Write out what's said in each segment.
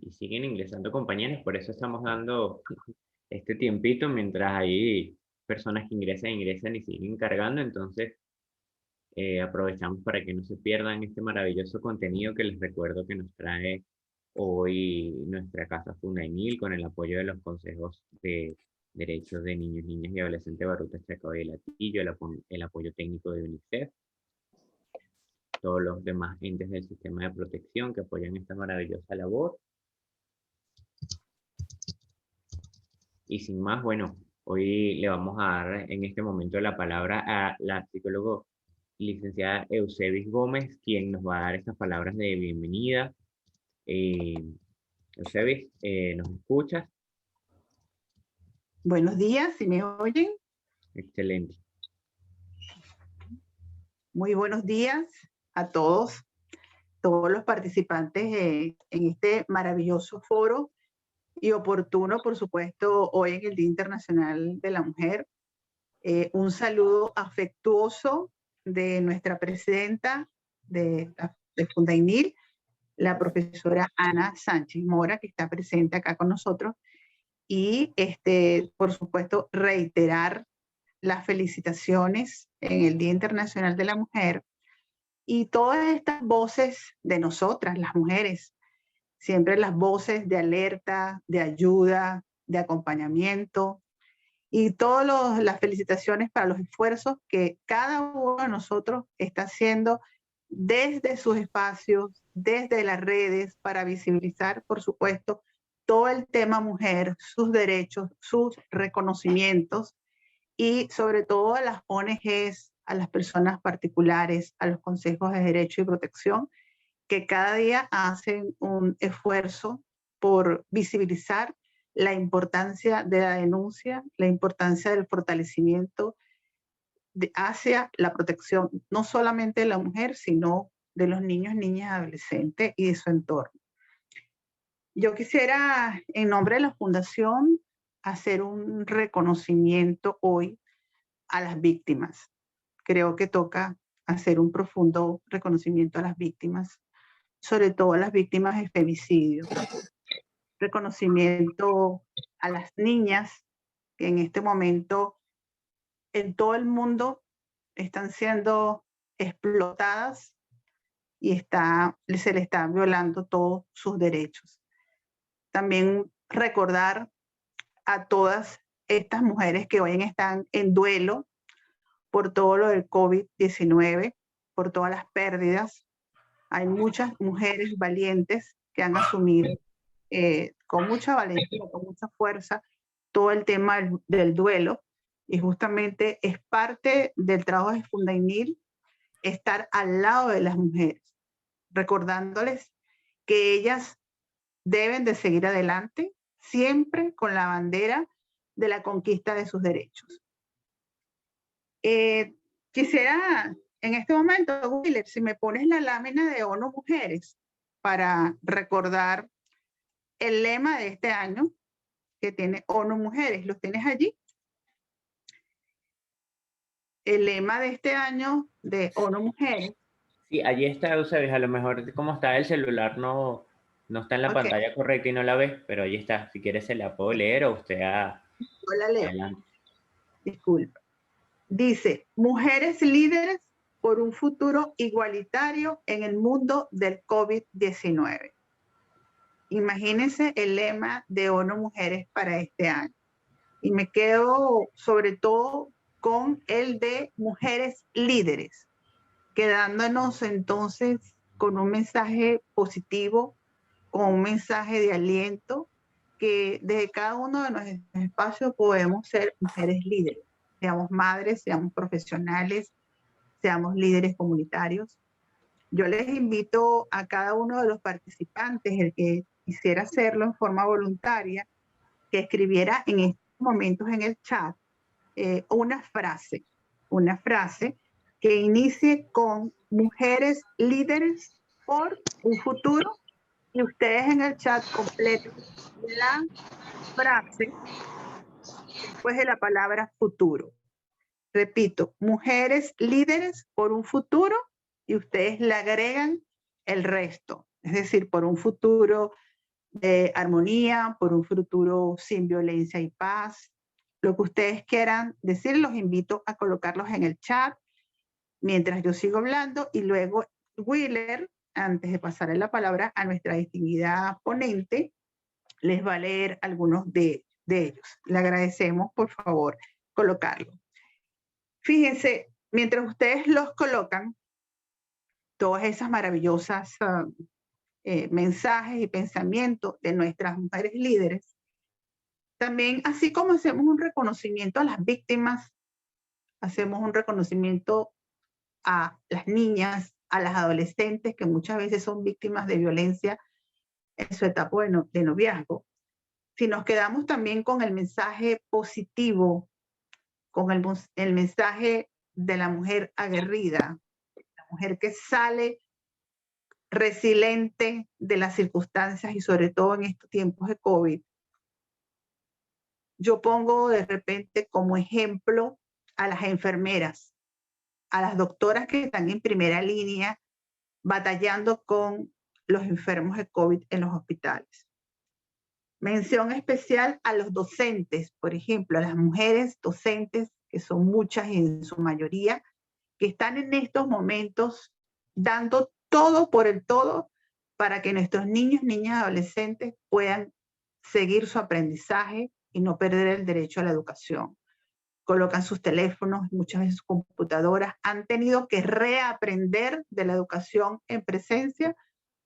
y siguen ingresando compañeros, por eso estamos dando este tiempito mientras hay personas que ingresan y siguen cargando, entonces aprovechamos para que no se pierdan este maravilloso contenido que les recuerdo que nos trae hoy nuestra Casa Fundainil con el apoyo de los consejos de derechos de niños, niñas y adolescentes Baruta Chacao y Latillo, el apoyo técnico de UNICEF, todos los demás entes del sistema de protección que apoyan esta maravillosa labor. Y sin más, bueno, hoy le vamos a dar en este momento la palabra a la psicóloga licenciada Eusebis Gómez, quien nos va a dar estas palabras de bienvenida. Eusebis, ¿nos escuchas? Buenos días, ¿si me oyen? Excelente. Muy buenos días a todos los participantes en este maravilloso foro y oportuno, por supuesto, hoy en el Día Internacional de la Mujer. Un saludo afectuoso de nuestra presidenta de Fundainil, la profesora Ana Sánchez Mora, que está presente acá con nosotros, y por supuesto reiterar las felicitaciones en el Día Internacional de la Mujer y todas estas voces de nosotras, las mujeres, siempre las voces de alerta, de ayuda, de acompañamiento y todas las felicitaciones para los esfuerzos que cada uno de nosotros está haciendo desde sus espacios, desde las redes, para visibilizar, por supuesto, todo el tema mujer, sus derechos, sus reconocimientos y sobre todo a las ONGs, a las personas particulares, a los consejos de derecho y protección, que cada día hacen un esfuerzo por visibilizar la importancia de la denuncia, la importancia del fortalecimiento hacia la protección, no solamente de la mujer, sino de los niños, niñas, adolescentes y de su entorno. Yo quisiera, en nombre de la Fundación, hacer un reconocimiento hoy a las víctimas. Creo que toca hacer un profundo reconocimiento a las víctimas, sobre todo a las víctimas de femicidio. Reconocimiento a las niñas que en este momento en todo el mundo están siendo explotadas y se les están violando todos sus derechos. También recordar a todas estas mujeres que hoy están en duelo por todo lo del COVID-19, por todas las pérdidas. Hay muchas mujeres valientes que han asumido con mucha valentía, con mucha fuerza, todo el tema del duelo, y justamente es parte del trabajo de Fundainil estar al lado de las mujeres, recordándoles que ellas deben de seguir adelante, siempre con la bandera de la conquista de sus derechos. Quisiera en este momento, Willer, si me pones la lámina de ONU Mujeres para recordar el lema de este año que tiene ONU Mujeres. ¿Los tienes allí? El lema de este año de ONU Mujeres. Sí, allí está, ¿sabes? A lo mejor como está el celular no está en la pantalla correcta y no la ves, pero allí está. Si quieres se la puedo leer o usted Yo la leo. adelante. Disculpa. Dice, mujeres líderes por un futuro igualitario en el mundo del COVID-19. Imagínense el lema de ONU Mujeres para este año. Y me quedo sobre todo con el de mujeres líderes, quedándonos entonces con un mensaje positivo, con un mensaje de aliento, que desde cada uno de nuestros espacios podemos ser mujeres líderes, seamos madres, seamos profesionales, seamos líderes comunitarios. Yo les invito a cada uno de los participantes, el que quisiera hacerlo en forma voluntaria, que escribiera en estos momentos en el chat una frase que inicie con mujeres líderes por un futuro, y ustedes en el chat completen la frase después de la palabra futuro. Repito, mujeres líderes por un futuro, y ustedes le agregan el resto, es decir, por un futuro de armonía, por un futuro sin violencia y paz. Lo que ustedes quieran decir, los invito a colocarlos en el chat mientras yo sigo hablando, y luego Wheeler, antes de pasarle la palabra a nuestra distinguida ponente, les va a leer algunos de ellos. Le agradecemos, por favor, colocarlo. Fíjense, mientras ustedes los colocan, todas esas maravillosas mensajes y pensamientos de nuestras mujeres líderes, también, así como hacemos un reconocimiento a las víctimas, hacemos un reconocimiento a las niñas, a las adolescentes que muchas veces son víctimas de violencia en su etapa de noviazgo. Si nos quedamos también con el mensaje positivo, con el mensaje de la mujer aguerrida, la mujer que sale resiliente de las circunstancias y sobre todo en estos tiempos de COVID, yo pongo de repente como ejemplo a las enfermeras, a las doctoras que están en primera línea batallando con los enfermos de COVID en los hospitales. Mención especial a los docentes, por ejemplo, a las mujeres docentes, que son muchas y en su mayoría, que están en estos momentos dando todo por el todo para que nuestros niños, niñas, adolescentes puedan seguir su aprendizaje y no perder el derecho a la educación. Colocan sus teléfonos, muchas veces sus computadoras, han tenido que reaprender de la educación en presencia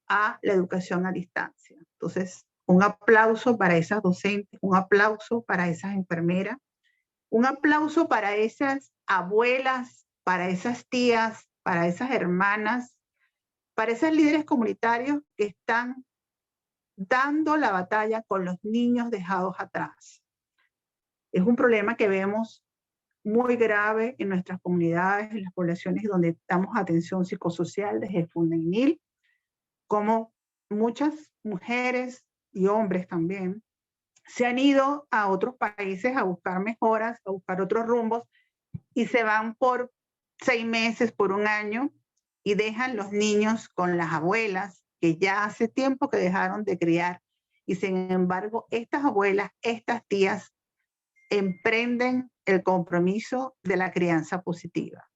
a la educación a distancia. Entonces, un aplauso para esas docentes, un aplauso para esas enfermeras, un aplauso para esas abuelas, para esas tías, para esas hermanas, para esos líderes comunitarios que están dando la batalla con los niños dejados atrás. Es un problema que vemos muy grave en nuestras comunidades, en las poblaciones donde damos atención psicosocial desde Fundainil, como muchas mujeres y hombres también se han ido a otros países a buscar mejoras, a buscar otros rumbos, y se van por 6 meses, por un año, y dejan los niños con las abuelas que ya hace tiempo que dejaron de criar. Y sin embargo, estas abuelas, estas tías, emprenden el compromiso de la crianza positiva.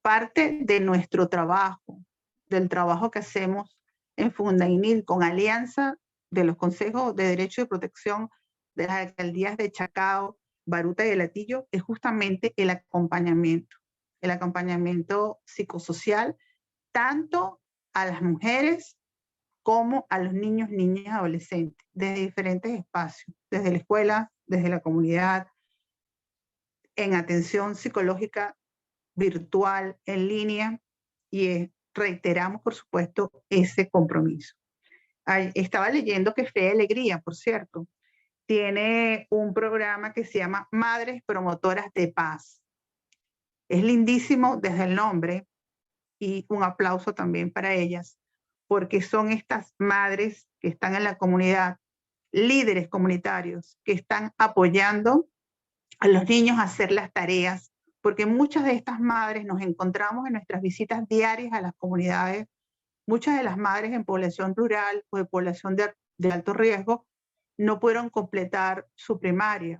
Parte de nuestro trabajo, del trabajo que hacemos en Fundainil con alianza de los consejos de derecho y protección de las alcaldías de Chacao, Baruta y El Hatillo, es justamente el acompañamiento psicosocial, tanto a las mujeres como a los niños, niñas, adolescentes, desde diferentes espacios, desde la escuela, desde la comunidad, en atención psicológica virtual, en línea, y reiteramos, por supuesto, ese compromiso. Estaba leyendo que Fe y Alegría, por cierto, tiene un programa que se llama Madres Promotoras de Paz. Es lindísimo desde el nombre, y un aplauso también para ellas, porque son estas madres que están en la comunidad, líderes comunitarios que están apoyando a los niños a hacer las tareas, porque muchas de estas madres nos encontramos en nuestras visitas diarias a las comunidades. Muchas de las madres en población rural o de población de alto riesgo no pudieron completar su primaria.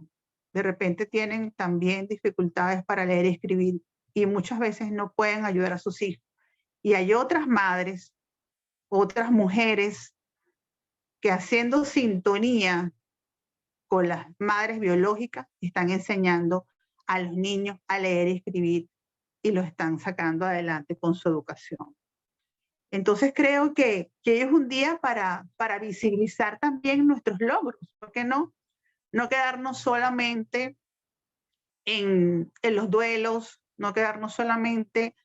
De repente tienen también dificultades para leer y escribir, y muchas veces no pueden ayudar a sus hijos. Y hay otras madres, otras mujeres que, haciendo sintonía con las madres biológicas, están enseñando a los niños a leer y escribir, y los están sacando adelante con su educación. Entonces creo que es un día para visibilizar también nuestros logros. ¿Por qué no? No quedarnos solamente en los duelos, no quedarnos solamente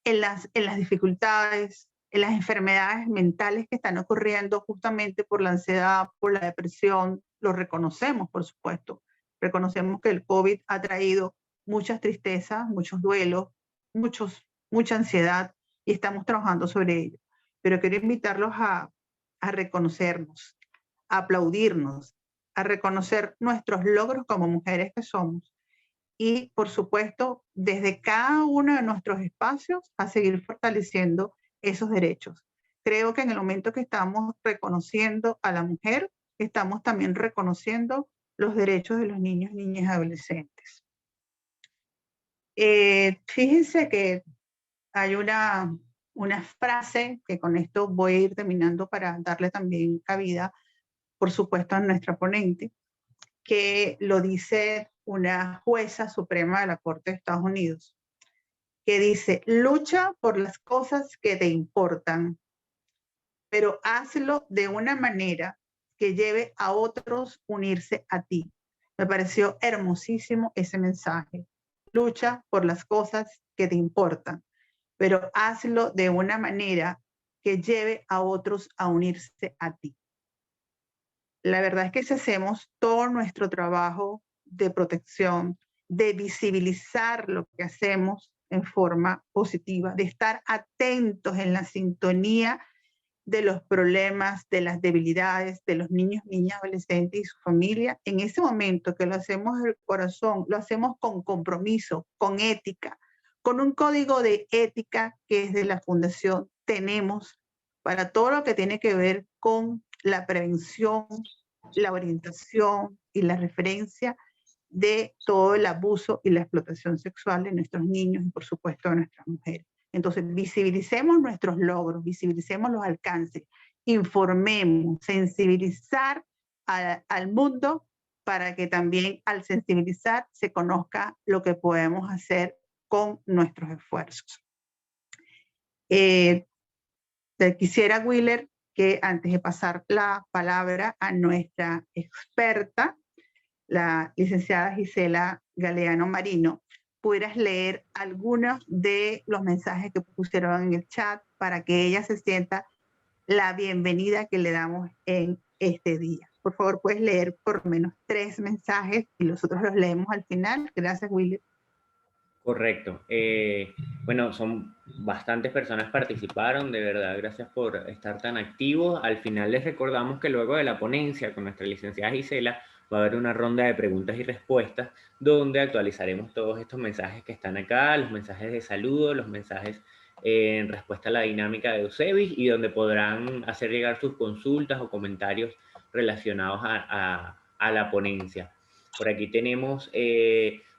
en las dificultades, en las enfermedades mentales que están ocurriendo justamente por la ansiedad, por la depresión. Lo reconocemos, por supuesto. Reconocemos que el COVID ha traído muchas tristezas, muchos duelos, mucha ansiedad, y estamos trabajando sobre ello. Pero quiero invitarlos a reconocernos, a aplaudirnos, a reconocer nuestros logros como mujeres que somos, y, por supuesto, desde cada uno de nuestros espacios, a seguir fortaleciendo esos derechos. creo que en el momento que estamos reconociendo a la mujer, estamos también reconociendo los derechos de los niños, niñas y adolescentes. Fíjense que hay una frase que con esto voy a ir terminando para darle también cabida, por supuesto, a nuestra ponente, que lo dice una jueza suprema de la Corte de Estados Unidos, que dice: lucha por las cosas que te importan, pero hazlo de una manera que lleve a otros a unirse a ti. Me pareció hermosísimo ese mensaje. Lucha por las cosas que te importan, pero hazlo de una manera que lleve a otros a unirse a ti. La verdad es que si hacemos todo nuestro trabajo de protección, de visibilizar lo que hacemos en forma positiva, de estar atentos en la sintonía de los problemas, de las debilidades de los niños, niñas, adolescentes y su familia, en ese momento que lo hacemos del corazón, lo hacemos con compromiso, con ética, con un código de ética que es de la Fundación Tenemos para todo lo que tiene que ver con la prevención, la orientación y la referencia de todo el abuso y la explotación sexual de nuestros niños y por supuesto de nuestras mujeres. Entonces, visibilicemos nuestros logros, visibilicemos los alcances, informemos, sensibilizar al mundo para que también al sensibilizar se conozca lo que podemos hacer con nuestros esfuerzos. Quisiera, Wheeler, que antes de pasar la palabra a nuestra experta, la licenciada Gisela Galeano Marino, pudieras leer algunos de los mensajes que pusieron en el chat para que ella se sienta la bienvenida que le damos en este día. Por favor, puedes leer por lo menos 3 mensajes y nosotros los leemos al final. Gracias, William. Correcto. Bueno, son bastantes personas participaron, de verdad, gracias por estar tan activos. Al final les recordamos que luego de la ponencia con nuestra licenciada Gisela va a haber una ronda de preguntas y respuestas donde actualizaremos todos estos mensajes que están acá, los mensajes de saludo, los mensajes en respuesta a la dinámica de Eusebis y donde podrán hacer llegar sus consultas o comentarios relacionados a la ponencia. Por aquí tenemos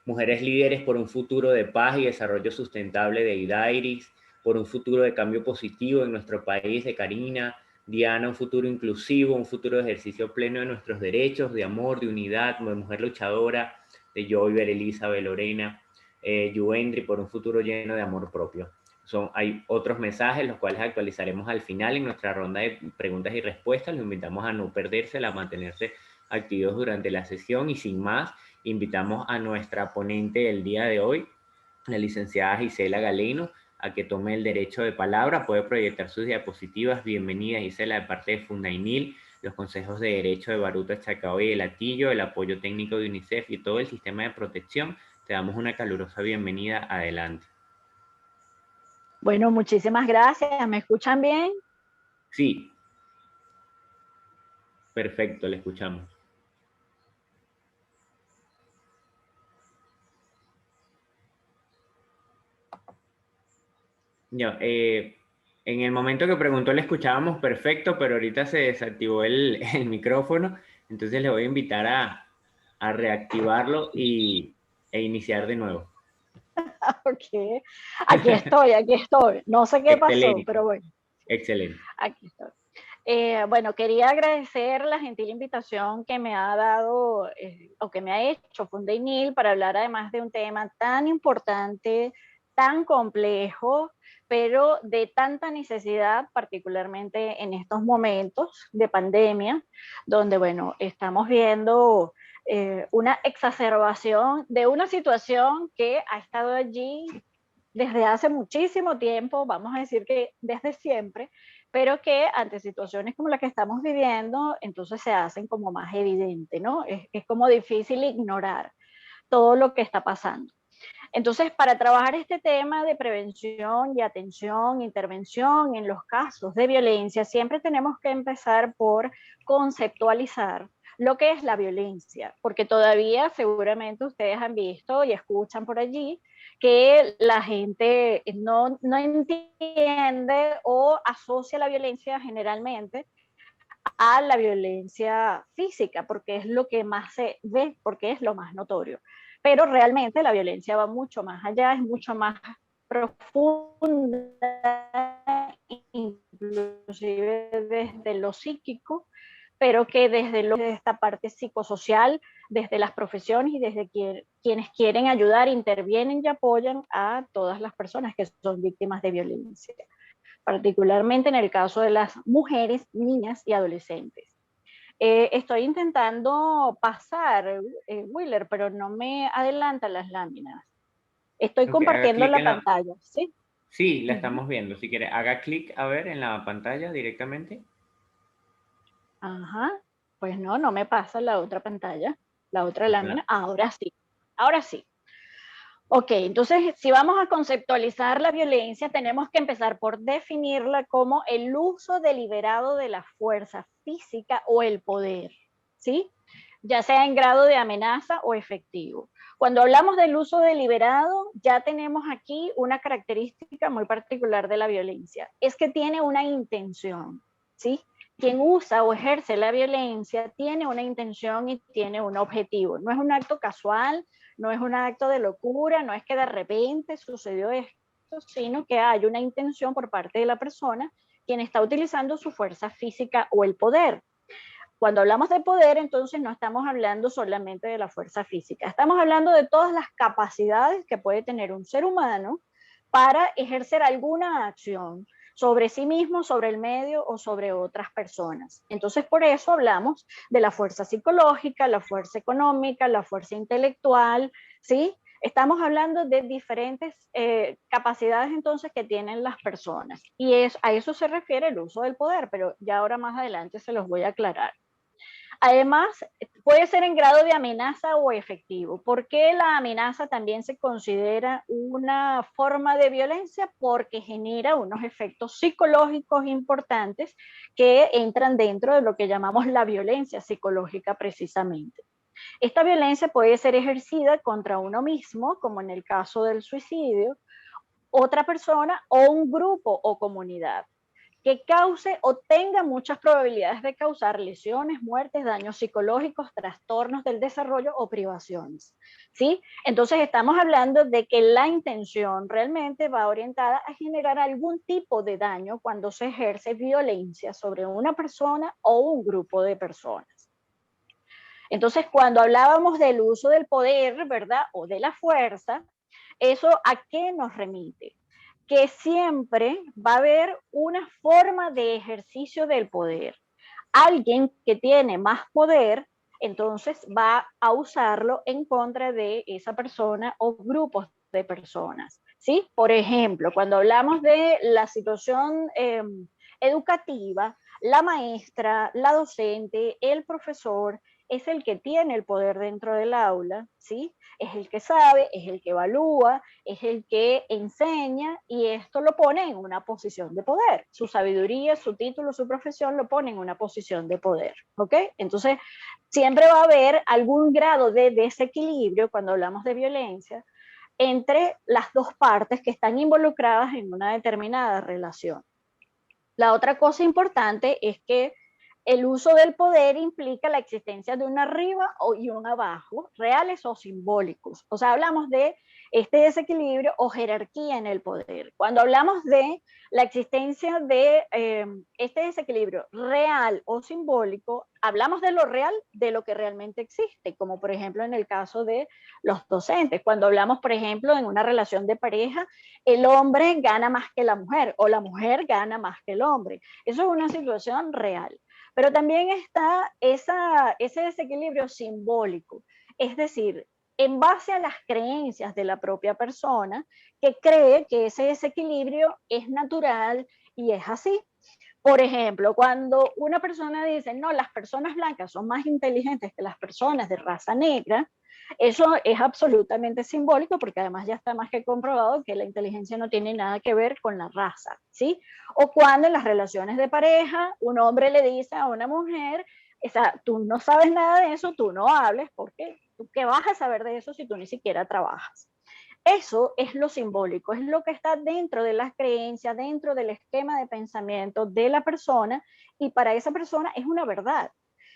Mujeres Líderes por un Futuro de Paz y Desarrollo Sustentable de Idairis, por un futuro de cambio positivo en nuestro país de Karina, Diana, un futuro inclusivo, un futuro de ejercicio pleno de nuestros derechos, de amor, de unidad, de mujer luchadora, de Joy, Elizabeth, Lorena, Yuendri, por un futuro lleno de amor propio. Hay otros mensajes, los cuales actualizaremos al final en nuestra ronda de preguntas y respuestas. Los invitamos a no perdérsela, a mantenerse activos durante la sesión y sin más, invitamos a nuestra ponente del día de hoy, la licenciada Gisela Galeno, a que tome el derecho de palabra. Puede proyectar sus diapositivas. Bienvenida, Gisela, de parte de Fundainil, los consejos de derecho de Baruta, Chacao y de Latillo, el apoyo técnico de UNICEF y todo el sistema de protección. Te damos una calurosa bienvenida. Adelante. Bueno, muchísimas gracias. ¿Me escuchan bien? Sí. Perfecto, le escuchamos. Ya, en el momento que preguntó le escuchábamos perfecto, pero ahorita se desactivó el micrófono, entonces le voy a invitar a reactivarlo e iniciar de nuevo. Ok, aquí estoy. No sé qué pasó, pero bueno. Excelente. Aquí estoy. Bueno, quería agradecer la gentil invitación que me ha dado o que me ha hecho Fundainil para hablar además de un tema tan importante, tan complejo, pero de tanta necesidad, particularmente en estos momentos de pandemia, donde, bueno, estamos viendo una exacerbación de una situación que ha estado allí desde hace muchísimo tiempo, vamos a decir que desde siempre, pero que ante situaciones como la que estamos viviendo, entonces se hacen como más evidente, ¿no? Es como difícil ignorar todo lo que está pasando. Entonces, para trabajar este tema de prevención y atención, intervención en los casos de violencia, siempre tenemos que empezar por conceptualizar lo que es la violencia, porque todavía seguramente ustedes han visto y escuchan por allí que la gente no entiende o asocia la violencia generalmente a la violencia física, porque es lo que más se ve, porque es lo más notorio. Pero realmente la violencia va mucho más allá, es mucho más profunda, inclusive desde lo psíquico, pero que desde esta parte psicosocial, desde las profesiones y desde quienes quieren ayudar, intervienen y apoyan a todas las personas que son víctimas de violencia, particularmente en el caso de las mujeres, niñas y adolescentes. Estoy intentando pasar, Wheeler, pero no me adelantan las láminas. Estoy Ok, haga compartiendo clic la en la... pantalla, ¿sí? Sí, la Uh-huh. estamos viendo. Si quiere, haga clic a ver en la pantalla directamente. Ajá. Pues no me pasa la otra pantalla, la otra Es que lámina. Ahora sí, ahora sí. Ok, entonces si vamos a conceptualizar la violencia, tenemos que empezar por definirla como el uso deliberado de la fuerza física o el poder, ¿sí? Ya sea en grado de amenaza o efectivo. Cuando hablamos del uso deliberado, ya tenemos aquí una característica muy particular de la violencia, es que tiene una intención, ¿sí? Quien usa o ejerce la violencia tiene una intención y tiene un objetivo. No es un acto casual, no es un acto de locura, no es que de repente sucedió esto, sino que hay una intención por parte de la persona quien está utilizando su fuerza física o el poder. Cuando hablamos de poder, entonces no estamos hablando solamente de la fuerza física, estamos hablando de todas las capacidades que puede tener un ser humano para ejercer alguna acción sobre sí mismo, sobre el medio o sobre otras personas. Entonces, por eso hablamos de la fuerza psicológica, la fuerza económica, la fuerza intelectual, ¿sí? Estamos hablando de diferentes capacidades entonces que tienen las personas. Y a eso se refiere el uso del poder, pero ya ahora más adelante se los voy a aclarar. Además, puede ser en grado de amenaza o efectivo. ¿Por qué la amenaza también se considera una forma de violencia? Porque genera unos efectos psicológicos importantes que entran dentro de lo que llamamos la violencia psicológica precisamente. Esta violencia puede ser ejercida contra uno mismo, como en el caso del suicidio, otra persona o un grupo o comunidad que cause o tenga muchas probabilidades de causar lesiones, muertes, daños psicológicos, trastornos del desarrollo o privaciones. ¿Sí? Entonces estamos hablando de que la intención realmente va orientada a generar algún tipo de daño cuando se ejerce violencia sobre una persona o un grupo de personas. Entonces, cuando hablábamos del uso del poder, ¿verdad? O de la fuerza, ¿eso a qué nos remite? Que siempre va a haber una forma de ejercicio del poder. Alguien que tiene más poder, entonces va a usarlo en contra de esa persona o grupos de personas. ¿Sí? Por ejemplo, cuando hablamos de la situación educativa, la maestra, la docente, el profesor es el que tiene el poder dentro del aula, ¿sí? Es el que sabe, es el que evalúa, es el que enseña y esto lo pone en una posición de poder. Su sabiduría, su título, su profesión lo pone en una posición de poder, ¿ok? Entonces, siempre va a haber algún grado de desequilibrio cuando hablamos de violencia entre las dos partes que están involucradas en una determinada relación. La otra cosa importante es que el uso del poder implica la existencia de un arriba y un abajo, reales o simbólicos. O sea, hablamos de este desequilibrio o jerarquía en el poder. Cuando hablamos de la existencia de este desequilibrio real o simbólico, hablamos de lo real, de lo que realmente existe, como por ejemplo en el caso de los docentes. Cuando hablamos, por ejemplo, en una relación de pareja, el hombre gana más que la mujer o la mujer gana más que el hombre. Eso es una situación real. Pero también está ese desequilibrio simbólico, es decir, en base a las creencias de la propia persona que cree que ese desequilibrio es natural y es así. Por ejemplo, cuando una persona dice, no, las personas blancas son más inteligentes que las personas de raza negra, eso es absolutamente simbólico porque además ya está más que comprobado que la inteligencia no tiene nada que ver con la raza, ¿sí? O cuando en las relaciones de pareja un hombre le dice a una mujer, O sea, tú no sabes nada de eso, tú no hables, porque tú qué vas a saber de eso si tú ni siquiera trabajas. Eso es lo simbólico, es lo que está dentro de las creencias, dentro del esquema de pensamiento de la persona, y para esa persona es una verdad.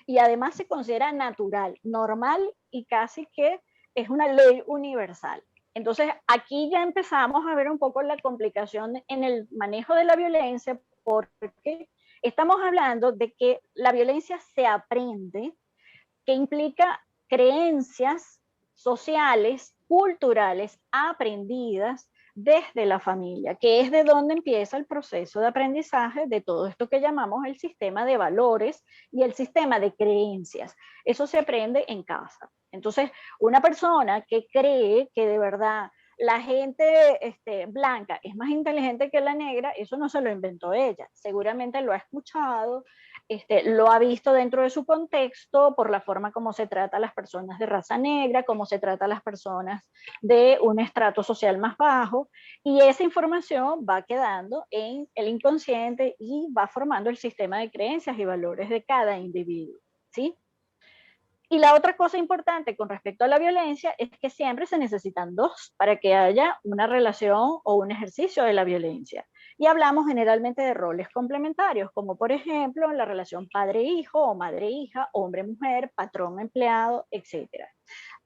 Y además se considera natural, normal, y casi que es una ley universal. Entonces, aquí ya empezamos a ver un poco la complicación en el manejo de la violencia, porque estamos hablando de que la violencia se aprende, que implica creencias sociales, culturales, aprendidas desde la familia, que es de donde empieza el proceso de aprendizaje de todo esto que llamamos el sistema de valores y el sistema de creencias. Eso se aprende en casa. Entonces, una persona que cree que de verdad la gente blanca es más inteligente que la negra, eso no se lo inventó ella. Seguramente lo ha escuchado, lo ha visto dentro de su contexto por la forma como se trata a las personas de raza negra, cómo se trata a las personas de un estrato social más bajo, y esa información va quedando en el inconsciente y va formando el sistema de creencias y valores de cada individuo, ¿sí? Y la otra cosa importante con respecto a la violencia es que siempre se necesitan dos para que haya una relación o un ejercicio de la violencia. Y hablamos generalmente de roles complementarios, como por ejemplo la relación padre-hijo o madre-hija, hombre-mujer, patrón-empleado, etc.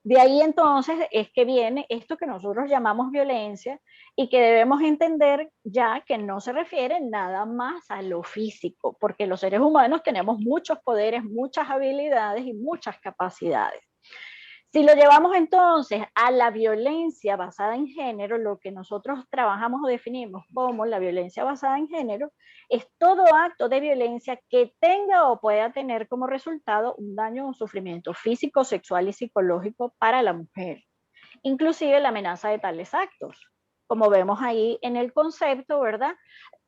De ahí entonces es que viene esto que nosotros llamamos violencia, y que debemos entender ya que no se refiere nada más a lo físico, porque los seres humanos tenemos muchos poderes, muchas habilidades y muchas capacidades. Si lo llevamos entonces a la violencia basada en género, lo que nosotros trabajamos o definimos como la violencia basada en género, es todo acto de violencia que tenga o pueda tener como resultado un daño o un sufrimiento físico, sexual y psicológico para la mujer, inclusive la amenaza de tales actos. Como vemos ahí en el concepto, ¿verdad?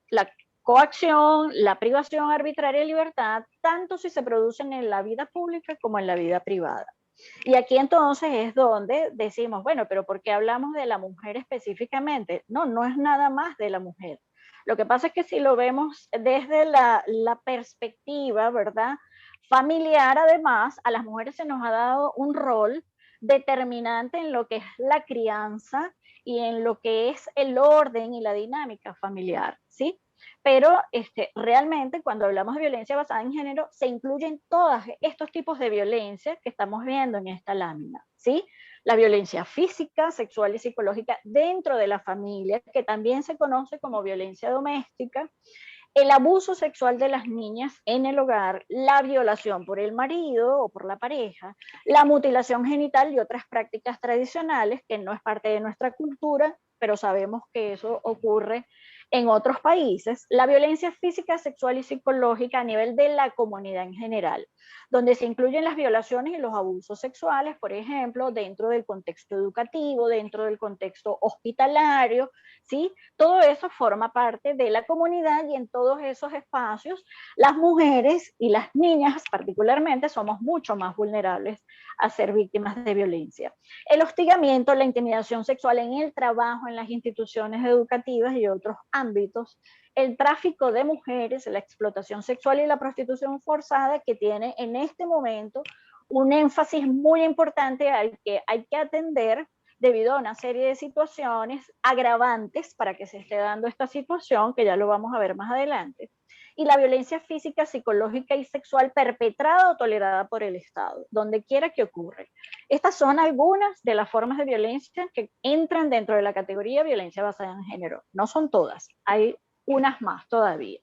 La coacción, la privación arbitraria de libertad, tanto si se producen en la vida pública como en la vida privada. Y aquí entonces es donde decimos, bueno, pero ¿por qué hablamos de la mujer específicamente? No, no es nada más de la mujer. Lo que pasa es que si lo vemos desde la perspectiva, ¿verdad? Familiar, además, a las mujeres se nos ha dado un rol determinante en lo que es la crianza y en lo que es el orden y la dinámica familiar, ¿sí? Pero realmente cuando hablamos de violencia basada en género, se incluyen todos estos tipos de violencia que estamos viendo en esta lámina, ¿sí? La violencia física, sexual y psicológica dentro de la familia, que también se conoce como violencia doméstica, el abuso sexual de las niñas en el hogar, la violación por el marido o por la pareja, la mutilación genital y otras prácticas tradicionales que no es parte de nuestra cultura, pero sabemos que eso ocurre en otros países, la violencia física, sexual y psicológica a nivel de la comunidad en general, donde se incluyen las violaciones y los abusos sexuales, por ejemplo, dentro del contexto educativo, dentro del contexto hospitalario, ¿sí? Todo eso forma parte de la comunidad, y en todos esos espacios las mujeres y las niñas particularmente somos mucho más vulnerables a ser víctimas de violencia. El hostigamiento, la intimidación sexual en el trabajo, en las instituciones educativas y otros ámbitos, el tráfico de mujeres, la explotación sexual y la prostitución forzada, que tiene en este momento un énfasis muy importante al que hay que atender debido a una serie de situaciones agravantes para que se esté dando esta situación, que ya lo vamos a ver más adelante, y la violencia física, psicológica y sexual perpetrada o tolerada por el Estado, donde quiera que ocurre. Estas son algunas de las formas de violencia que entran dentro de la categoría violencia basada en género. No son todas, hay unas más todavía.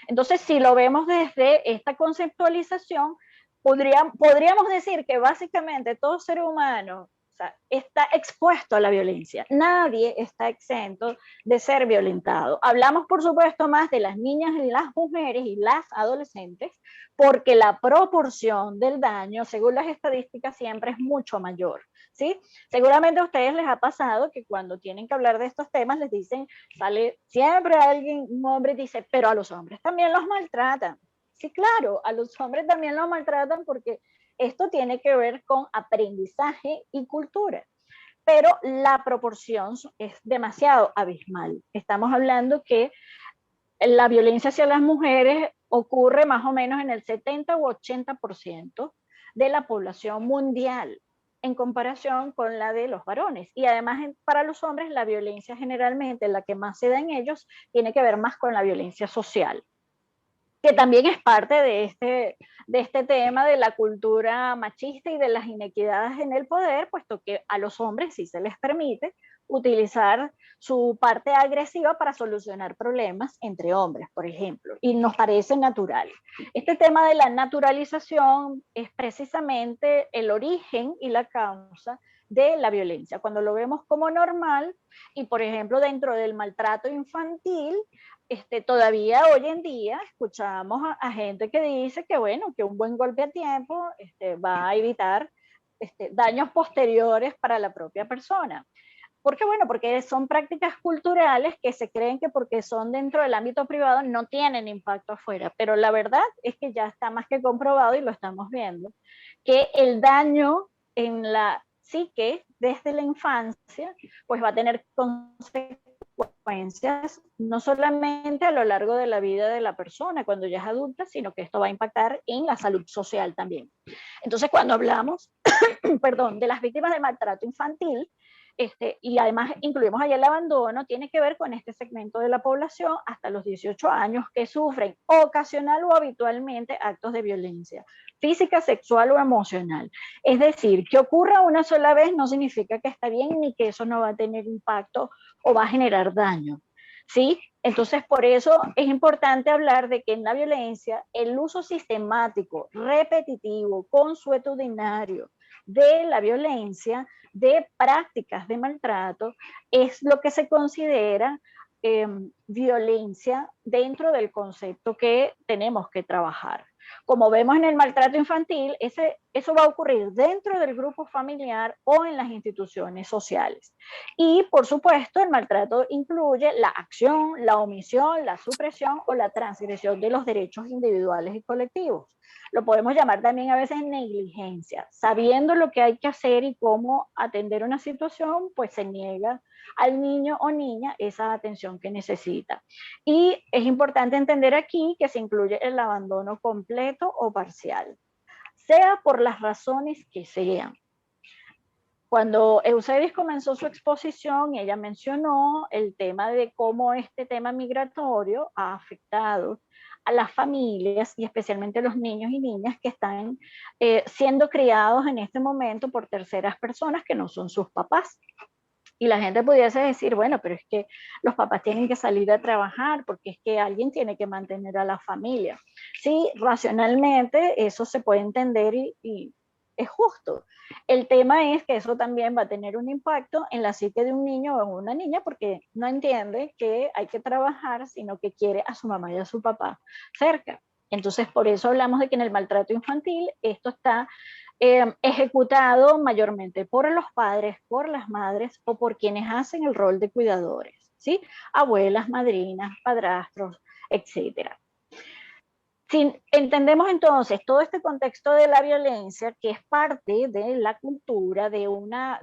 Entonces, si lo vemos desde esta conceptualización, podríamos decir que básicamente todo ser humano, o sea, está expuesto a la violencia. Nadie está exento de ser violentado. Hablamos, por supuesto, más de las niñas y las mujeres y las adolescentes, porque la proporción del daño, según las estadísticas, siempre es mucho mayor, ¿sí? Seguramente a ustedes les ha pasado que cuando tienen que hablar de estos temas les dicen, sale siempre alguien, un hombre dice, pero a los hombres también los maltratan. Sí, claro, a los hombres también los maltratan, porque esto tiene que ver con aprendizaje y cultura, pero la proporción es demasiado abismal. Estamos hablando que la violencia hacia las mujeres ocurre más o menos en el 70 u 80% de la población mundial, en comparación con la de los varones. Y además para los hombres la violencia generalmente, la que más se da en ellos, tiene que ver más con la violencia social, que también es parte de este tema de la cultura machista y de las inequidades en el poder, puesto que a los hombres sí se les permite utilizar su parte agresiva para solucionar problemas entre hombres, por ejemplo, y nos parece natural. Este tema de la naturalización es precisamente el origen y la causa de la violencia. Cuando lo vemos como normal, y por ejemplo dentro del maltrato infantil, todavía hoy en día escuchamos a gente que dice que bueno, que un buen golpe a tiempo va a evitar daños posteriores para la propia persona. ¿Por qué? Bueno, porque son prácticas culturales que se creen que porque son dentro del ámbito privado no tienen impacto afuera, pero la verdad es que ya está más que comprobado y lo estamos viendo, que el daño en la psique desde la infancia pues va a tener consecuencias no solamente a lo largo de la vida de la persona cuando ya es adulta, sino que esto va a impactar en la salud social también. Entonces, cuando hablamos, perdón, de las víctimas de maltrato infantil, y además incluimos allá el abandono, tiene que ver con este segmento de la población hasta los 18 años que sufren ocasional o habitualmente actos de violencia física, sexual o emocional. Es decir, que ocurra una sola vez no significa que está bien ni que eso no va a tener impacto o va a generar daño, ¿sí? Entonces, por eso es importante hablar de que en la violencia el uso sistemático, repetitivo, consuetudinario de la violencia, de prácticas de maltrato, es lo que se considera violencia dentro del concepto que tenemos que trabajar. Como vemos en el maltrato infantil, eso va a ocurrir dentro del grupo familiar o en las instituciones sociales. Y, por supuesto, el maltrato incluye la acción, la omisión, la supresión o la transgresión de los derechos individuales y colectivos. Lo podemos llamar también a veces negligencia. Sabiendo lo que hay que hacer y cómo atender una situación, pues se niega al niño o niña esa atención que necesita. Y es importante entender aquí que se incluye el abandono completo o parcial, sea por las razones que sean. Cuando Eusebis comenzó su exposición, ella mencionó el tema de cómo este tema migratorio ha afectado a las familias y especialmente a los niños y niñas que están siendo criados en este momento por terceras personas que no son sus papás. Y la gente pudiese decir, bueno, pero es que los papás tienen que salir a trabajar porque es que alguien tiene que mantener a la familia. Sí, racionalmente eso se puede entender y es justo. El tema es que eso también va a tener un impacto en la psique de un niño o una niña porque no entiende que hay que trabajar, sino que quiere a su mamá y a su papá cerca. Entonces, por eso hablamos de que en el maltrato infantil esto está ejecutado mayormente por los padres, por las madres o por quienes hacen el rol de cuidadores, ¿sí? Abuelas, madrinas, padrastros, etcétera. Si entendemos entonces todo este contexto de la violencia, que es parte de la cultura, de una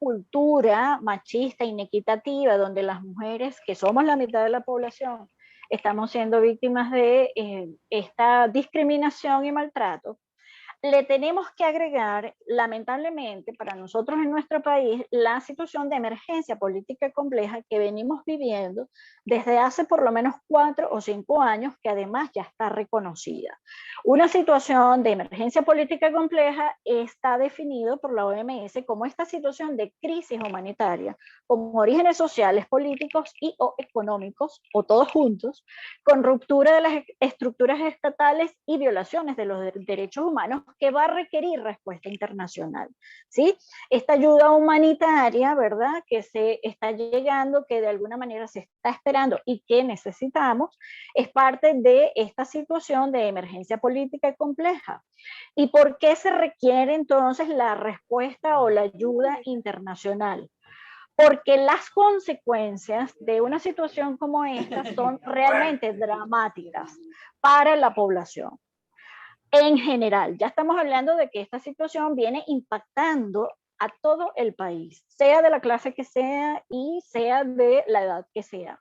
cultura machista, inequitativa, donde las mujeres, que somos la mitad de la población, estamos siendo víctimas de esta discriminación y maltrato, le tenemos que agregar, lamentablemente, para nosotros en nuestro país, la situación de emergencia política compleja que venimos viviendo desde hace por lo menos 4 o 5 años, que además ya está reconocida. Una situación de emergencia política compleja está definido por la OMS como esta situación de crisis humanitaria, con orígenes sociales, políticos y o económicos, o todos juntos, con ruptura de las estructuras estatales y violaciones de los derechos humanos que va a requerir respuesta internacional, ¿sí? Esta ayuda humanitaria, ¿verdad?, que se está llegando, que de alguna manera se está esperando y que necesitamos, es parte de esta situación de emergencia política compleja. ¿Y por qué se requiere entonces la respuesta o la ayuda internacional? Porque las consecuencias de una situación como esta son realmente dramáticas para la población. En general, ya estamos hablando de que esta situación viene impactando a todo el país, sea de la clase que sea y sea de la edad que sea.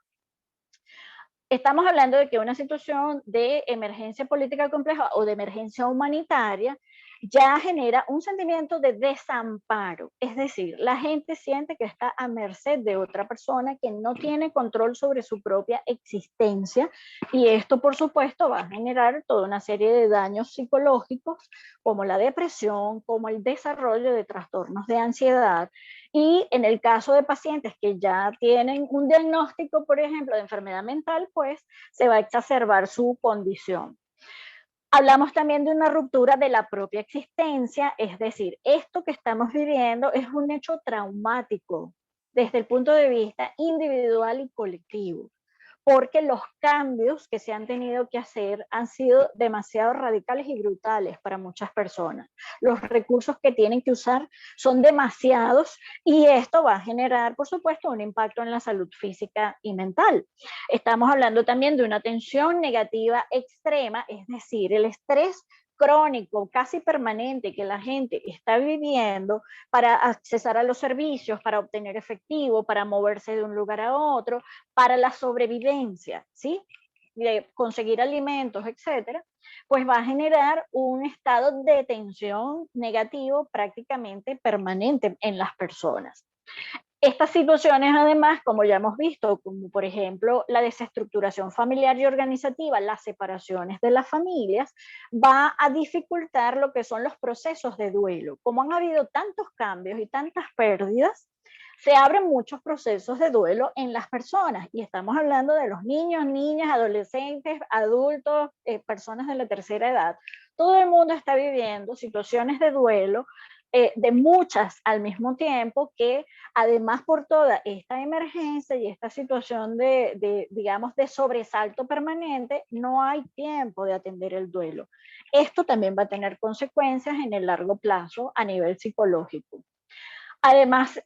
estamos hablando de que una situación de emergencia política compleja o de emergencia humanitaria ya genera un sentimiento de desamparo. Es decir, la gente siente que está a merced de otra persona que no tiene control sobre su propia existencia, y esto, por supuesto, va a generar toda una serie de daños psicológicos, como la depresión, como el desarrollo de trastornos de ansiedad. Y en el caso de pacientes que ya tienen un diagnóstico, por ejemplo, de enfermedad mental, pues se va a exacerbar su condición. Hablamos también de una ruptura de la propia existencia, es decir, esto que estamos viviendo es un hecho traumático desde el punto de vista individual y colectivo, porque los cambios que se han tenido que hacer han sido demasiado radicales y brutales para muchas personas. Los recursos que tienen que usar son demasiados, y esto va a generar, por supuesto, un impacto en la salud física y mental. Estamos hablando también de una tensión negativa extrema, es decir, el estrés crónico, casi permanente, que la gente está viviendo para accesar a los servicios, para obtener efectivo, para moverse de un lugar a otro, para la sobrevivencia, ¿sí? De conseguir alimentos, etcétera, pues va a generar un estado de tensión negativo prácticamente permanente en las personas. Estas situaciones, además, como ya hemos visto, como por ejemplo la desestructuración familiar y organizativa, las separaciones de las familias, va a dificultar lo que son los procesos de duelo. Como han habido tantos cambios y tantas pérdidas, se abren muchos procesos de duelo en las personas, y estamos hablando de los niños, niñas, adolescentes, adultos, personas de la tercera edad. Todo el mundo está viviendo situaciones de duelo, de muchas al mismo tiempo, que además por toda esta emergencia y esta situación digamos, de sobresalto permanente, no hay tiempo de atender el duelo. Esto también va a tener consecuencias en el largo plazo a nivel psicológico. Además,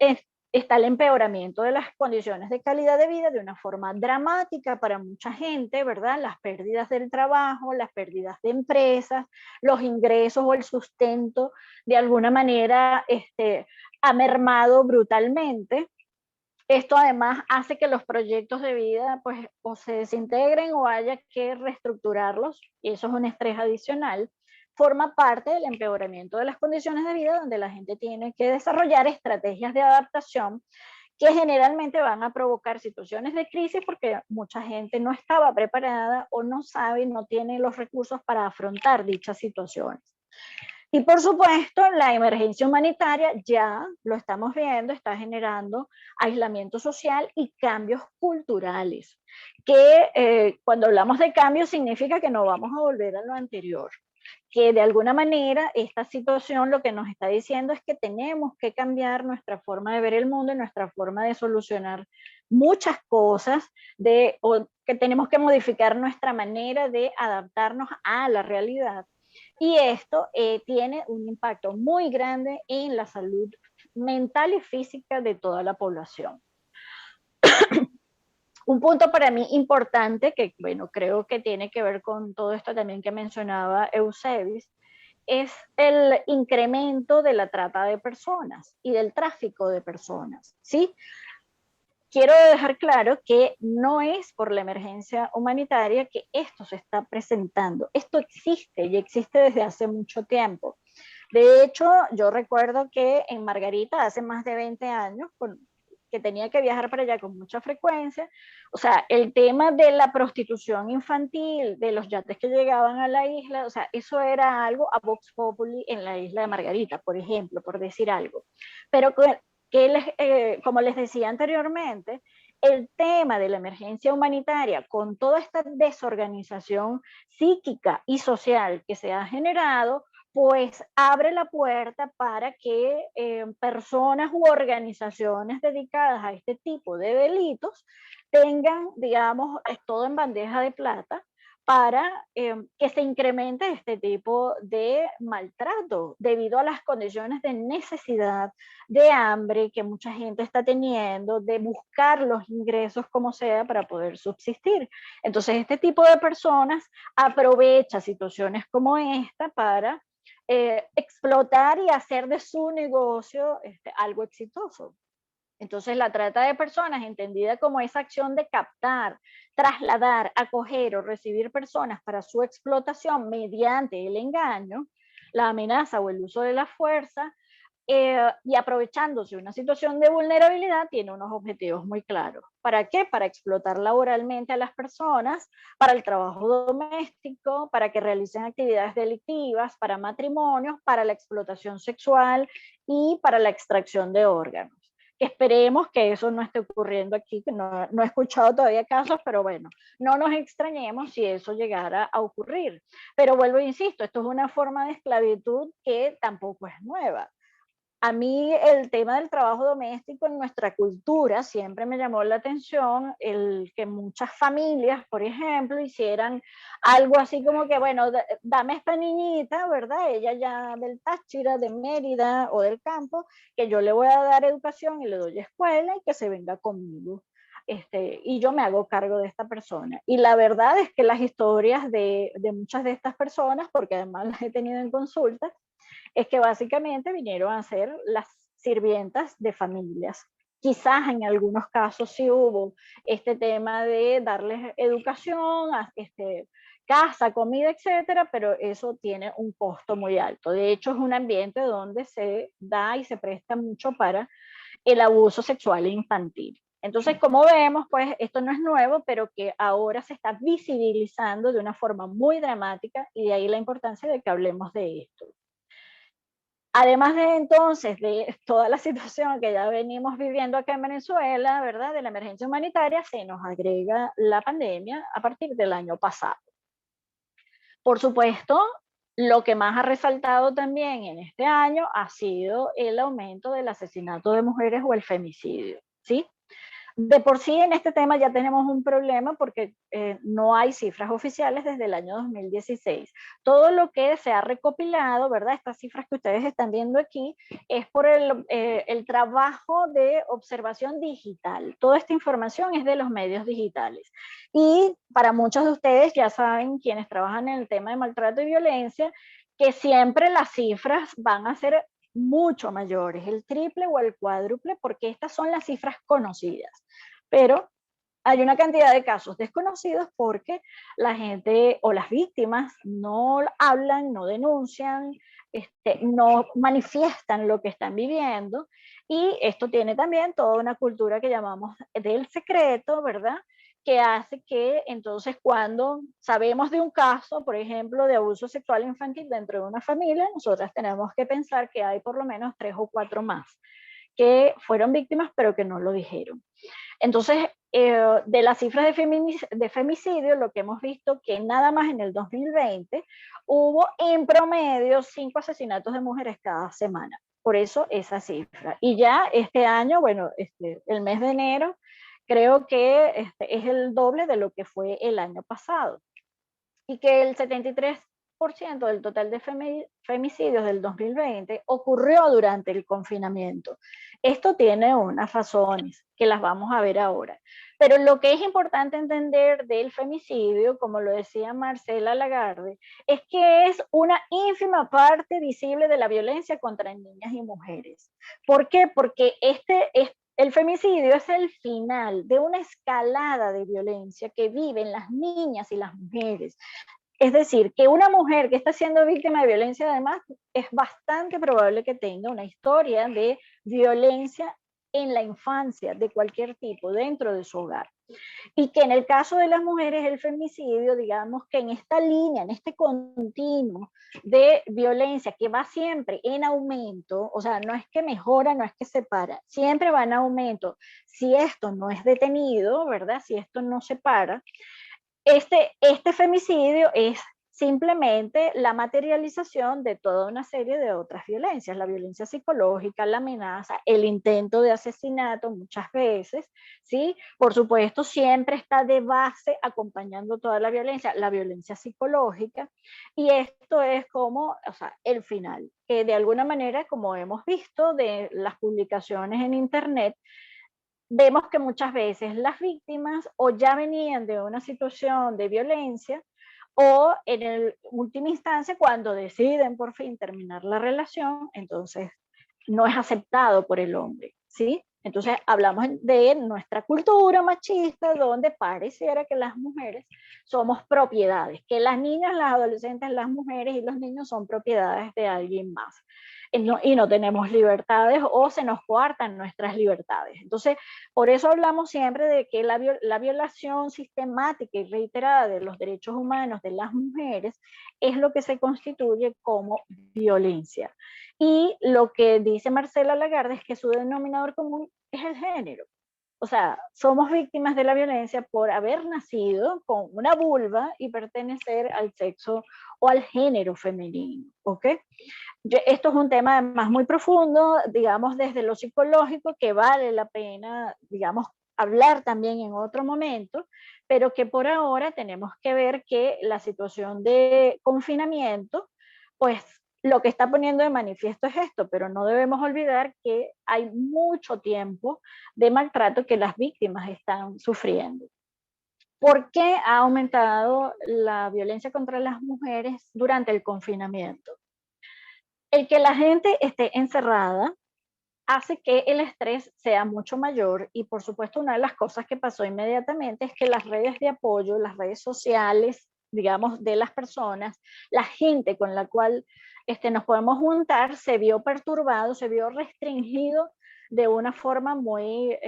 está el empeoramiento de las condiciones de calidad de vida de una forma dramática para mucha gente, ¿verdad? Las pérdidas del trabajo, las pérdidas de empresas, los ingresos o el sustento de alguna manera ha mermado brutalmente. Esto además hace que los proyectos de vida pues o se desintegren o haya que reestructurarlos, y eso es un estrés adicional. Forma parte del empeoramiento de las condiciones de vida, donde la gente tiene que desarrollar estrategias de adaptación que generalmente van a provocar situaciones de crisis, porque mucha gente no estaba preparada o no sabe, no tiene los recursos para afrontar dichas situaciones. Y por supuesto, la emergencia humanitaria, ya lo estamos viendo, está generando aislamiento social y cambios culturales, que cuando hablamos de cambios significa que no vamos a volver a lo anterior, que de alguna manera esta situación lo que nos está diciendo es que tenemos que cambiar nuestra forma de ver el mundo y nuestra forma de solucionar muchas cosas, o que tenemos que modificar nuestra manera de adaptarnos a la realidad. Y esto tiene un impacto muy grande en la salud mental y física de toda la población. Un punto para mí importante, que bueno, creo que tiene que ver con todo esto también que mencionaba Eusebis, es el incremento de la trata de personas y del tráfico de personas, ¿sí? Quiero dejar claro que no es por la emergencia humanitaria que esto se está presentando. Esto existe y existe desde hace mucho tiempo. De hecho, yo recuerdo que en Margarita, hace más de 20 años, que tenía que viajar para allá con mucha frecuencia, o sea, el tema de la prostitución infantil, de los yates que llegaban a la isla, o sea, eso era algo a vox populi en la isla de Margarita, por ejemplo, por decir algo. Pero como les decía anteriormente, el tema de la emergencia humanitaria, con toda esta desorganización psíquica y social que se ha generado, pues abre la puerta para que personas u organizaciones dedicadas a este tipo de delitos tengan, digamos, todo en bandeja de plata para que se incremente este tipo de maltrato debido a las condiciones de necesidad, de hambre que mucha gente está teniendo, de buscar los ingresos como sea para poder subsistir. Entonces, este tipo de personas aprovecha situaciones como esta para explotar y hacer de su negocio algo exitoso. Entonces, la trata de personas, entendida como esa acción de captar, trasladar, acoger o recibir personas para su explotación mediante el engaño, la amenaza o el uso de la fuerza, y aprovechándose de una situación de vulnerabilidad, tiene unos objetivos muy claros. ¿Para qué? Para explotar laboralmente a las personas, para el trabajo doméstico, para que realicen actividades delictivas, para matrimonios, para la explotación sexual y para la extracción de órganos. Esperemos que eso no esté ocurriendo aquí, que no he escuchado todavía casos, pero bueno, no nos extrañemos si eso llegara a ocurrir. Pero vuelvo e insisto, esto es una forma de esclavitud que tampoco es nueva. A mí el tema del trabajo doméstico en nuestra cultura siempre me llamó la atención, el que muchas familias, por ejemplo, hicieran algo así como que, bueno, dame esta niñita, ¿verdad? Ella ya del Táchira, de Mérida o del campo, que yo le voy a dar educación y le doy escuela y que se venga conmigo. Y yo me hago cargo de esta persona. Y la verdad es que las historias de muchas de estas personas, porque además las he tenido en consulta, es que básicamente vinieron a ser las sirvientas de familias. Quizás en algunos casos sí hubo este tema de darles educación, casa, comida, etcétera, pero eso tiene un costo muy alto. De hecho, es un ambiente donde se da y se presta mucho para el abuso sexual infantil. Entonces, como vemos, pues esto no es nuevo, pero que ahora se está visibilizando de una forma muy dramática y de ahí la importancia de que hablemos de esto. Además de entonces de toda la situación que ya venimos viviendo acá en Venezuela, ¿verdad? De la emergencia humanitaria, se nos agrega la pandemia a partir del año pasado. Por supuesto, lo que más ha resaltado también en este año ha sido el aumento del asesinato de mujeres o el femicidio, ¿sí? De por sí en este tema ya tenemos un problema porque no hay cifras oficiales desde el año 2016. Todo lo que se ha recopilado, ¿verdad? Estas cifras que ustedes están viendo aquí, es por el trabajo de observación digital. Toda esta información es de los medios digitales. Y para muchos de ustedes, ya saben, quienes trabajan en el tema de maltrato y violencia, que siempre las cifras van a ser mucho mayores, el triple o el cuádruple, porque estas son las cifras conocidas. Pero hay una cantidad de casos desconocidos porque la gente o las víctimas no hablan, no denuncian, no manifiestan lo que están viviendo, y esto tiene también toda una cultura que llamamos del secreto, ¿verdad? Que hace que entonces cuando sabemos de un caso, por ejemplo, de abuso sexual infantil dentro de una familia, nosotras tenemos que pensar que hay por lo menos 3 o 4 más que fueron víctimas pero que no lo dijeron. Entonces, de las cifras de femicidio, lo que hemos visto que nada más en el 2020 hubo en promedio 5 asesinatos de mujeres cada semana. Por eso esa cifra. Y ya este año, bueno, el mes de enero, creo que es el doble de lo que fue el año pasado. Y que el 73% del total de femicidios del 2020 ocurrió durante el confinamiento. Esto tiene unas razones que las vamos a ver ahora. Pero lo que es importante entender del femicidio, como lo decía Marcela Lagarde, es que es una ínfima parte visible de la violencia contra niñas y mujeres. ¿Por qué? Porque el femicidio es el final de una escalada de violencia que viven las niñas y las mujeres. Es decir, que una mujer que está siendo víctima de violencia, además, es bastante probable que tenga una historia de violencia en la infancia de cualquier tipo dentro de su hogar. Y que en el caso de las mujeres, el femicidio, digamos que en esta línea, en este continuo de violencia que va siempre en aumento, o sea, no es que mejora, no es que se para, siempre va en aumento. Si esto no es detenido, ¿verdad? Si esto no se para, este femicidio es simplemente la materialización de toda una serie de otras violencias, la violencia psicológica, la amenaza, el intento de asesinato muchas veces, ¿sí? Por supuesto, siempre está de base acompañando toda la violencia psicológica, y esto es como, o sea, el final, que de alguna manera, como hemos visto de las publicaciones en internet, vemos que muchas veces las víctimas o ya venían de una situación de violencia, o en última instancia, cuando deciden por fin terminar la relación, entonces no es aceptado por el hombre, ¿sí? Entonces hablamos de nuestra cultura machista, donde pareciera que las mujeres somos propiedades, que las niñas, las adolescentes, las mujeres y los niños son propiedades de alguien más. Y no tenemos libertades o se nos coartan nuestras libertades. Entonces, por eso hablamos siempre de que la violación sistemática y reiterada de los derechos humanos de las mujeres es lo que se constituye como violencia. Y lo que dice Marcela Lagarde es que su denominador común es el género. O sea, somos víctimas de la violencia por haber nacido con una vulva y pertenecer al sexo o al género femenino, ¿ok? Esto es un tema además muy profundo, digamos, desde lo psicológico, que vale la pena, digamos, hablar también en otro momento, pero que por ahora tenemos que ver que la situación de confinamiento, pues lo que está poniendo de manifiesto es esto, pero no debemos olvidar que hay mucho tiempo de maltrato que las víctimas están sufriendo. ¿Por qué ha aumentado la violencia contra las mujeres durante el confinamiento? El que la gente esté encerrada hace que el estrés sea mucho mayor y por supuesto una de las cosas que pasó inmediatamente es que las redes de apoyo, las redes sociales, digamos, de las personas, la gente con la cual nos podemos juntar, se vio perturbado, se vio restringido de una forma muy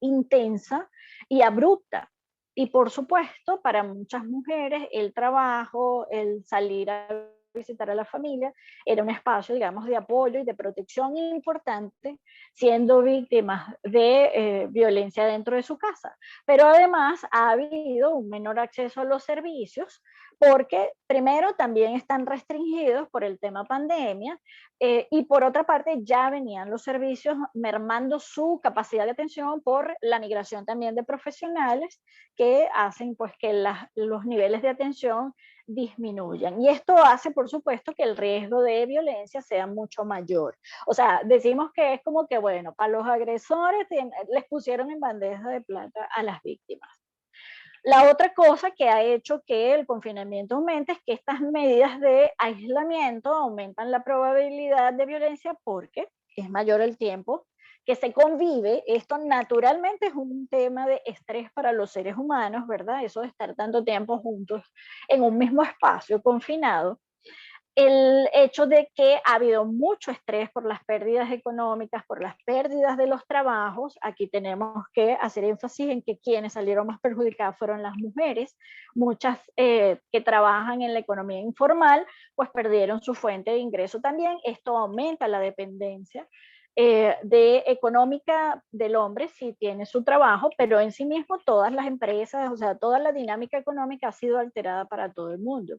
intensa y abrupta. Y por supuesto, para muchas mujeres, el trabajo, el salir a visitar a la familia, era un espacio, digamos, de apoyo y de protección importante, siendo víctimas de violencia dentro de su casa. Pero además ha habido un menor acceso a los servicios, porque primero también están restringidos por el tema pandemia, y por otra parte ya venían los servicios mermando su capacidad de atención por la migración también de profesionales que hacen pues que los niveles de atención disminuyan. Y esto hace, por supuesto, que el riesgo de violencia sea mucho mayor. O sea, decimos que es como que, bueno, para los agresores les pusieron en bandeja de plata a las víctimas. La otra cosa que ha hecho que el confinamiento aumente es que estas medidas de aislamiento aumentan la probabilidad de violencia porque es mayor el tiempo que se convive. Esto naturalmente es un tema de estrés para los seres humanos, ¿verdad? Eso de estar tanto tiempo juntos en un mismo espacio confinado. El hecho de que ha habido mucho estrés por las pérdidas económicas, por las pérdidas de los trabajos. Aquí tenemos que hacer énfasis en que quienes salieron más perjudicadas fueron las mujeres. Muchas que trabajan en la economía informal, pues perdieron su fuente de ingreso también. Esto aumenta la dependencia económica del hombre si tiene su trabajo, pero en sí mismo todas las empresas, o sea, toda la dinámica económica ha sido alterada para todo el mundo.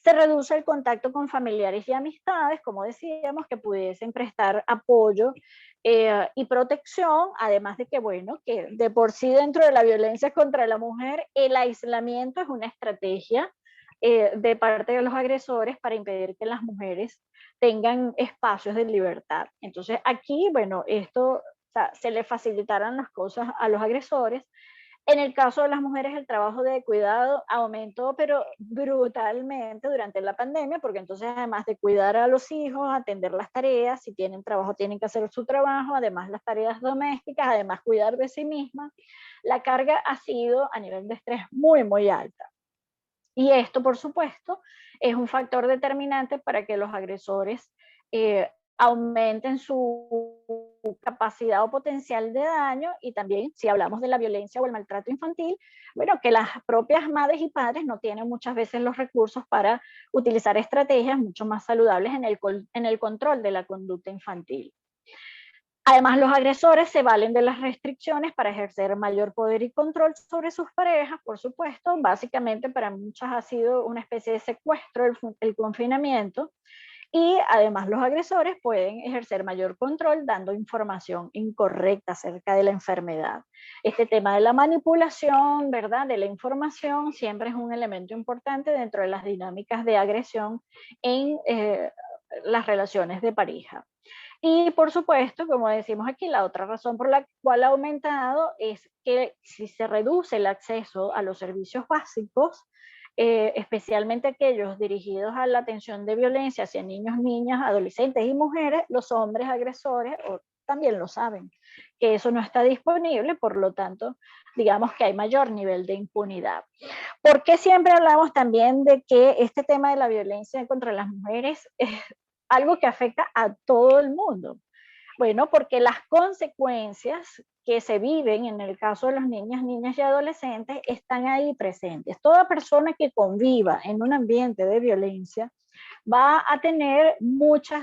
Se reduce el contacto con familiares y amistades, como decíamos, que pudiesen prestar apoyo y protección, además de que, bueno, que de por sí dentro de la violencia contra la mujer, el aislamiento es una estrategia de parte de los agresores para impedir que las mujeres tengan espacios de libertad. Entonces aquí, bueno, esto, o sea, se le facilitaran las cosas a los agresores. En el caso de las mujeres, el trabajo de cuidado aumentó, pero brutalmente durante la pandemia, porque entonces además de cuidar a los hijos, atender las tareas, si tienen trabajo tienen que hacer su trabajo, además las tareas domésticas, además cuidar de sí mismas, la carga ha sido a nivel de estrés muy, muy alta. Y esto, por supuesto, es un factor determinante para que los agresores aumenten su capacidad o potencial de daño. Y también, si hablamos de la violencia o el maltrato infantil, bueno, que las propias madres y padres no tienen muchas veces los recursos para utilizar estrategias mucho más saludables en el control de la conducta infantil. Además, los agresores se valen de las restricciones para ejercer mayor poder y control sobre sus parejas, por supuesto. Básicamente para muchas ha sido una especie de secuestro el confinamiento. Y además los agresores pueden ejercer mayor control dando información incorrecta acerca de la enfermedad. Este tema de la manipulación, ¿verdad?, de la información siempre es un elemento importante dentro de las dinámicas de agresión en las relaciones de pareja. Y por supuesto, como decimos aquí, la otra razón por la cual ha aumentado es que si se reduce el acceso a los servicios básicos, especialmente aquellos dirigidos a la atención de violencia hacia niños, niñas, adolescentes y mujeres, los hombres agresores o también lo saben, que eso no está disponible, por lo tanto, digamos que hay mayor nivel de impunidad. ¿Por qué siempre hablamos también de que este tema de la violencia contra las mujeres es algo que afecta a todo el mundo? Bueno, porque las consecuencias que se viven en el caso de los niños, niñas y adolescentes están ahí presentes. Toda persona que conviva en un ambiente de violencia va a tener mucho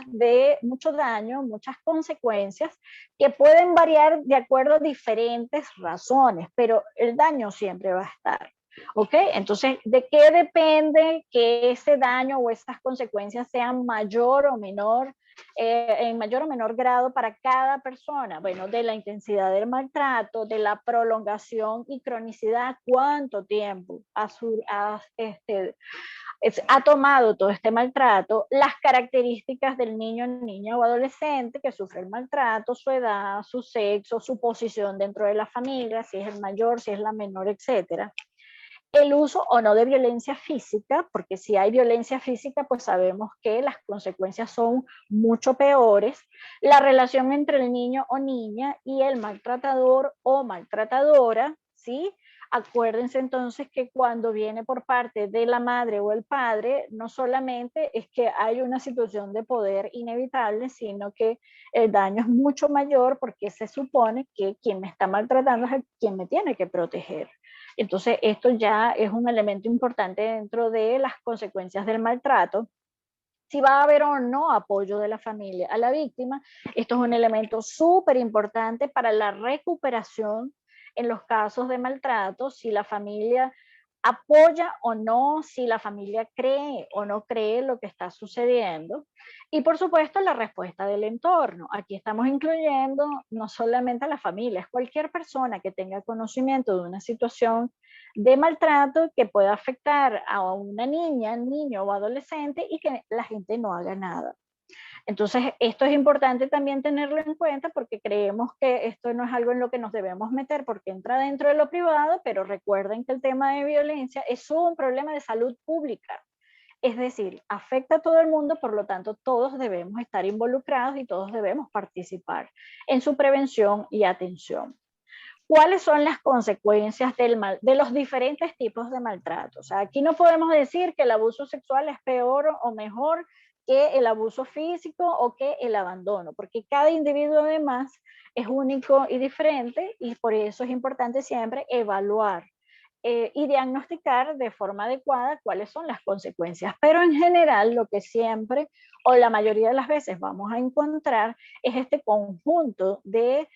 daño, muchas consecuencias que pueden variar de acuerdo a diferentes razones, pero el daño siempre va a estar. ¿Ok? Entonces, ¿de qué depende que ese daño o esas consecuencias sean mayor o menor, en mayor o menor grado para cada persona? Bueno, de la intensidad del maltrato, de la prolongación y cronicidad, cuánto tiempo ha tomado todo este maltrato, las características del niño, niña o adolescente que sufre el maltrato, su edad, su sexo, su posición dentro de la familia, si es el mayor, si es la menor, etcétera. El uso o no de violencia física, porque si hay violencia física, pues sabemos que las consecuencias son mucho peores. La relación entre el niño o niña y el maltratador o maltratadora, ¿sí? Acuérdense entonces que cuando viene por parte de la madre o el padre, no solamente es que hay una situación de poder inevitable, sino que el daño es mucho mayor porque se supone que quien me está maltratando es quien me tiene que proteger. Entonces, esto ya es un elemento importante dentro de las consecuencias del maltrato. Si va a haber o no apoyo de la familia a la víctima, esto es un elemento súper importante para la recuperación en los casos de maltrato, si la familia apoya o no, si la familia cree o no cree lo que está sucediendo. Y por supuesto la respuesta del entorno. Aquí estamos incluyendo no solamente a la familia, es cualquier persona que tenga conocimiento de una situación de maltrato que pueda afectar a una niña, niño o adolescente y que la gente no haga nada. Entonces, esto es importante también tenerlo en cuenta porque creemos que esto no es algo en lo que nos debemos meter porque entra dentro de lo privado, pero recuerden que el tema de violencia es un problema de salud pública. Es decir, afecta a todo el mundo, por lo tanto, todos debemos estar involucrados y todos debemos participar en su prevención y atención. ¿Cuáles son las consecuencias de los diferentes tipos de maltrato? O sea, aquí no podemos decir que el abuso sexual es peor o mejor que el abuso físico o que el abandono, porque cada individuo además es único y diferente y por eso es importante siempre evaluar y diagnosticar de forma adecuada cuáles son las consecuencias. Pero en general lo que siempre o la mayoría de las veces vamos a encontrar es este conjunto de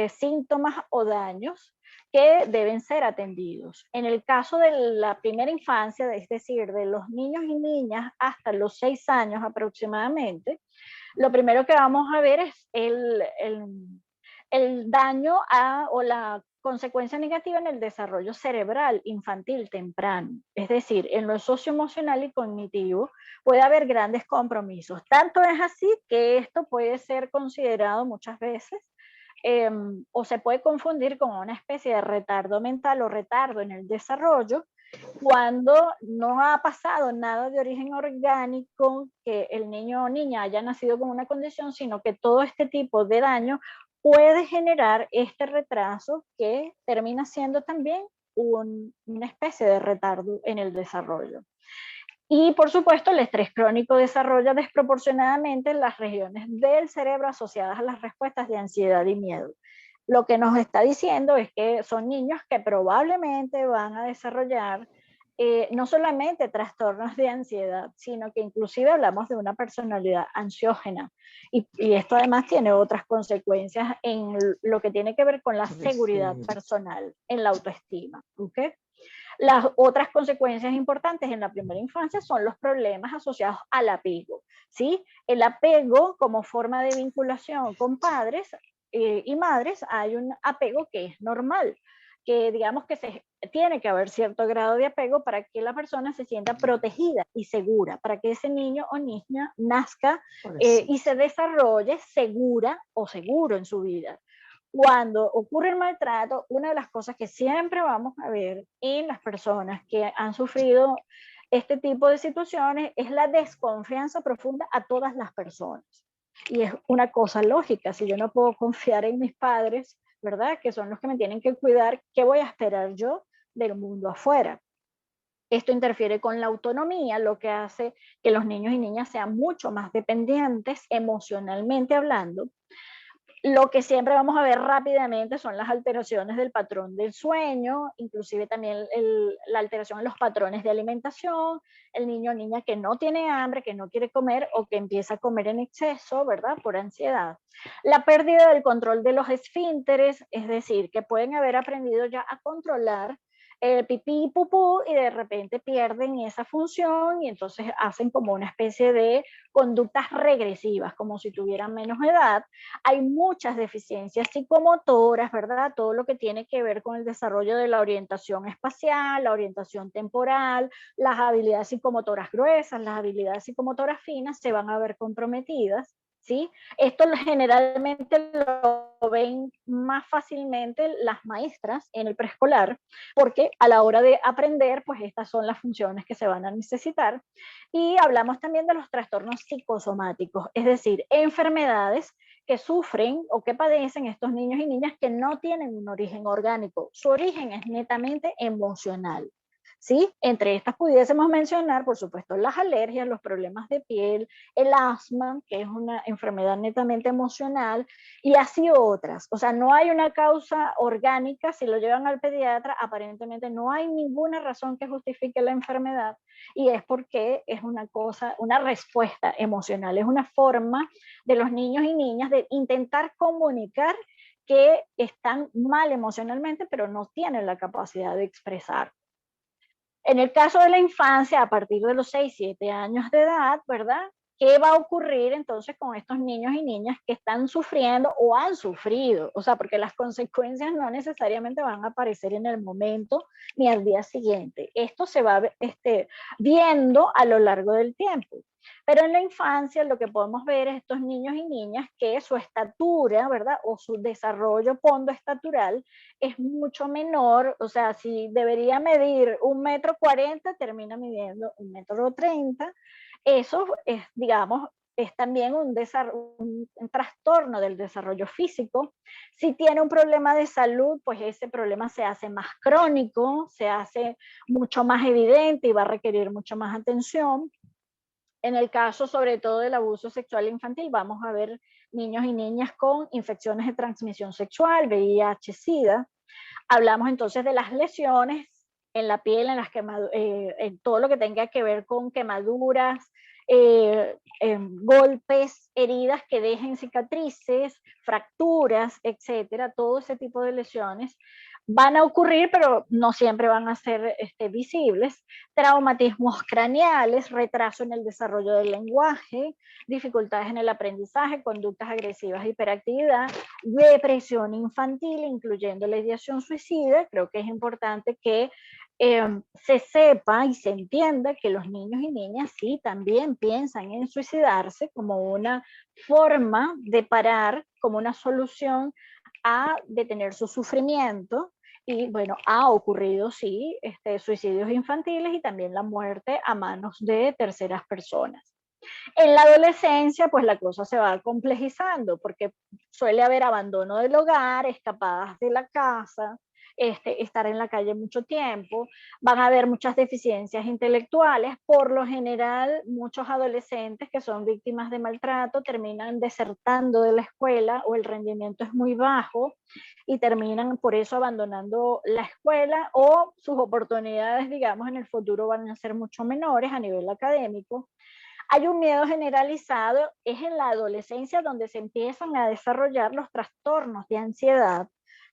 síntomas o daños que deben ser atendidos. En el caso de la primera infancia, es decir, de los niños y niñas hasta los 6 años aproximadamente, lo primero que vamos a ver es el daño o la consecuencia negativa en el desarrollo cerebral infantil temprano. Es decir, en lo socioemocional y cognitivo puede haber grandes compromisos. Tanto es así que esto puede ser considerado muchas veces o se puede confundir con una especie de retardo mental o retardo en el desarrollo cuando no ha pasado nada de origen orgánico, que el niño o niña haya nacido con una condición, sino que todo este tipo de daño puede generar este retraso que termina siendo también una especie de retardo en el desarrollo. Y por supuesto, el estrés crónico desarrolla desproporcionadamente las regiones del cerebro asociadas a las respuestas de ansiedad y miedo. Lo que nos está diciendo es que son niños que probablemente van a desarrollar no solamente trastornos de ansiedad, sino que inclusive hablamos de una personalidad ansiógena. Y esto además tiene otras consecuencias en lo que tiene que ver con la seguridad personal, en la autoestima. ¿Okay? Las otras consecuencias importantes en la primera infancia son los problemas asociados al apego, ¿sí? El apego como forma de vinculación con padres y madres, hay un apego que es normal, que digamos que tiene que haber cierto grado de apego para que la persona se sienta protegida y segura, para que ese niño o niña nazca y se desarrolle segura o seguro en su vida. Cuando ocurre el maltrato, una de las cosas que siempre vamos a ver en las personas que han sufrido este tipo de situaciones es la desconfianza profunda a todas las personas. Y es una cosa lógica, si yo no puedo confiar en mis padres, ¿verdad? Que son los que me tienen que cuidar, ¿qué voy a esperar yo del mundo afuera? Esto interfiere con la autonomía, lo que hace que los niños y niñas sean mucho más dependientes emocionalmente hablando. Lo que siempre vamos a ver rápidamente son las alteraciones del patrón del sueño, inclusive también la alteración en los patrones de alimentación, el niño o niña que no tiene hambre, que no quiere comer o que empieza a comer en exceso, ¿verdad? Por ansiedad. La pérdida del control de los esfínteres, es decir, que pueden haber aprendido ya a controlar el pipí y pupú y de repente pierden esa función y entonces hacen como una especie de conductas regresivas, como si tuvieran menos edad. Hay muchas deficiencias psicomotoras, ¿verdad? Todo lo que tiene que ver con el desarrollo de la orientación espacial, la orientación temporal, las habilidades psicomotoras gruesas, las habilidades psicomotoras finas se van a ver comprometidas. ¿Sí? Esto generalmente lo ven más fácilmente las maestras en el preescolar, porque a la hora de aprender, pues estas son las funciones que se van a necesitar. Y hablamos también de los trastornos psicosomáticos, es decir, enfermedades que sufren o que padecen estos niños y niñas que no tienen un origen orgánico. Su origen es netamente emocional. ¿Sí? Entre estas pudiésemos mencionar, por supuesto, las alergias, los problemas de piel, el asma, que es una enfermedad netamente emocional, y así otras. O sea, no hay una causa orgánica, si lo llevan al pediatra, aparentemente no hay ninguna razón que justifique la enfermedad, y es porque es una cosa, una respuesta emocional, es una forma de los niños y niñas de intentar comunicar que están mal emocionalmente, pero no tienen la capacidad de expresar. En el caso de la infancia, a partir de los 6, 7 años de edad, ¿verdad? ¿Qué va a ocurrir entonces con estos niños y niñas que están sufriendo o han sufrido? O sea, porque las consecuencias no necesariamente van a aparecer en el momento ni al día siguiente. Esto se va viendo a lo largo del tiempo. Pero en la infancia lo que podemos ver es estos niños y niñas que su estatura, ¿verdad? O su desarrollo pondoestatural es mucho menor, o sea, si debería medir 1,40 m, termina midiendo 1,30 m. Eso es, digamos, es también un trastorno del desarrollo físico. Si tiene un problema de salud, pues ese problema se hace más crónico, se hace mucho más evidente y va a requerir mucho más atención. En el caso sobre todo del abuso sexual infantil, vamos a ver niños y niñas con infecciones de transmisión sexual, VIH, SIDA. Hablamos entonces de las lesiones en la piel, en las en todo lo que tenga que ver con quemaduras, golpes, heridas que dejen cicatrices, fracturas, etcétera. Todo ese tipo de lesiones van a ocurrir, pero no siempre van a ser visibles. Traumatismos craneales, retraso en el desarrollo del lenguaje, dificultades en el aprendizaje, conductas agresivas, hiperactividad, depresión infantil, incluyendo la ideación suicida. Creo que es importante que se sepa y se entienda que los niños y niñas sí también piensan en suicidarse como una forma de parar, como una solución a detener su sufrimiento. Y bueno, ha ocurrido, sí, suicidios infantiles y también la muerte a manos de terceras personas. En la adolescencia, pues la cosa se va complejizando porque suele haber abandono del hogar, escapadas de la casa, estar en la calle mucho tiempo, van a haber muchas deficiencias intelectuales. Por lo general, muchos adolescentes que son víctimas de maltrato terminan desertando de la escuela o el rendimiento es muy bajo y terminan por eso abandonando la escuela o sus oportunidades, digamos, en el futuro van a ser mucho menores a nivel académico. Hay un miedo generalizado, es en la adolescencia donde se empiezan a desarrollar los trastornos de ansiedad.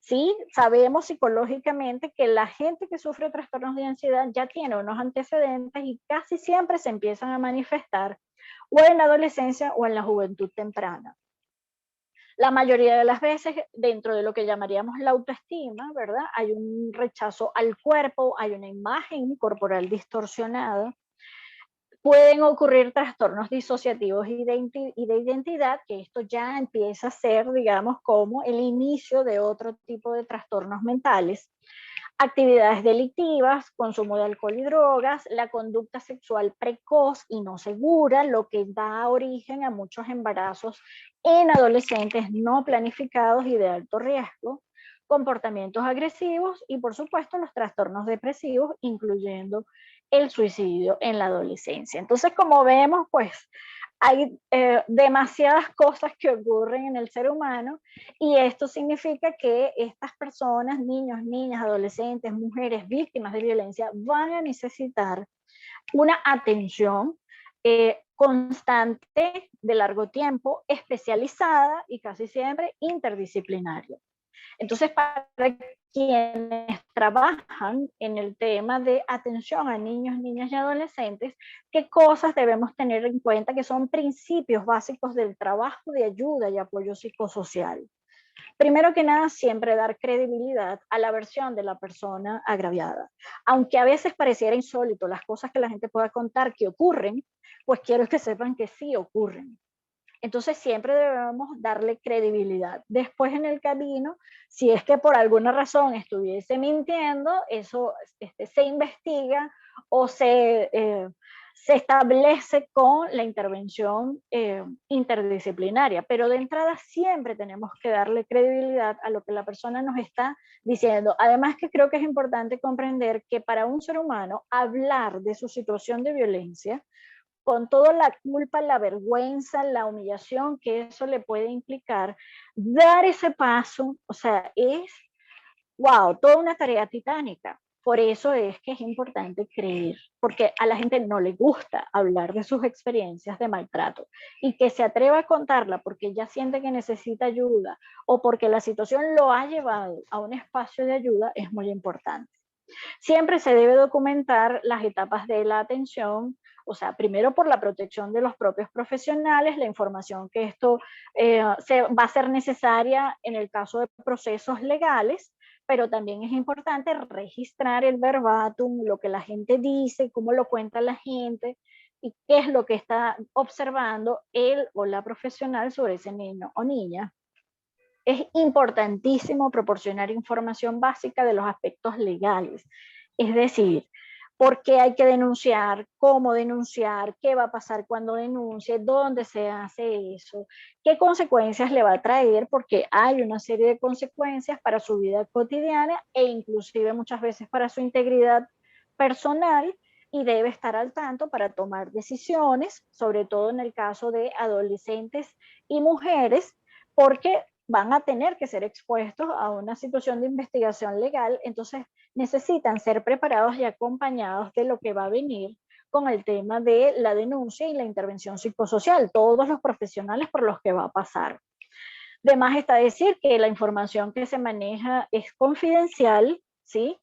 Sí, sabemos psicológicamente que la gente que sufre trastornos de ansiedad ya tiene unos antecedentes y casi siempre se empiezan a manifestar o en la adolescencia o en la juventud temprana. La mayoría de las veces, dentro de lo que llamaríamos la autoestima, ¿verdad? Hay un rechazo al cuerpo, hay una imagen corporal distorsionada. Pueden ocurrir trastornos disociativos y de identidad, que esto ya empieza a ser, digamos, como el inicio de otro tipo de trastornos mentales. actividades delictivas, consumo de alcohol y drogas, la conducta sexual precoz y no segura, lo que da origen a muchos embarazos en adolescentes no planificados y de alto riesgo, comportamientos agresivos y por supuesto los trastornos depresivos, incluyendo el suicidio en la adolescencia. Entonces, como vemos, pues hay demasiadas cosas que ocurren en el ser humano y esto significa que estas personas, niños, niñas, adolescentes, mujeres, víctimas de violencia, van a necesitar una atención constante de largo tiempo, especializada y casi siempre interdisciplinaria. Entonces, para quienes trabajan en el tema de atención a niños, niñas y adolescentes, ¿qué cosas debemos tener en cuenta que son principios básicos del trabajo de ayuda y apoyo psicosocial? Primero que nada, siempre dar credibilidad a la versión de la persona agraviada. Aunque a veces pareciera insólito las cosas que la gente pueda contar que ocurren, pues quiero que sepan que sí ocurren. Entonces siempre debemos darle credibilidad. Después en el camino, si es que por alguna razón estuviese mintiendo, eso se investiga o se establece con la intervención interdisciplinaria. Pero de entrada siempre tenemos que darle credibilidad a lo que la persona nos está diciendo. Además que creo que es importante comprender que para un ser humano hablar de su situación de violencia con toda la culpa, la vergüenza, la humillación que eso le puede implicar, dar ese paso, o sea, es, wow, toda una tarea titánica. Por eso es que es importante creer, porque a la gente no le gusta hablar de sus experiencias de maltrato y que se atreva a contarla porque ya siente que necesita ayuda o porque la situación lo ha llevado a un espacio de ayuda es muy importante. Siempre se debe documentar las etapas de la atención, o sea, primero por la protección de los propios profesionales, la información que esto va a ser necesaria en el caso de procesos legales, pero también es importante registrar el verbatim, lo que la gente dice, cómo lo cuenta la gente y qué es lo que está observando él o la profesional sobre ese niño o niña. Es importantísimo proporcionar información básica de los aspectos legales, es decir, por qué hay que denunciar, cómo denunciar, qué va a pasar cuando denuncie, dónde se hace eso, qué consecuencias le va a traer, porque hay una serie de consecuencias para su vida cotidiana e inclusive muchas veces para su integridad personal y debe estar al tanto para tomar decisiones, sobre todo en el caso de adolescentes y mujeres, porque van a tener que ser expuestos a una situación de investigación legal, entonces necesitan ser preparados y acompañados de lo que va a venir con el tema de la denuncia y la intervención psicosocial, todos los profesionales por los que va a pasar. De más está decir que la información que se maneja es confidencial, ¿sí?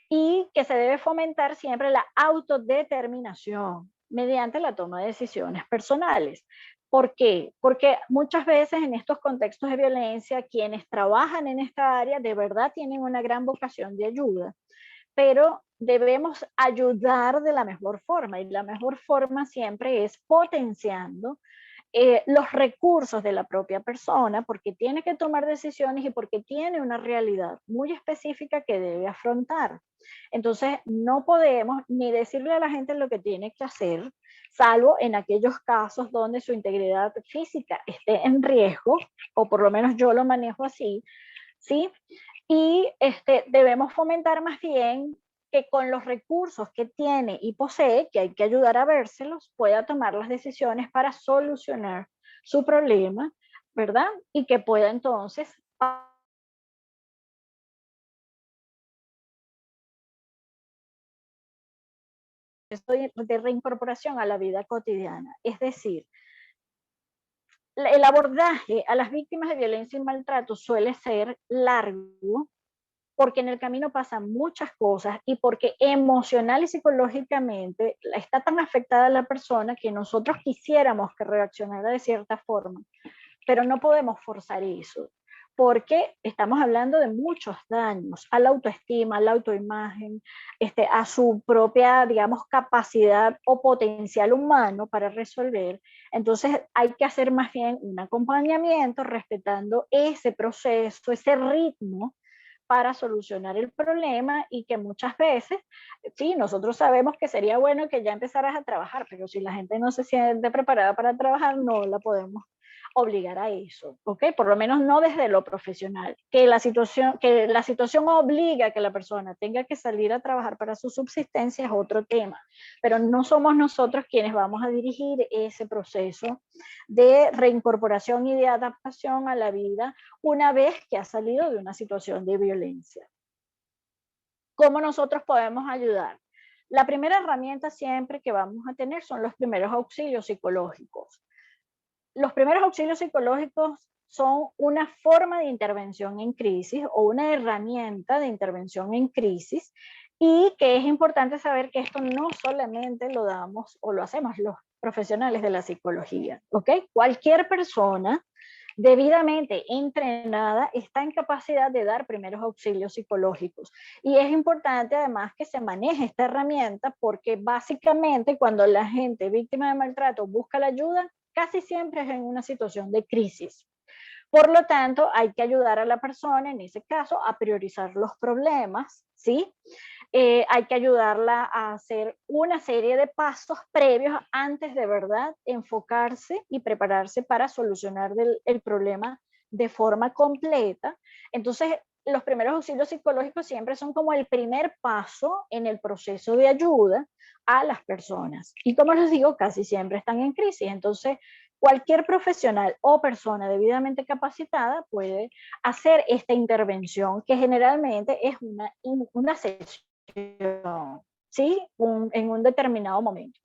Y que se debe fomentar siempre la autodeterminación mediante la toma de decisiones personales. ¿Por qué? Porque muchas veces en estos contextos de violencia, quienes trabajan en esta área de verdad tienen una gran vocación de ayuda, pero debemos ayudar de la mejor forma y la mejor forma siempre es potenciando los recursos de la propia persona porque tiene que tomar decisiones y porque tiene una realidad muy específica que debe afrontar. Entonces, no podemos ni decirle a la gente lo que tiene que hacer, salvo en aquellos casos donde su integridad física esté en riesgo, o por lo menos yo lo manejo así, ¿sí? Y debemos fomentar más bien que con los recursos que tiene y posee, que hay que ayudar a vérselos, pueda tomar las decisiones para solucionar su problema, ¿verdad? Y que pueda entonces de reincorporación a la vida cotidiana. Es decir, el abordaje a las víctimas de violencia y maltrato suele ser largo, porque en el camino pasan muchas cosas y porque emocional y psicológicamente está tan afectada la persona que nosotros quisiéramos que reaccionara de cierta forma, pero no podemos forzar eso, porque estamos hablando de muchos daños a la autoestima, a la autoimagen, a su propia, digamos, capacidad o potencial humano para resolver. Entonces hay que hacer más bien un acompañamiento respetando ese proceso, ese ritmo, para solucionar el problema y que muchas veces, sí, nosotros sabemos que sería bueno que ya empezaras a trabajar, pero si la gente no se siente preparada para trabajar, no la podemos obligar a eso, ¿ok? Por lo menos no desde lo profesional. Que la situación obliga a que la persona tenga que salir a trabajar para su subsistencia es otro tema, pero no somos nosotros quienes vamos a dirigir ese proceso de reincorporación y de adaptación a la vida una vez que ha salido de una situación de violencia. ¿Cómo nosotros podemos ayudar? La primera herramienta siempre que vamos a tener son los primeros auxilios psicológicos. Los primeros auxilios psicológicos son una forma de intervención en crisis o una herramienta de intervención en crisis, y que es importante saber que esto no solamente lo damos o lo hacemos los profesionales de la psicología, ¿ok? Cualquier persona debidamente entrenada está en capacidad de dar primeros auxilios psicológicos. Y es importante además que se maneje esta herramienta, porque básicamente cuando la gente víctima de maltrato busca la ayuda, casi siempre es en una situación de crisis. Por lo tanto, hay que ayudar a la persona, en ese caso, a priorizar los problemas, ¿sí? Hay que ayudarla a hacer una serie de pasos previos antes de verdad enfocarse y prepararse para solucionar el problema de forma completa. Entonces, los primeros auxilios psicológicos siempre son como el primer paso en el proceso de ayuda a las personas. Y como les digo, casi siempre están en crisis. Entonces, cualquier profesional o persona debidamente capacitada puede hacer esta intervención, que generalmente es una sesión, ¿sí? En un determinado momento.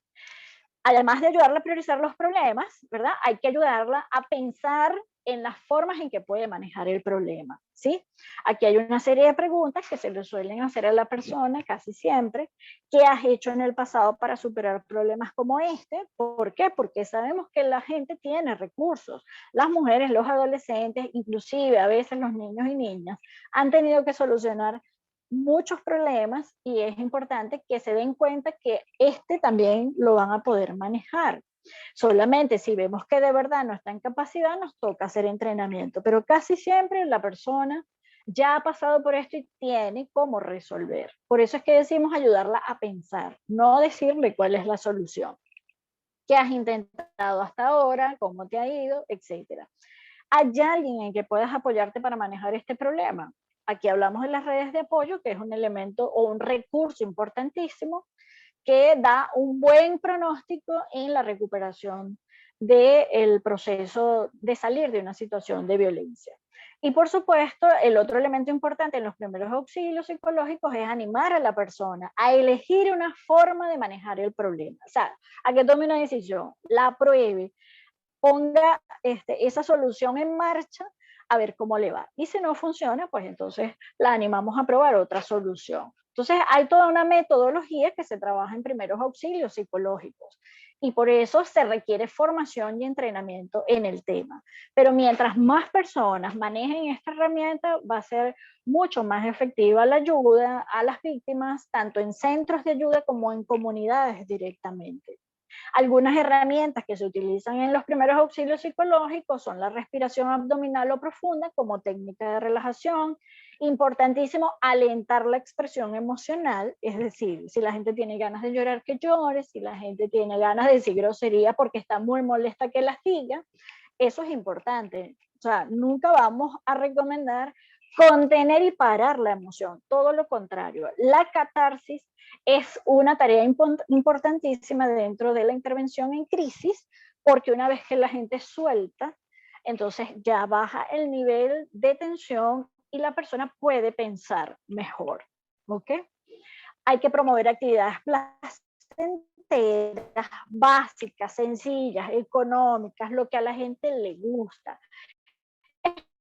Además de ayudarla a priorizar los problemas, ¿verdad? Hay que ayudarla a pensar en las formas en que puede manejar el problema, ¿sí? Aquí hay una serie de preguntas que se le suelen hacer a la persona casi siempre. ¿Qué has hecho en el pasado para superar problemas como este? ¿Por qué? Porque sabemos que la gente tiene recursos. Las mujeres, los adolescentes, inclusive a veces los niños y niñas, han tenido que solucionar muchos problemas, y es importante que se den cuenta que este también lo van a poder manejar. Solamente si vemos que de verdad no está en capacidad, nos toca hacer entrenamiento, pero casi siempre la persona ya ha pasado por esto y tiene cómo resolver. Por eso es que decimos ayudarla a pensar, no decirle cuál es la solución. ¿Qué has intentado hasta ahora? ¿Cómo te ha ido? Etcétera. ¿Hay alguien en que puedas apoyarte para manejar este problema? Aquí hablamos de las redes de apoyo, que es un elemento o un recurso importantísimo que da un buen pronóstico en la recuperación del proceso de salir de una situación de violencia. Y por supuesto, el otro elemento importante en los primeros auxilios psicológicos es animar a la persona a elegir una forma de manejar el problema. O sea, a que tome una decisión, la pruebe, ponga esa solución en marcha, a ver cómo le va. Y si no funciona, pues entonces la animamos a probar otra solución. Entonces hay toda una metodología que se trabaja en primeros auxilios psicológicos, y por eso se requiere formación y entrenamiento en el tema. Pero mientras más personas manejen esta herramienta, va a ser mucho más efectiva la ayuda a las víctimas, tanto en centros de ayuda como en comunidades directamente. Algunas herramientas que se utilizan en los primeros auxilios psicológicos son la respiración abdominal o profunda como técnica de relajación. Importantísimo alentar la expresión emocional, es decir, si la gente tiene ganas de llorar, que llore; si la gente tiene ganas de decir grosería porque está muy molesta, que las diga. Eso es importante. O sea, nunca vamos a recomendar contener y parar la emoción, todo lo contrario. La catarsis es una tarea importantísima dentro de la intervención en crisis, porque una vez que la gente suelta, entonces ya baja el nivel de tensión y la persona puede pensar mejor, ¿ok? Hay que promover actividades placenteras, básicas, sencillas, económicas, lo que a la gente le gusta.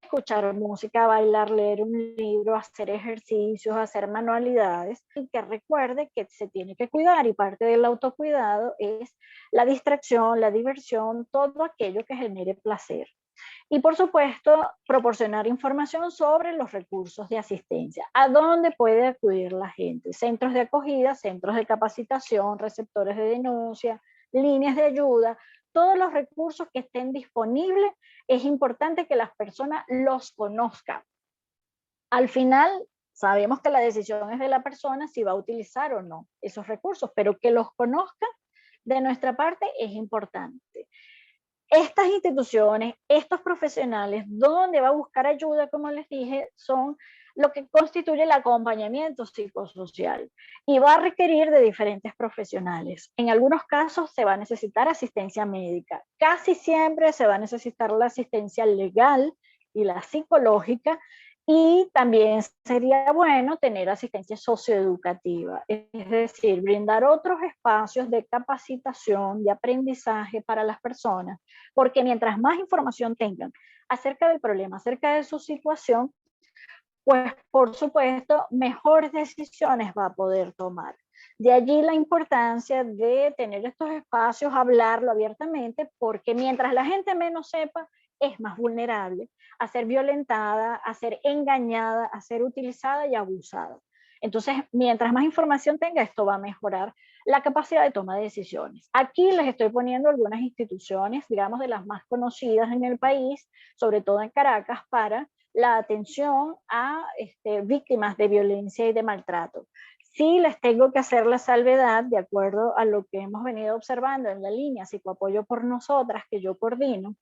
Escuchar música, bailar, leer un libro, hacer ejercicios, hacer manualidades, y que recuerde que se tiene que cuidar, y parte del autocuidado es la distracción, la diversión, todo aquello que genere placer. Y por supuesto, proporcionar información sobre los recursos de asistencia. ¿A dónde puede acudir la gente? Centros de acogida, centros de capacitación, receptores de denuncia, líneas de ayuda, todos los recursos que estén disponibles. Es importante que las personas los conozcan. Al final, sabemos que la decisión es de la persona si va a utilizar o no esos recursos, pero que los conozca de nuestra parte es importante. Estas instituciones, estos profesionales, donde va a buscar ayuda, como les dije, son lo que constituye el acompañamiento psicosocial y va a requerir de diferentes profesionales. En algunos casos se va a necesitar asistencia médica, casi siempre se va a necesitar la asistencia legal y la psicológica, y también sería bueno tener asistencia socioeducativa, es decir, brindar otros espacios de capacitación, de aprendizaje para las personas, porque mientras más información tengan acerca del problema, acerca de su situación, pues por supuesto, mejores decisiones va a poder tomar. De allí la importancia de tener estos espacios, hablarlo abiertamente, porque mientras la gente menos sepa, es más vulnerable a ser violentada, a ser engañada, a ser utilizada y abusada. Entonces, mientras más información tenga, esto va a mejorar la capacidad de toma de decisiones. Aquí les estoy poniendo algunas instituciones, digamos, de las más conocidas en el país, sobre todo en Caracas, para la atención a víctimas de violencia y de maltrato. Sí les tengo que hacer la salvedad, de acuerdo a lo que hemos venido observando en la línea Psicoapoyo por Nosotras, que yo coordino,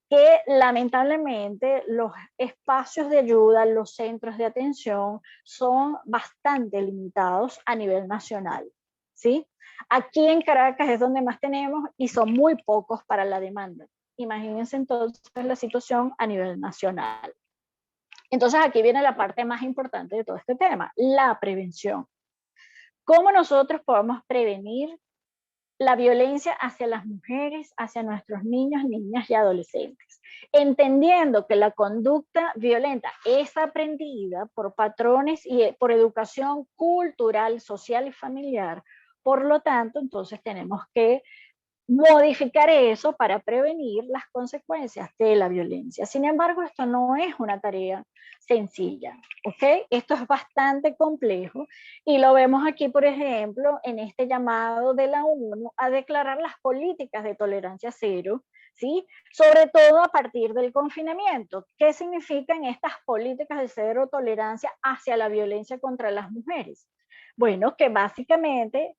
que lamentablemente los espacios de ayuda, los centros de atención son bastante limitados a nivel nacional, ¿sí? Aquí en Caracas es donde más tenemos y son muy pocos para la demanda. Imagínense entonces la situación a nivel nacional. Entonces aquí viene la parte más importante de todo este tema, la prevención. ¿Cómo nosotros podemos prevenir la violencia hacia las mujeres, hacia nuestros niños, niñas y adolescentes? Entendiendo que la conducta violenta es aprendida por patrones y por educación cultural, social y familiar. Por lo tanto, entonces tenemos que modificar eso para prevenir las consecuencias de la violencia. Sin embargo, esto no es una tarea sencilla, ¿ok? Esto es bastante complejo y lo vemos aquí, por ejemplo, en este llamado de la ONU a declarar las políticas de tolerancia cero, ¿sí? Sobre todo a partir del confinamiento. ¿Qué significan estas políticas de cero tolerancia hacia la violencia contra las mujeres? Bueno, que básicamente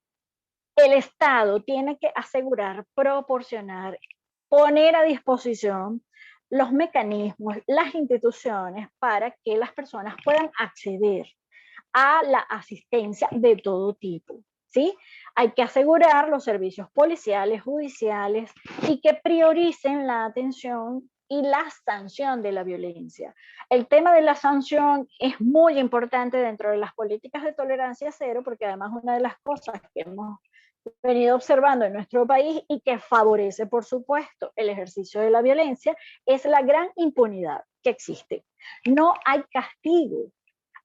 el Estado tiene que asegurar, proporcionar, poner a disposición los mecanismos, las instituciones para que las personas puedan acceder a la asistencia de todo tipo, ¿sí? Hay que asegurar los servicios policiales, judiciales y que prioricen la atención y la sanción de la violencia. El tema de la sanción es muy importante dentro de las políticas de tolerancia cero, porque además una de las cosas que hemos venido observando en nuestro país y que favorece, por supuesto, el ejercicio de la violencia, es la gran impunidad que existe. No hay castigo,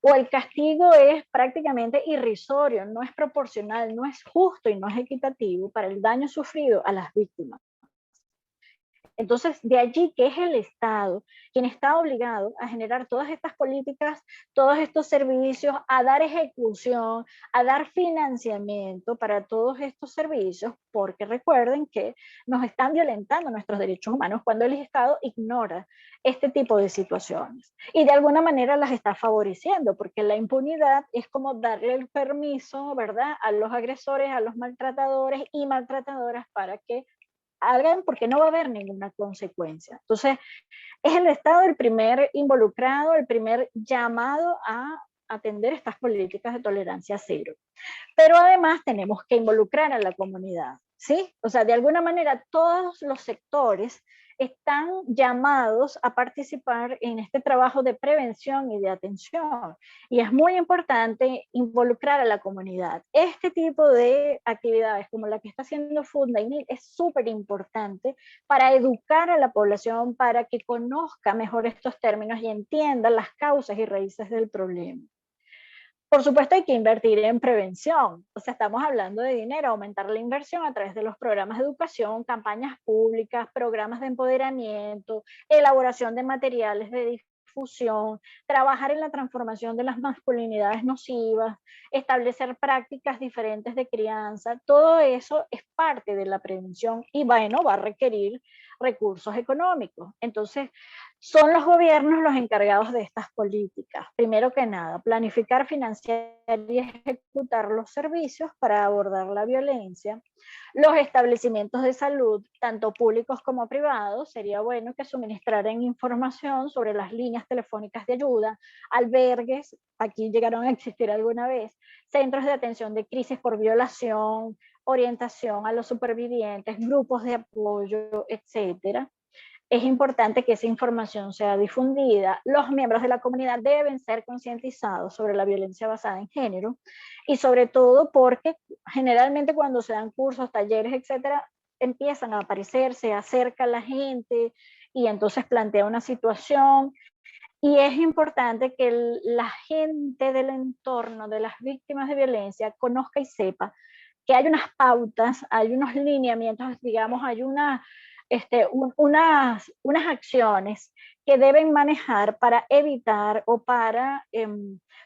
o el castigo es prácticamente irrisorio, no es proporcional, no es justo y no es equitativo para el daño sufrido a las víctimas. Entonces, de allí que es el Estado quien está obligado a generar todas estas políticas, todos estos servicios, a dar ejecución, a dar financiamiento para todos estos servicios, porque recuerden que nos están violentando nuestros derechos humanos cuando el Estado ignora este tipo de situaciones. Y de alguna manera las está favoreciendo, porque la impunidad es como darle el permiso, ¿verdad?, a los agresores, a los maltratadores y maltratadoras para que hagan, porque no va a haber ninguna consecuencia. Entonces, es el Estado el primer involucrado, el primer llamado a atender estas políticas de tolerancia cero. Pero además tenemos que involucrar a la comunidad, ¿sí? O sea, de alguna manera todos los sectores están llamados a participar en este trabajo de prevención y de atención. Y es muy importante involucrar a la comunidad. Este tipo de actividades como la que está haciendo Fundainil es súper importante para educar a la población, para que conozca mejor estos términos y entienda las causas y raíces del problema. Por supuesto hay que invertir en prevención, o sea, estamos hablando de dinero, aumentar la inversión a través de los programas de educación, campañas públicas, programas de empoderamiento, elaboración de materiales de difusión, trabajar en la transformación de las masculinidades nocivas, establecer prácticas diferentes de crianza. Todo eso es parte de la prevención y bueno, va a requerir recursos económicos. Entonces, son los gobiernos los encargados de estas políticas. Primero que nada, planificar, financiar y ejecutar los servicios para abordar la violencia. Los establecimientos de salud, tanto públicos como privados, sería bueno que suministraran información sobre las líneas telefónicas de ayuda, albergues, aquí llegaron a existir alguna vez, centros de atención de crisis por violación, orientación a los supervivientes, grupos de apoyo, etcétera. Es importante que esa información sea difundida. Los miembros de la comunidad deben ser concientizados sobre la violencia basada en género y sobre todo porque generalmente cuando se dan cursos, talleres, etcétera, empiezan a aparecer, se acerca la gente y entonces plantea una situación. Y es importante que la gente del entorno de las víctimas de violencia conozca y sepa que hay unas pautas, hay unos lineamientos, digamos, hay unas acciones que deben manejar para evitar o para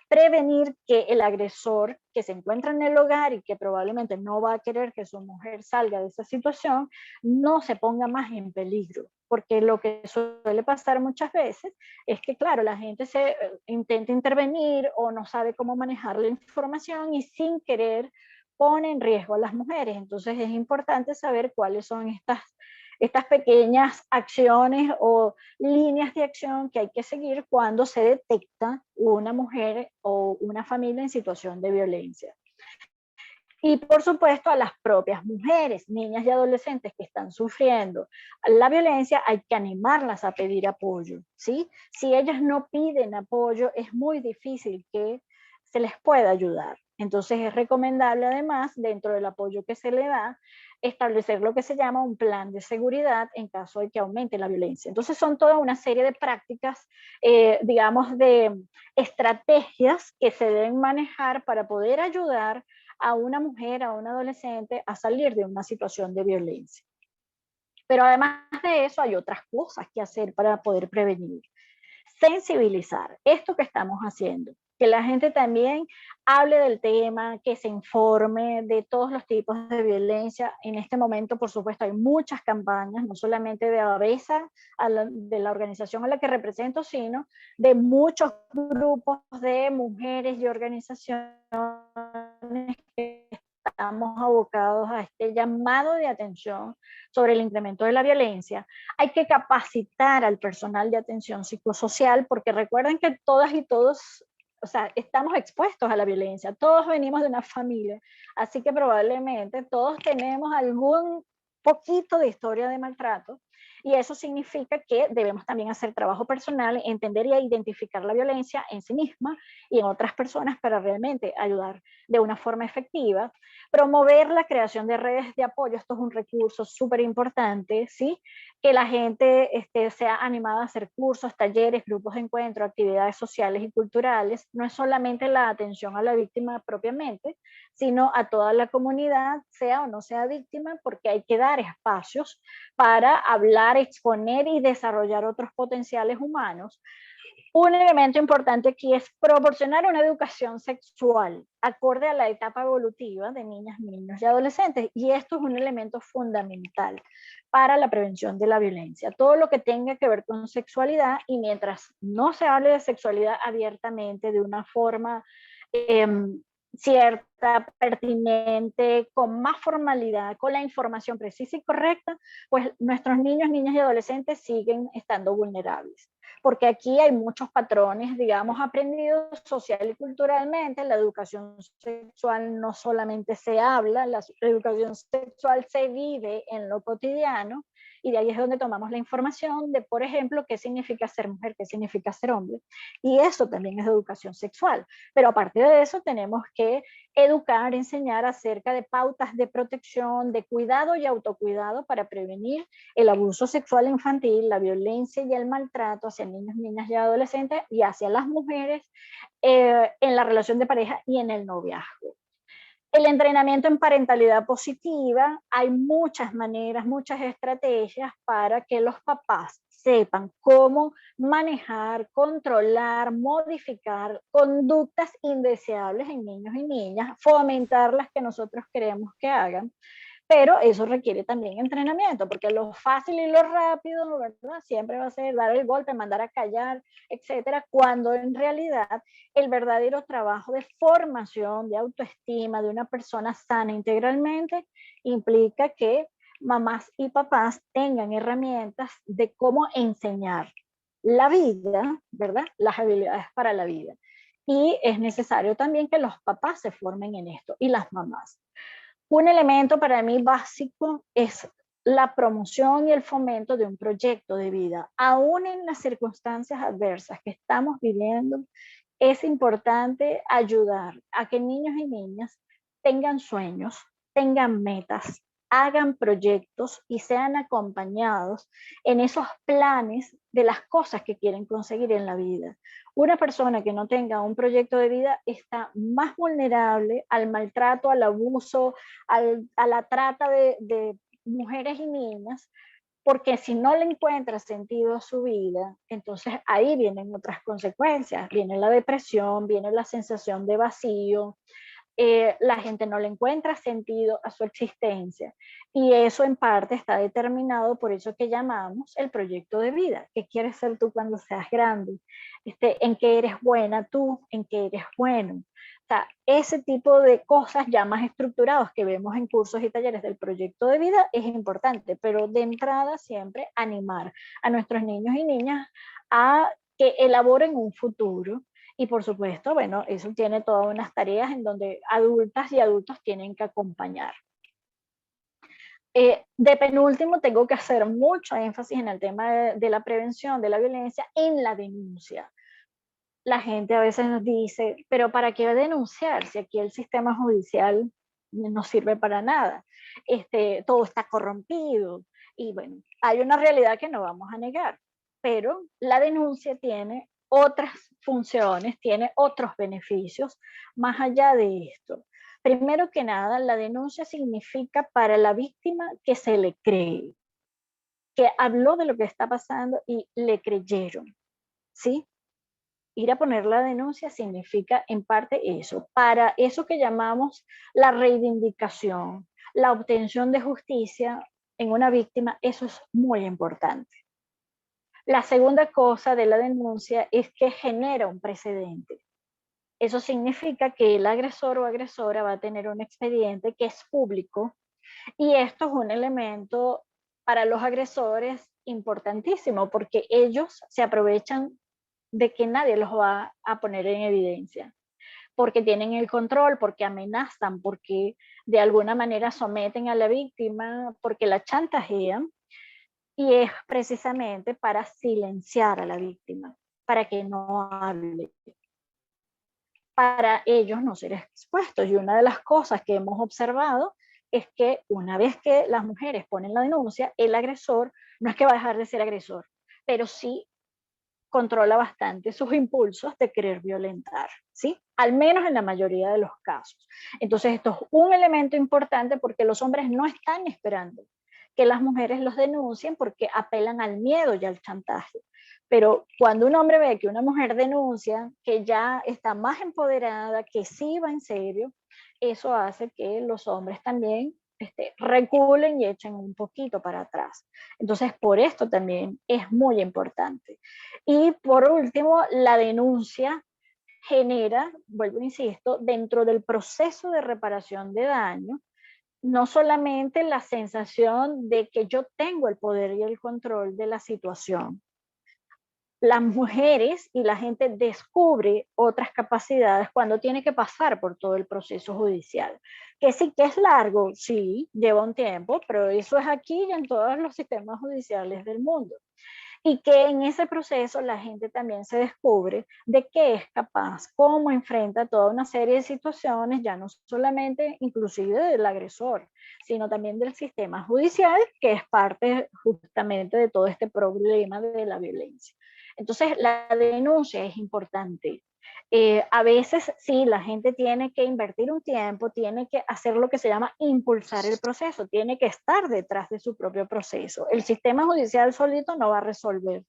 prevenir que el agresor que se encuentra en el hogar y que probablemente no va a querer que su mujer salga de esa situación, no se ponga más en peligro. Porque lo que suele pasar muchas veces es que, claro, la gente se intenta intervenir o no sabe cómo manejar la información y sin querer pone en riesgo a las mujeres. Entonces es importante saber cuáles son estas pequeñas acciones o líneas de acción que hay que seguir cuando se detecta una mujer o una familia en situación de violencia. Y por supuesto a las propias mujeres, niñas y adolescentes que están sufriendo la violencia, hay que animarlas a pedir apoyo, ¿sí? Si ellas no piden apoyo, es muy difícil que se les pueda ayudar. Entonces es recomendable además, dentro del apoyo que se le da, establecer lo que se llama un plan de seguridad en caso de que aumente la violencia. Entonces son toda una serie de prácticas, digamos, de estrategias que se deben manejar para poder ayudar a una mujer, a un adolescente a salir de una situación de violencia. Pero además de eso hay otras cosas que hacer para poder prevenir. Sensibilizar, esto que estamos haciendo, que la gente también hable del tema, que se informe de todos los tipos de violencia. En este momento, por supuesto, hay muchas campañas, no solamente de ABESA, de la organización a la que represento, sino de muchos grupos de mujeres y organizaciones que estamos abocados a este llamado de atención sobre el incremento de la violencia. Hay que capacitar al personal de atención psicosocial, porque recuerden que todas y todos, o sea, estamos expuestos a la violencia, todos venimos de una familia, así que probablemente todos tenemos algún poquito de historia de maltrato, y eso significa que debemos también hacer trabajo personal, entender y identificar la violencia en sí misma y en otras personas para realmente ayudar de una forma efectiva. Promover la creación de redes de apoyo, esto es un recurso súper importante, ¿sí? Que la gente sea animada a hacer cursos, talleres, grupos de encuentro, actividades sociales y culturales. No es solamente la atención a la víctima propiamente, sino a toda la comunidad, sea o no sea víctima, porque hay que dar espacios para hablar, exponer y desarrollar otros potenciales humanos. Un elemento importante aquí es proporcionar una educación sexual acorde a la etapa evolutiva de niñas, niños y adolescentes. Y esto es un elemento fundamental para la prevención de la violencia. Todo lo que tenga que ver con sexualidad, y mientras no se hable de sexualidad abiertamente, de una forma cierta, pertinente, con más formalidad, con la información precisa y correcta, pues nuestros niños, niñas y adolescentes siguen estando vulnerables. Porque aquí hay muchos patrones, digamos, aprendidos social y culturalmente. La educación sexual no solamente se habla, la educación sexual se vive en lo cotidiano, y de ahí es donde tomamos la información de, por ejemplo, qué significa ser mujer, qué significa ser hombre, y eso también es educación sexual. Pero aparte de eso tenemos que educar, enseñar acerca de pautas de protección, de cuidado y autocuidado para prevenir el abuso sexual infantil, la violencia y el maltrato hacia niños, niñas y adolescentes y hacia las mujeres en la relación de pareja y en el noviazgo. El entrenamiento en parentalidad positiva, hay muchas maneras, muchas estrategias para que los papás sepan cómo manejar, controlar, modificar conductas indeseables en niños y niñas, fomentar las que nosotros queremos que hagan, pero eso requiere también entrenamiento, porque lo fácil y lo rápido, ¿verdad? Siempre va a ser dar el golpe, mandar a callar, etcétera, cuando en realidad el verdadero trabajo de formación, de autoestima de una persona sana integralmente implica que mamás y papás tengan herramientas de cómo enseñar la vida, ¿verdad? Las habilidades para la vida. Y es necesario también que los papás se formen en esto y las mamás. Un elemento para mí básico es la promoción y el fomento de un proyecto de vida. Aún en las circunstancias adversas que estamos viviendo, es importante ayudar a que niños y niñas tengan sueños, tengan metas, hagan proyectos y sean acompañados en esos planes de las cosas que quieren conseguir en la vida. Una persona que no tenga un proyecto de vida está más vulnerable al maltrato, al abuso, a la trata de mujeres y niñas, porque si no le encuentra sentido a su vida, entonces ahí vienen otras consecuencias, viene la depresión, viene la sensación de vacío, la gente no le encuentra sentido a su existencia y eso en parte está determinado por eso que llamamos el proyecto de vida. ¿Qué quieres ser tú cuando seas grande? ¿En qué eres buena tú? ¿En qué eres bueno? O sea, ese tipo de cosas ya más estructurados que vemos en cursos y talleres del proyecto de vida es importante, pero de entrada siempre animar a nuestros niños y niñas a que elaboren un futuro. Y por supuesto, bueno, eso tiene todas unas tareas en donde adultas y adultos tienen que acompañar. De penúltimo, tengo que hacer mucho énfasis en el tema de la prevención de la violencia en la denuncia. La gente a veces nos dice, pero ¿para qué denunciar si aquí el sistema judicial no sirve para nada? Todo está corrompido. Y bueno, hay una realidad que no vamos a negar, pero la denuncia tiene otras funciones, tiene otros beneficios más allá de esto. Primero que nada, la denuncia significa para la víctima que se le cree, que habló de lo que está pasando y le creyeron, ¿sí? Ir a poner la denuncia significa en parte eso, para eso que llamamos la reivindicación, la obtención de justicia en una víctima, eso es muy importante. La segunda cosa de la denuncia es que genera un precedente. Eso significa que el agresor o agresora va a tener un expediente que es público y esto es un elemento para los agresores importantísimo porque ellos se aprovechan de que nadie los va a poner en evidencia, porque tienen el control, porque amenazan, porque de alguna manera someten a la víctima, porque la chantajean, y es precisamente para silenciar a la víctima, para que no hable, para ellos no ser expuestos. Y una de las cosas que hemos observado es que una vez que las mujeres ponen la denuncia, el agresor no es que va a dejar de ser agresor, pero sí controla bastante sus impulsos de querer violentar, ¿sí? Al menos en la mayoría de los casos. Entonces esto es un elemento importante porque los hombres no están esperando que las mujeres los denuncien porque apelan al miedo y al chantaje. Pero cuando un hombre ve que una mujer denuncia, que ya está más empoderada, que sí va en serio, eso hace que los hombres también reculen y echen un poquito para atrás. Entonces, por esto también es muy importante. Y por último, la denuncia genera, vuelvo, insisto, dentro del proceso de reparación de daño, no solamente la sensación de que yo tengo el poder y el control de la situación. Las mujeres y la gente descubre otras capacidades cuando tiene que pasar por todo el proceso judicial. Que sí que es largo, sí, lleva un tiempo, pero eso es aquí y en todos los sistemas judiciales del mundo. Y que en ese proceso la gente también se descubre de qué es capaz, cómo enfrenta toda una serie de situaciones, ya no solamente inclusive del agresor, sino también del sistema judicial, que es parte justamente de todo este problema de la violencia. Entonces, la denuncia es importante. A veces sí, la gente tiene que invertir un tiempo, tiene que hacer lo que se llama impulsar el proceso, tiene que estar detrás de su propio proceso. El sistema judicial solito no va a resolver,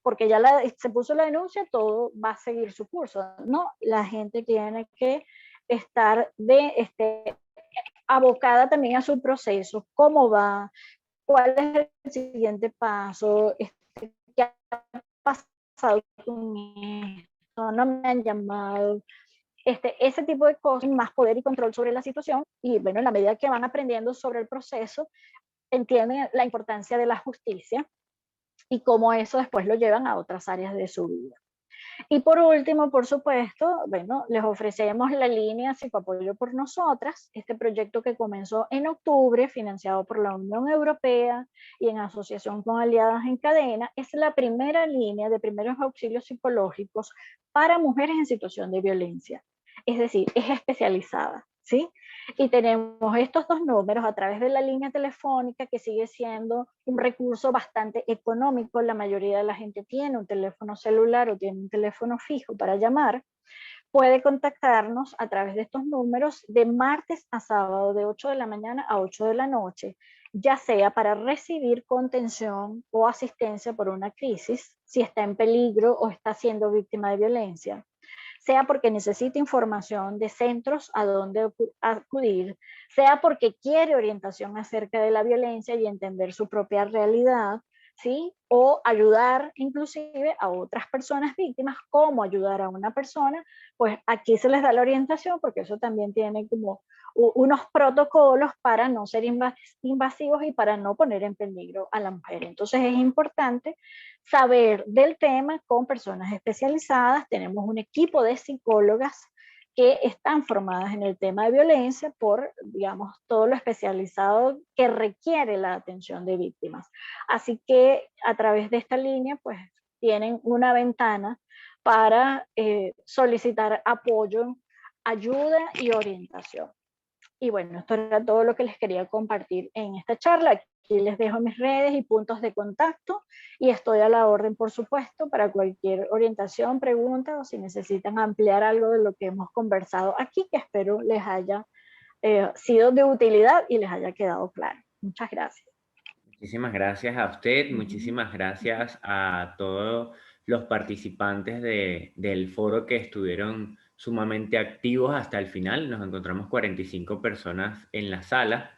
porque ya se puso la denuncia, todo va a seguir su curso. No, la gente tiene que estar abocada también a su proceso, cómo va, cuál es el siguiente paso, qué ha pasado con esto, no me han llamado, ese tipo de cosas, más poder y control sobre la situación. Y bueno, en la medida que van aprendiendo sobre el proceso, entienden la importancia de la justicia y cómo eso después lo llevan a otras áreas de su vida. Y por último, por supuesto, bueno, les ofrecemos la línea Psicoapoyo por Nosotras, este proyecto que comenzó en octubre, financiado por la Unión Europea y en asociación con Aliadas en Cadena. Es la primera línea de primeros auxilios psicológicos para mujeres en situación de violencia. Es decir, es especializada, ¿sí? Y tenemos estos dos números a través de la línea telefónica, que sigue siendo un recurso bastante económico. La mayoría de la gente tiene un teléfono celular o tiene un teléfono fijo para llamar. Puede contactarnos a través de estos números de martes a sábado, de 8 de la mañana a 8 de la noche, ya sea para recibir contención o asistencia por una crisis, si está en peligro o está siendo víctima de violencia, sea porque necesita información de centros a donde acudir, sea porque quiere orientación acerca de la violencia y entender su propia realidad, ¿sí? O ayudar inclusive a otras personas víctimas, cómo ayudar a una persona, pues aquí se les da la orientación, porque eso también tiene como unos protocolos para no ser invasivos y para no poner en peligro a la mujer. Entonces es importante saber del tema con personas especializadas. Tenemos un equipo de psicólogas que están formadas en el tema de violencia por, digamos, todo lo especializado que requiere la atención de víctimas. Así que a través de esta línea, pues tienen una ventana para solicitar apoyo, ayuda y orientación. Y bueno, esto era todo lo que les quería compartir en esta charla. Aquí les dejo mis redes y puntos de contacto y estoy a la orden, por supuesto, para cualquier orientación, pregunta o si necesitan ampliar algo de lo que hemos conversado aquí, que espero les haya sido de utilidad y les haya quedado claro. Muchas gracias. Muchísimas gracias a usted, muchísimas gracias a todos los participantes del foro que estuvieron sumamente activos hasta el final. Nos encontramos 45 personas en la sala.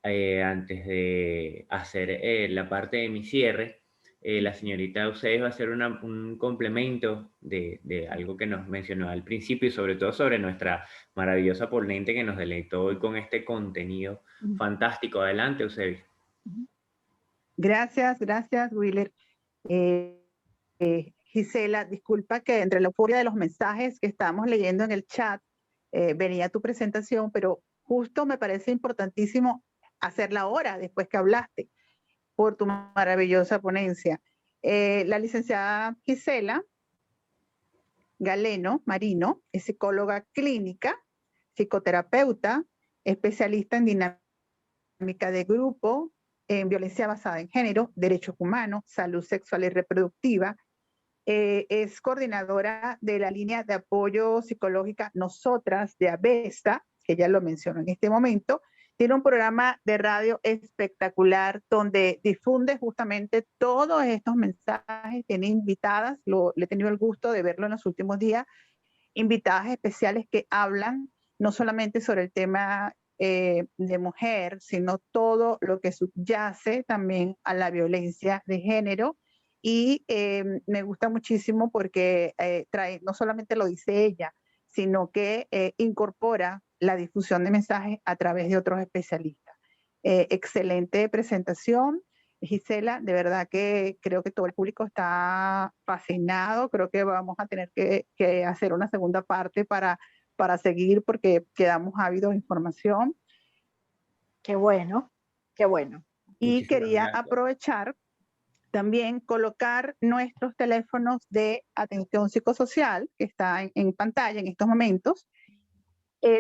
Antes de hacer la parte de mi cierre, la señorita Eusebio va a hacer un complemento de algo que nos mencionó al principio y sobre todo sobre nuestra maravillosa ponente que nos deleitó hoy con este contenido fantástico. Adelante, Eusebio. Gracias, Willer. Gisela, disculpa que entre la euforia de los mensajes que estábamos leyendo en el chat, venía tu presentación, pero justo me parece importantísimo hacerla ahora, después que hablaste, por tu maravillosa ponencia. La licenciada Gisela Galeno Marino es psicóloga clínica, psicoterapeuta, especialista en dinámica de grupo, en violencia basada en género, derechos humanos, salud sexual y reproductiva. Es coordinadora de la línea de apoyo psicológica Nosotras de Avesta, que ya lo menciono en este momento. Tiene un programa de radio espectacular donde difunde justamente todos estos mensajes. Tiene invitadas, le he tenido el gusto de verlo en los últimos días, invitadas especiales que hablan no solamente sobre el tema de mujer, sino todo lo que subyace también a la violencia de género. Y me gusta muchísimo porque no solamente lo dice ella, sino que incorpora la difusión de mensajes a través de otros especialistas. Excelente presentación, Gisela, de verdad que creo que todo el público está fascinado. Creo que vamos a tener que hacer una segunda parte para seguir porque quedamos ávidos de información. Qué bueno, qué bueno. Y Muchísimas quería gracias. aprovechar también colocar nuestros teléfonos de atención psicosocial, que está en pantalla en estos momentos,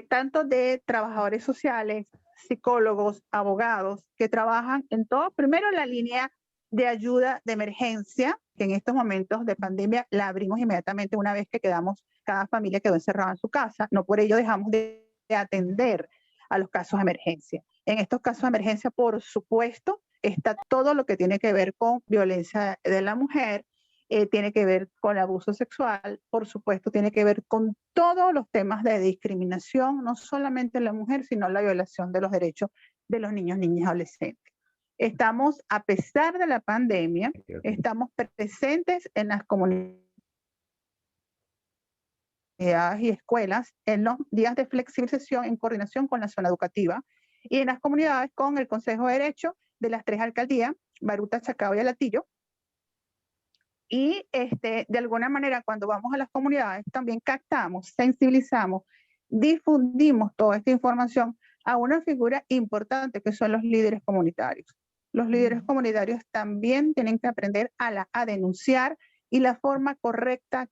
tanto de trabajadores sociales, psicólogos, abogados, que trabajan en todo, primero en la línea de ayuda de emergencia, que en estos momentos de pandemia la abrimos inmediatamente una vez que cada familia quedó encerrada en su casa, no por ello dejamos de atender a los casos de emergencia. En estos casos de emergencia, por supuesto, está todo lo que tiene que ver con violencia de la mujer tiene que ver con abuso sexual, por supuesto, tiene que ver con todos los temas de discriminación, no solamente en la mujer, sino la violación de los derechos de los niños, niñas y adolescentes. Estamos, a pesar de la pandemia, estamos presentes en las comunidades y escuelas, en los días de flexibilización en coordinación con la zona educativa y en las comunidades con el Consejo de Derecho de las 3 alcaldías, Baruta, Chacao y Alatillo. Y de alguna manera, cuando vamos a las comunidades, también captamos, sensibilizamos, difundimos toda esta información a una figura importante que son los líderes comunitarios. Los líderes comunitarios también tienen que aprender a denunciar y la forma correcta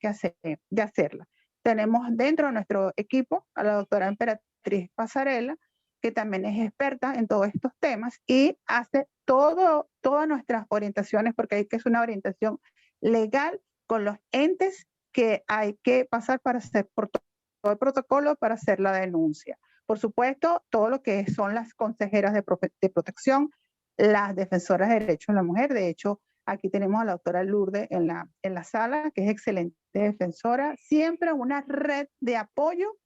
de hacerla. Tenemos dentro de nuestro equipo a la doctora Emperatriz Pasarela, que también es experta en todos estos temas y hace todas nuestras orientaciones, porque hay que hacer una orientación legal con los entes que hay que pasar para hacer por todo el protocolo para hacer la denuncia. Por supuesto, todo lo que son las consejeras de protección, las defensoras de derechos de la mujer. De hecho, aquí tenemos a la doctora Lourdes en la sala, que es excelente defensora. Siempre una red de apoyo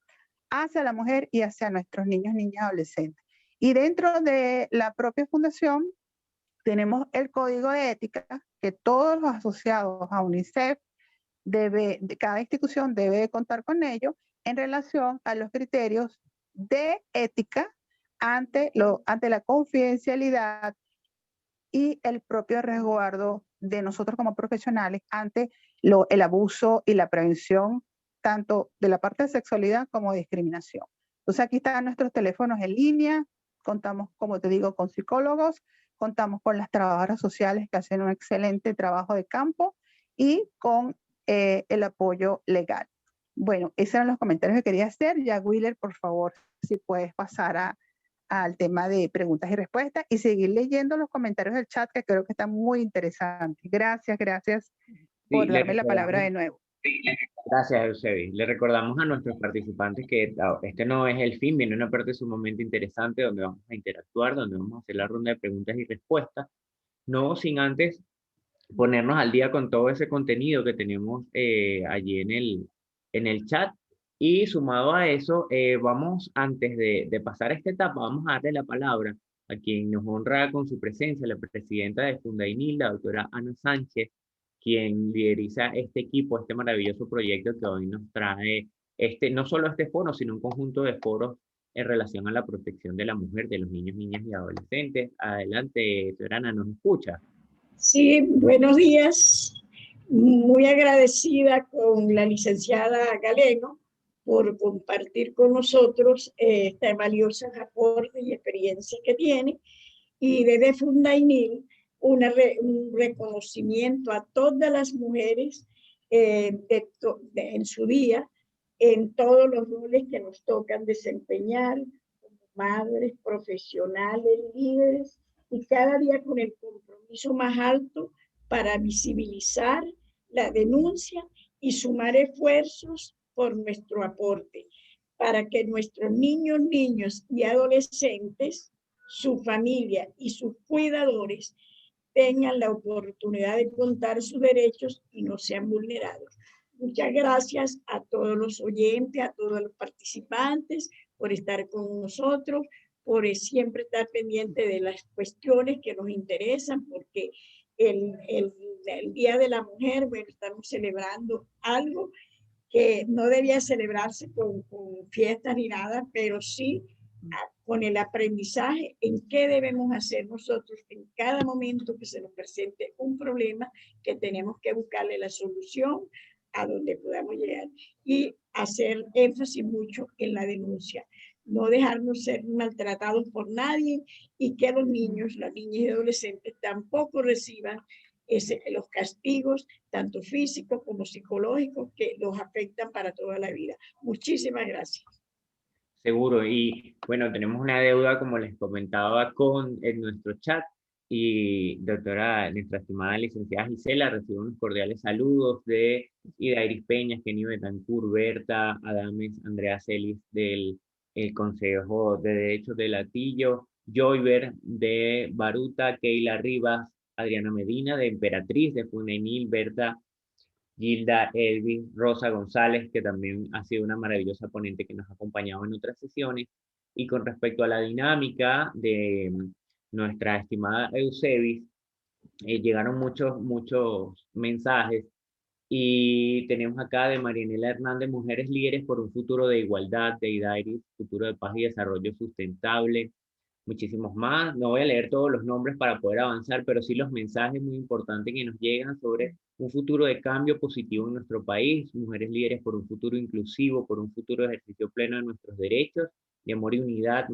hacia la mujer y hacia nuestros niños, niñas y adolescentes. Y dentro de la propia fundación tenemos el código de ética que todos los asociados a UNICEF, cada institución debe contar con ello en relación a los criterios de ética ante la confidencialidad y el propio resguardo de nosotros como profesionales ante el abuso y la prevención tanto de la parte de sexualidad como de discriminación. Entonces aquí están nuestros teléfonos en línea, contamos, como te digo, con psicólogos, contamos con las trabajadoras sociales que hacen un excelente trabajo de campo y con el apoyo legal. Bueno, esos eran los comentarios que quería hacer. Ya, Wheeler, por favor, si puedes pasar al tema de preguntas y respuestas y seguir leyendo los comentarios del chat, que creo que están muy interesantes. Gracias por darme la palabra de nuevo. Gracias, Eusebi. Le recordamos a nuestros participantes que este no es el fin, viene una parte sumamente interesante donde vamos a interactuar, donde vamos a hacer la ronda de preguntas y respuestas, no sin antes ponernos al día con todo ese contenido que tenemos allí en el chat. Y sumado a eso, vamos, antes de pasar a esta etapa, vamos a darle la palabra a quien nos honra con su presencia, la presidenta de Fundainil, la doctora Ana Sánchez, quien lideriza este equipo, este maravilloso proyecto que hoy nos trae no solo este foro, sino un conjunto de foros en relación a la protección de la mujer, de los niños, niñas y adolescentes. Adelante, doctora Ana, ¿nos escucha? Sí, buenos días. Muy agradecida con la licenciada Galeno por compartir con nosotros esta valiosa aporte y experiencia que tiene. Y desde Fundainil, un reconocimiento a todas las mujeres en su día, en todos los roles que nos tocan desempeñar, como madres, profesionales, líderes, y cada día con el compromiso más alto para visibilizar la denuncia y sumar esfuerzos por nuestro aporte, para que nuestros niños y adolescentes, su familia y sus cuidadores tengan la oportunidad de contar sus derechos y no sean vulnerados. Muchas gracias a todos los oyentes, a todos los participantes por estar con nosotros, por siempre estar pendiente de las cuestiones que nos interesan, porque el Día de la Mujer, bueno, estamos celebrando algo que no debía celebrarse con fiestas ni nada, pero sí con el aprendizaje en qué debemos hacer nosotros en cada momento que se nos presente un problema, que tenemos que buscarle la solución a donde podamos llegar y hacer énfasis mucho en la denuncia. No dejarnos ser maltratados por nadie y que los niños, las niñas y adolescentes tampoco reciban los castigos, tanto físicos como psicológicos, que los afectan para toda la vida. Muchísimas gracias. Seguro, y bueno, tenemos una deuda, como les comentaba, en nuestro chat, y doctora, nuestra estimada licenciada Gisela, recibe unos cordiales saludos de Idairis Peñas, Kenny Betancourt, Berta Adames, Andrea Celis del Consejo de Derechos de Latillo, Joyver de Baruta, Keila Rivas, Adriana Medina de Emperatriz, de Fundainil, Berta Gilda, Elvis, Rosa González, que también ha sido una maravillosa ponente que nos ha acompañado en otras sesiones. Y con respecto a la dinámica de nuestra estimada Eusebis, llegaron muchos mensajes y tenemos acá de Marianela Hernández, Mujeres Líderes por un futuro de igualdad, de Idairis, futuro de paz y desarrollo sustentable, muchísimos más. No voy a leer todos los nombres para poder avanzar, pero sí los mensajes muy importantes que nos llegan sobre un futuro de cambio positivo en nuestro país, mujeres líderes por un futuro inclusivo, por un futuro de ejercicio pleno de nuestros derechos, de amor y unidad.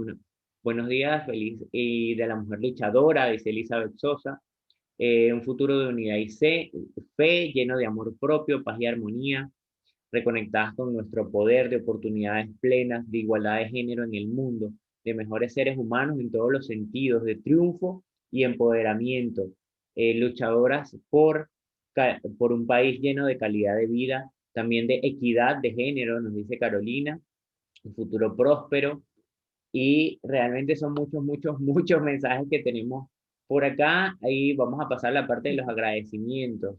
Buenos días, feliz y de la mujer luchadora, dice Elizabeth Sosa. Un futuro de unidad y fe, lleno de amor propio, paz y armonía, reconectadas con nuestro poder de oportunidades plenas, de igualdad de género en el mundo, de mejores seres humanos en todos los sentidos, de triunfo y empoderamiento, luchadoras por un país lleno de calidad de vida, también de equidad de género, nos dice Carolina, un futuro próspero, y realmente son muchos mensajes que tenemos por acá. Ahí vamos a pasar a la parte de los agradecimientos.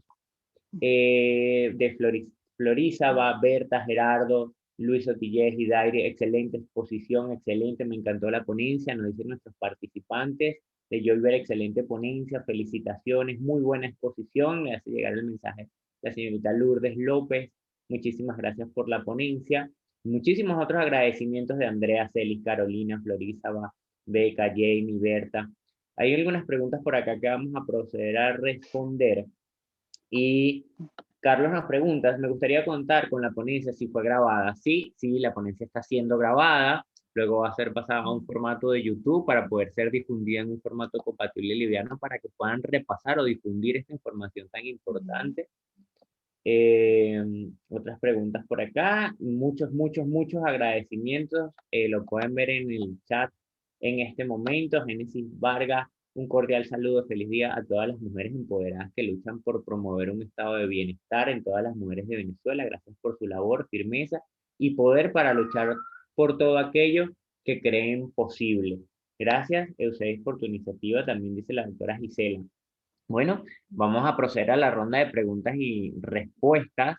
Florisa, va Berta, Gerardo, Luis Otillés y Daire, excelente exposición, excelente, me encantó la ponencia, nos dicen nuestros participantes. De Joyver, excelente ponencia, felicitaciones, muy buena exposición, me hace llegar el mensaje la señorita Lourdes López, muchísimas gracias por la ponencia. Muchísimos otros agradecimientos de Andrea, Celis, Carolina, Florisa, Beca, Jamie, Berta. Hay algunas preguntas por acá que vamos a proceder a responder. Y Carlos nos pregunta, me gustaría contar con la ponencia si fue grabada. Sí, la ponencia está siendo grabada, luego va a ser pasada a un formato de YouTube para poder ser difundida en un formato compatible y liviano para que puedan repasar o difundir esta información tan importante. Otras preguntas por acá, muchos agradecimientos, lo pueden ver en el chat en este momento. Génesis Vargas, un cordial saludo, feliz día a todas las mujeres empoderadas que luchan por promover un estado de bienestar en todas las mujeres de Venezuela. Gracias por su labor, firmeza y poder para luchar por todo aquello que creen posible. Gracias, Eusebio, por tu iniciativa, también dice la doctora Gisela. Bueno, vamos a proceder a la ronda de preguntas y respuestas.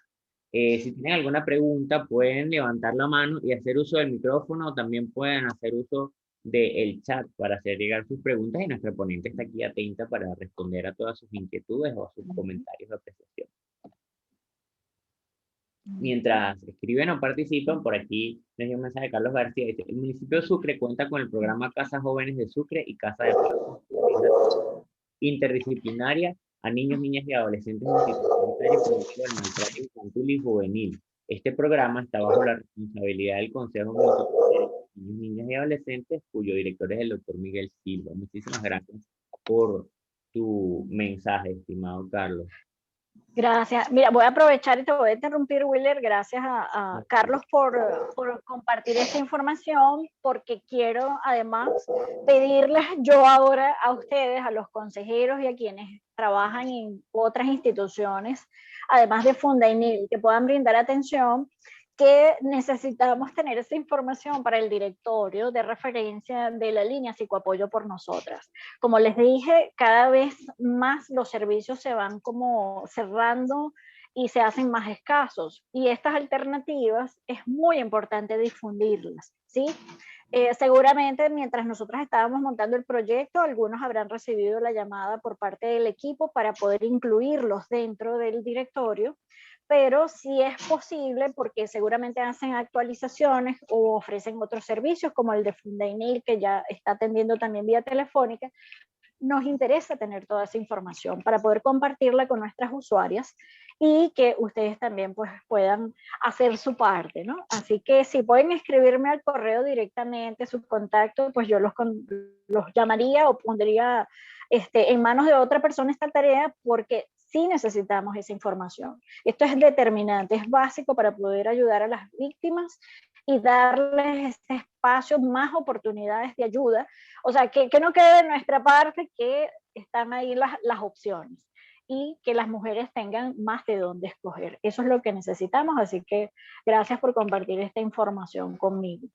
Si tienen alguna pregunta, pueden levantar la mano y hacer uso del micrófono, o también pueden hacer uso del chat para hacer llegar sus preguntas, y nuestra ponente está aquí atenta para responder a todas sus inquietudes o a sus comentarios o apreciaciones. Mientras escriben o participan, por aquí les dio un mensaje de Carlos García. Dice, el municipio de Sucre cuenta con el programa Casa Jóvenes de Sucre y Casa de interdisciplinaria a niños, niñas y adolescentes en situación de producción del maltrato infantil y juvenil. Este programa está bajo la responsabilidad del Consejo Municipal de Niños, Niñas y Adolescentes, cuyo director es el doctor Miguel Silva. Muchísimas gracias por tu mensaje, estimado Carlos. Gracias. Mira, voy a aprovechar y te voy a interrumpir, Willer. Gracias a Carlos por compartir esta información, porque quiero además pedirles yo ahora a ustedes, a los consejeros y a quienes trabajan en otras instituciones, además de Fundainil, que puedan brindar atención, que necesitamos tener esa información para el directorio de referencia de la línea Psicoapoyo por Nosotras. Como les dije, cada vez más los servicios se van como cerrando y se hacen más escasos. Y estas alternativas es muy importante difundirlas, ¿sí? Seguramente mientras nosotros estábamos montando el proyecto, algunos habrán recibido la llamada por parte del equipo para poder incluirlos dentro del directorio, pero si es posible, porque seguramente hacen actualizaciones o ofrecen otros servicios como el de Fundainil, que ya está atendiendo también vía telefónica, nos interesa tener toda esa información para poder compartirla con nuestras usuarias y que ustedes también pues, puedan hacer su parte, ¿no? Así que si pueden escribirme al correo directamente sus contactos, pues yo los llamaría o pondría en manos de otra persona esta tarea, porque sí necesitamos esa información. Esto es determinante, es básico para poder ayudar a las víctimas y darles este espacio, más oportunidades de ayuda. O sea, que no quede de nuestra parte que están ahí las opciones y que las mujeres tengan más de dónde escoger. Eso es lo que necesitamos, así que gracias por compartir esta información conmigo.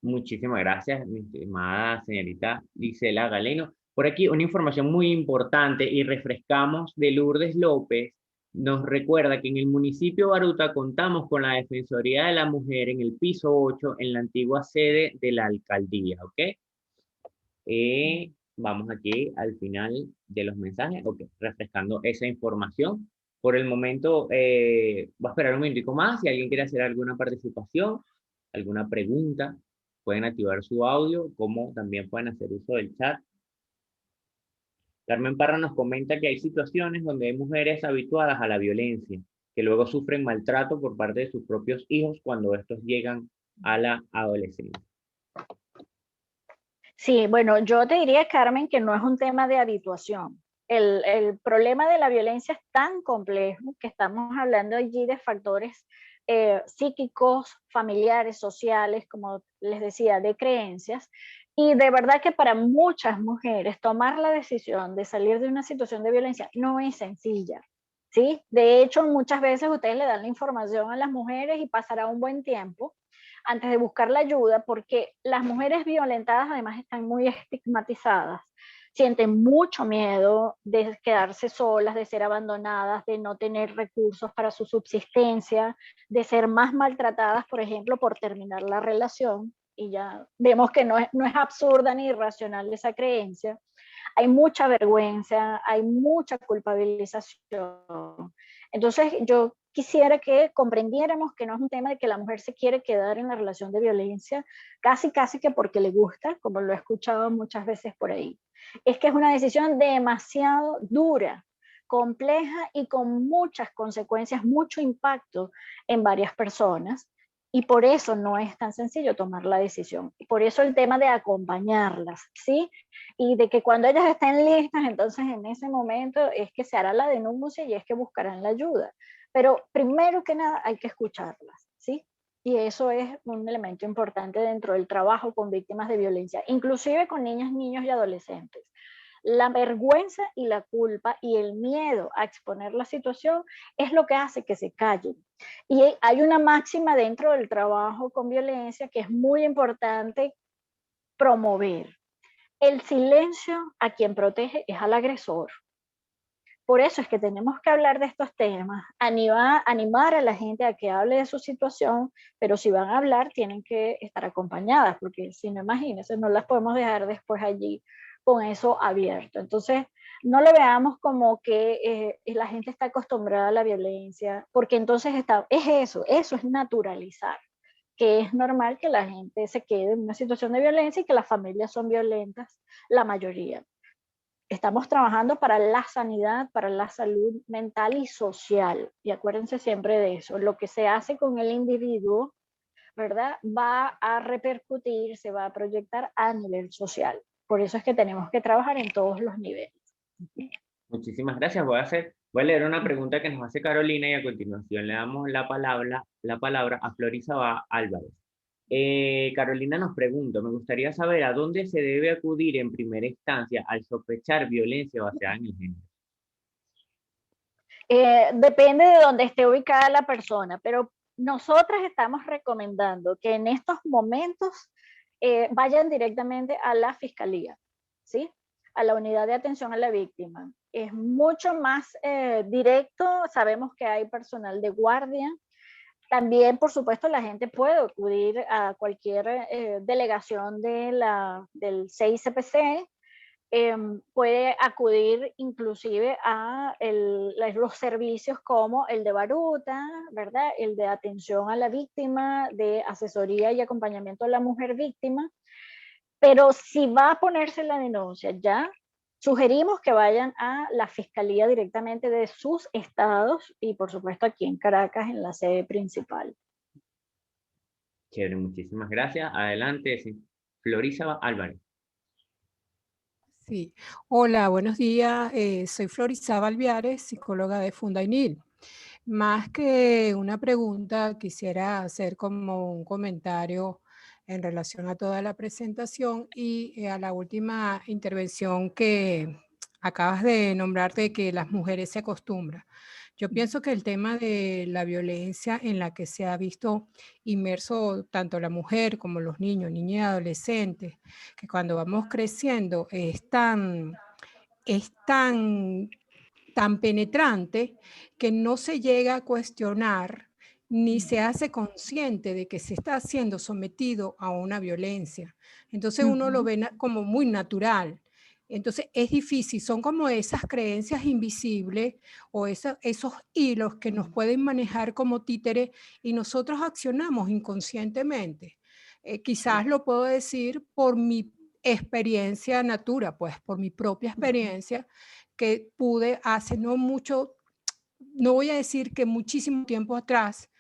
Muchísimas gracias, mi estimada señorita Gisela Galeno. Por aquí una información muy importante y refrescamos de Lourdes López, nos recuerda que en el municipio de Baruta contamos con la Defensoría de la Mujer en el piso 8, en la antigua sede de la alcaldía, ¿ok? Vamos aquí al final de los mensajes, ok, refrescando esa información. Por el momento, voy a esperar un minutico más. Si alguien quiere hacer alguna participación, alguna pregunta, pueden activar su audio, como también pueden hacer uso del chat. Carmen Parra nos comenta que hay situaciones donde hay mujeres habituadas a la violencia, que luego sufren maltrato por parte de sus propios hijos cuando estos llegan a la adolescencia. Sí, bueno, yo te diría, Carmen, que no es un tema de habituación. El problema de la violencia es tan complejo que estamos hablando allí de factores psíquicos, familiares, sociales, como les decía, de creencias. Y de verdad que para muchas mujeres tomar la decisión de salir de una situación de violencia no es sencilla. ¿Sí? De hecho, muchas veces ustedes le dan la información a las mujeres y pasará un buen tiempo antes de buscar la ayuda, porque las mujeres violentadas además están muy estigmatizadas, sienten mucho miedo de quedarse solas, de ser abandonadas, de no tener recursos para su subsistencia, de ser más maltratadas, por ejemplo, por terminar la relación, y ya vemos que no es absurda ni irracional esa creencia. Hay mucha vergüenza, hay mucha culpabilización. Entonces, yo quisiera que comprendiéramos que no es un tema de que la mujer se quiere quedar en la relación de violencia, casi que porque le gusta, como lo he escuchado muchas veces por ahí. Es que es una decisión demasiado dura, compleja y con muchas consecuencias, mucho impacto en varias personas. Y por eso no es tan sencillo tomar la decisión. Y por eso el tema de acompañarlas, ¿sí? Y de que cuando ellas estén listas, entonces en ese momento es que se hará la denuncia y es que buscarán la ayuda. Pero primero que nada hay que escucharlas, ¿sí? Y eso es un elemento importante dentro del trabajo con víctimas de violencia, inclusive con niñas, niños y adolescentes. La vergüenza y la culpa y el miedo a exponer la situación es lo que hace que se callen. Y hay una máxima dentro del trabajo con violencia que es muy importante promover. El silencio a quien protege es al agresor. Por eso es que tenemos que hablar de estos temas, animar a la gente a que hable de su situación, pero si van a hablar tienen que estar acompañadas, porque si no, imagínense, no las podemos dejar después allí con eso abierto. Entonces, no lo veamos como que la gente está acostumbrada a la violencia, porque entonces eso es naturalizar, que es normal que la gente se quede en una situación de violencia y que las familias son violentas, la mayoría. Estamos trabajando para la sanidad, para la salud mental y social. Y acuérdense siempre de eso. Lo que se hace con el individuo, ¿verdad? Va a repercutir, se va a proyectar a nivel social. Por eso es que tenemos que trabajar en todos los niveles. Muchísimas gracias. Voy a leer una pregunta que nos hace Carolina y a continuación le damos la palabra a Florizaba Álvarez. Carolina nos pregunta, me gustaría saber a dónde se debe acudir en primera instancia al sospechar violencia basada en el género. Depende de dónde esté ubicada la persona, pero nosotras estamos recomendando que en estos momentos vayan directamente a la fiscalía, ¿sí? A la unidad de atención a la víctima. Es mucho más directo, sabemos que hay personal de guardia. También, por supuesto, la gente puede acudir a cualquier delegación del CICPC, puede acudir inclusive a los servicios como el de Baruta, ¿verdad? El de atención a la víctima, de asesoría y acompañamiento a la mujer víctima. Pero si va a ponerse la denuncia ya, sugerimos que vayan a la fiscalía directamente de sus estados y por supuesto aquí en Caracas en la sede principal. Chévere, muchísimas gracias. Adelante, sí. Florizaba Álvarez. Sí, hola, buenos días. Soy Florizaba Álvarez, psicóloga de Fundainil. Más que una pregunta, quisiera hacer como un comentario en relación a toda la presentación y a la última intervención que acabas de nombrar de que las mujeres se acostumbran. Yo pienso que el tema de la violencia en la que se ha visto inmerso tanto la mujer como los niños, niñas y adolescentes, que cuando vamos creciendo es tan tan penetrante que no se llega a cuestionar ni se hace consciente de que se está siendo sometido a una violencia. Entonces uno lo ve como muy natural. Entonces es difícil, son como esas creencias invisibles o esos hilos que nos pueden manejar como títeres y nosotros accionamos inconscientemente. Quizás lo puedo decir por mi experiencia natura, pues por mi propia experiencia que pude hace no mucho, no voy a decir que muchísimo tiempo atrás,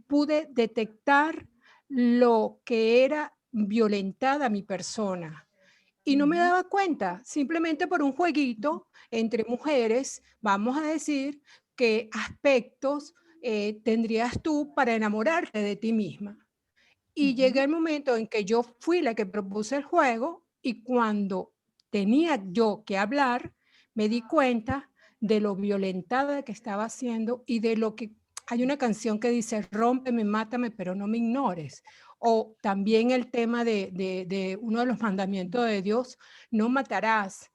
pude detectar lo que era violentada mi persona. Y no me daba cuenta, simplemente por un jueguito entre mujeres, vamos a decir, qué aspectos tendrías tú para enamorarte de ti misma. Y llegué el momento en que yo fui la que propuse el juego y cuando tenía yo que hablar, me di cuenta de lo violentada que estaba siendo y de lo que hay una canción que dice, rómpeme, mátame, pero no me ignores. O también el tema de uno de los mandamientos de Dios, no matarás.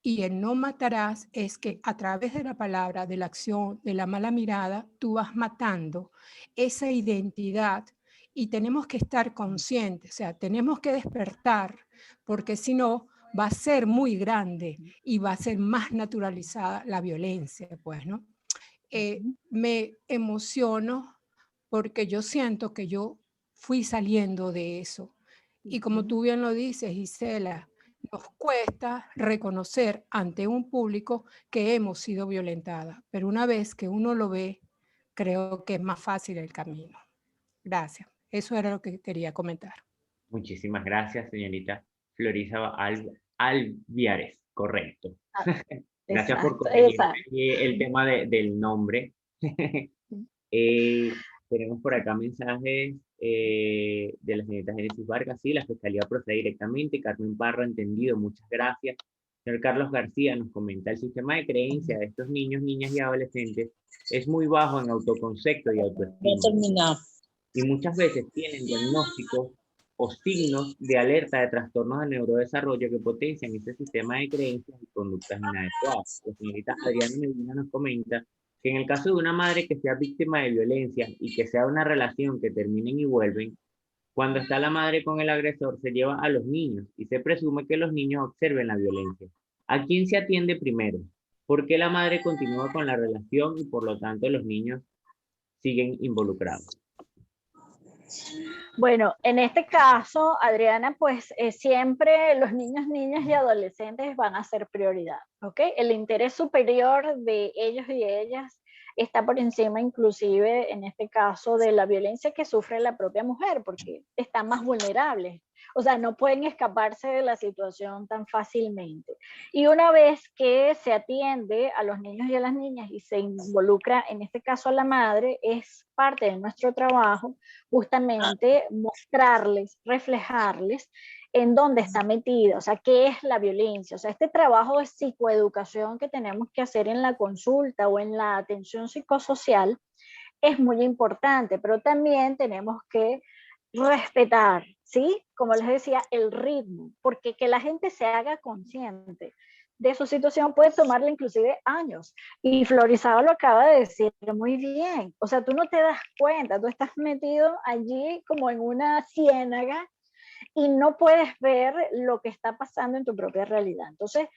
Y el no matarás es que a través de la palabra, de la acción, de la mala mirada, tú vas matando esa identidad y tenemos que estar conscientes, o sea, tenemos que despertar, porque si no, va a ser muy grande y va a ser más naturalizada la violencia, pues, ¿no? Me emociono porque yo siento que yo fui saliendo de eso. Y como tú bien lo dices, Gisela, nos cuesta reconocer ante un público que hemos sido violentadas, pero una vez que uno lo ve, creo que es más fácil el camino. Gracias. Eso era lo que quería comentar. Muchísimas gracias, señorita Florisa Alviares, correcto. Gracias por corregirme el tema del nombre. Tenemos por acá mensajes de la señorita Génesis Vargas. Sí, la fiscalía procede directamente. Carmen Parra, entendido, muchas gracias. Señor Carlos García nos comenta, el sistema de creencia de estos niños, niñas y adolescentes es muy bajo en autoconcepto y autoestima. Y muchas veces tienen diagnósticos o signos de alerta de trastornos del neurodesarrollo que potencian este sistema de creencias y conductas inadecuadas. La señorita Adriana Medina nos comenta que en el caso de una madre que sea víctima de violencia y que sea una relación que terminen y vuelven, cuando está la madre con el agresor se lleva a los niños y se presume que los niños observen la violencia. ¿A quién se atiende primero? ¿Por qué la madre continúa con la relación y por lo tanto los niños siguen involucrados? Bueno, en este caso, Adriana, pues siempre los niños, niñas y adolescentes van a ser prioridad, ¿ok? El interés superior de ellos y ellas está por encima inclusive, en este caso, de la violencia que sufre la propia mujer, porque están más vulnerables. O sea, no pueden escaparse de la situación tan fácilmente. Y una vez que se atiende a los niños y a las niñas y se involucra, en este caso, a la madre, es parte de nuestro trabajo justamente mostrarles, reflejarles en dónde está metida, o sea, qué es la violencia. O sea, este trabajo de psicoeducación que tenemos que hacer en la consulta o en la atención psicosocial es muy importante, pero también tenemos que respetar, ¿sí? Como les decía, el ritmo, porque que la gente se haga consciente de su situación puede tomarle inclusive años. Y Florizado lo acaba de decir muy bien. O sea, tú no te das cuenta, tú estás metido allí como en una ciénaga y no puedes ver lo que está pasando en tu propia realidad. Entonces,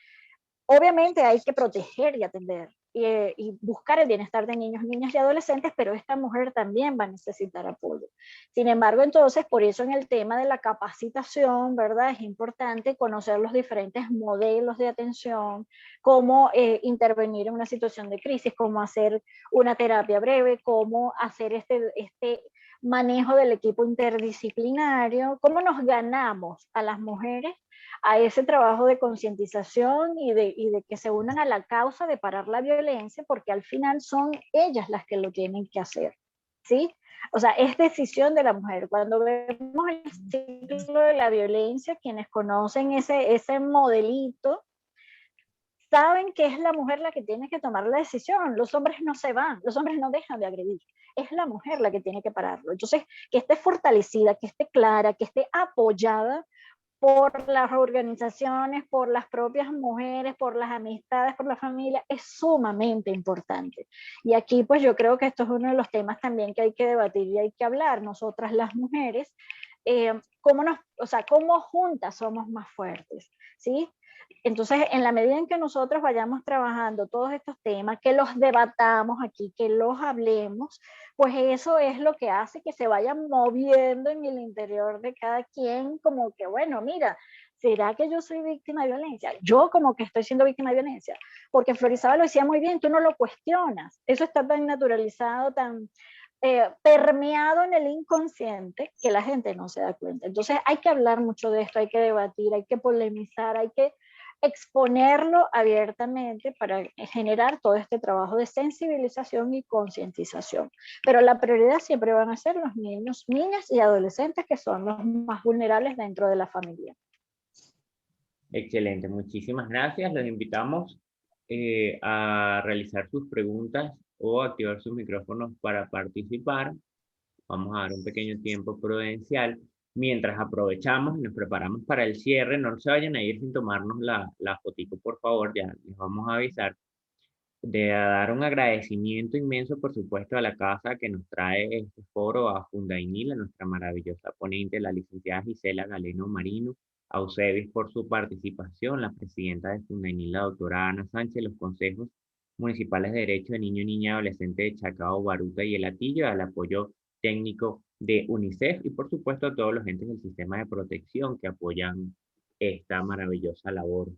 obviamente hay que proteger y atender y buscar el bienestar de niños, niñas y adolescentes, pero esta mujer también va a necesitar apoyo. Sin embargo, entonces, por eso en el tema de la capacitación, ¿verdad? Es importante conocer los diferentes modelos de atención, cómo intervenir en una situación de crisis, cómo hacer una terapia breve, cómo hacer este manejo del equipo interdisciplinario, cómo nos ganamos a las mujeres a ese trabajo de concientización y de que se unan a la causa de parar la violencia, porque al final son ellas las que lo tienen que hacer, ¿sí? O sea, es decisión de la mujer. Cuando vemos el ciclo de la violencia, quienes conocen ese modelito, saben que es la mujer la que tiene que tomar la decisión. Los hombres no se van, los hombres no dejan de agredir. Es la mujer la que tiene que pararlo. Entonces, que esté fortalecida, que esté clara, que esté apoyada por las organizaciones, por las propias mujeres, por las amistades, por la familia, es sumamente importante. Y aquí pues yo creo que esto es uno de los temas también que hay que debatir y hay que hablar, nosotras las mujeres, cómo juntas somos más fuertes, ¿sí? Entonces, en la medida en que nosotros vayamos trabajando todos estos temas, que los debatamos aquí, que los hablemos, pues eso es lo que hace que se vayan moviendo en el interior de cada quien, como que, bueno, mira, ¿será que yo soy víctima de violencia? Yo como que estoy siendo víctima de violencia, porque Florizaba lo decía muy bien, tú no lo cuestionas, eso está tan naturalizado, tan permeado en el inconsciente que la gente no se da cuenta. Entonces hay que hablar mucho de esto, hay que debatir, hay que polemizar, hay que exponerlo abiertamente para generar todo este trabajo de sensibilización y concientización. Pero la prioridad siempre van a ser los niños, niñas y adolescentes, que son los más vulnerables dentro de la familia. Excelente, muchísimas gracias. Los invitamos a realizar sus preguntas o activar sus micrófonos para participar. Vamos a dar un pequeño tiempo prudencial. Mientras aprovechamos y nos preparamos para el cierre, no se vayan a ir sin tomarnos la fotito, por favor, ya les vamos a avisar. De dar un agradecimiento inmenso, por supuesto, a la casa que nos trae este foro, a Fundainil, a nuestra maravillosa ponente, la licenciada Gisela Galeno Marino, a Ucevis por su participación, la presidenta de Fundainil, la doctora Ana Sánchez, los consejos municipales de Derecho de Niño, Niña y Adolescente de Chacao, Baruta y El Hatillo, al apoyo técnico de UNICEF y por supuesto a todos los entes del sistema de protección que apoyan esta maravillosa labor.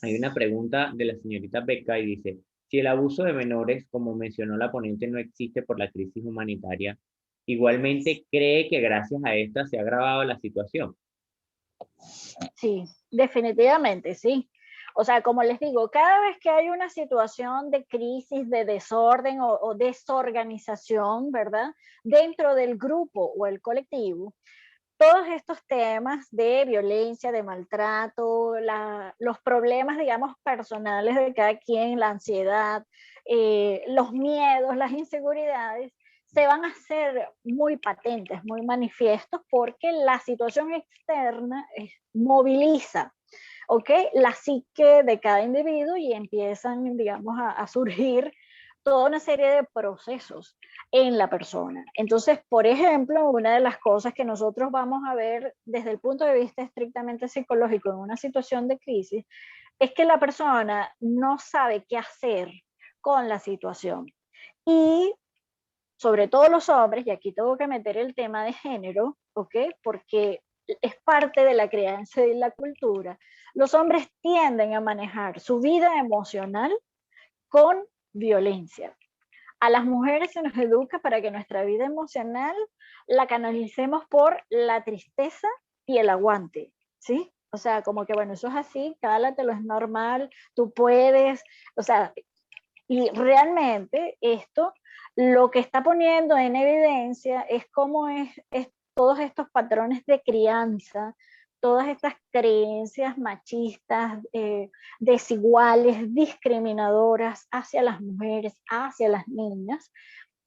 Hay una pregunta de la señorita Beca y dice, si el abuso de menores, como mencionó la ponente, no existe por la crisis humanitaria, igualmente cree que gracias a esta se ha agravado la situación. Sí, definitivamente, sí. O sea, como les digo, cada vez que hay una situación de crisis, de desorden o desorganización, ¿verdad? Dentro del grupo o el colectivo, todos estos temas de violencia, de maltrato, los problemas, digamos, personales de cada quien, la ansiedad, los miedos, las inseguridades, se van a hacer muy patentes, muy manifiestos, porque la situación externa moviliza, ¿ok? La psique de cada individuo y empiezan, digamos, a surgir toda una serie de procesos en la persona. Entonces, por ejemplo, una de las cosas que nosotros vamos a ver desde el punto de vista estrictamente psicológico en una situación de crisis es que la persona no sabe qué hacer con la situación. Y sobre todo los hombres, y aquí tengo que meter el tema de género, ¿ok? Porque es parte de la crianza y la cultura. Los hombres tienden a manejar su vida emocional con violencia. A las mujeres se nos educa para que nuestra vida emocional la canalicemos por la tristeza y el aguante, ¿sí? O sea, como que bueno, eso es así, cálatelo, es normal, tú puedes, o sea, y realmente esto lo que está poniendo en evidencia es cómo es todos estos patrones de crianza, todas estas creencias machistas, desiguales, discriminadoras hacia las mujeres, hacia las niñas,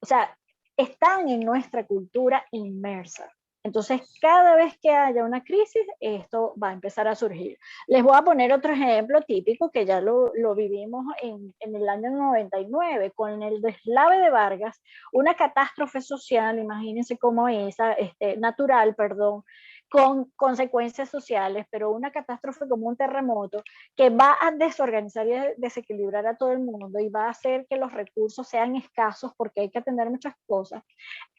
o sea, están en nuestra cultura inmersa. Entonces, cada vez que haya una crisis, esto va a empezar a surgir. Les voy a poner otro ejemplo típico que ya lo vivimos en el año 99 con el deslave de Vargas, una catástrofe social, imagínense cómo esa, natural, perdón, con consecuencias sociales, pero una catástrofe como un terremoto que va a desorganizar y a desequilibrar a todo el mundo y va a hacer que los recursos sean escasos porque hay que atender muchas cosas.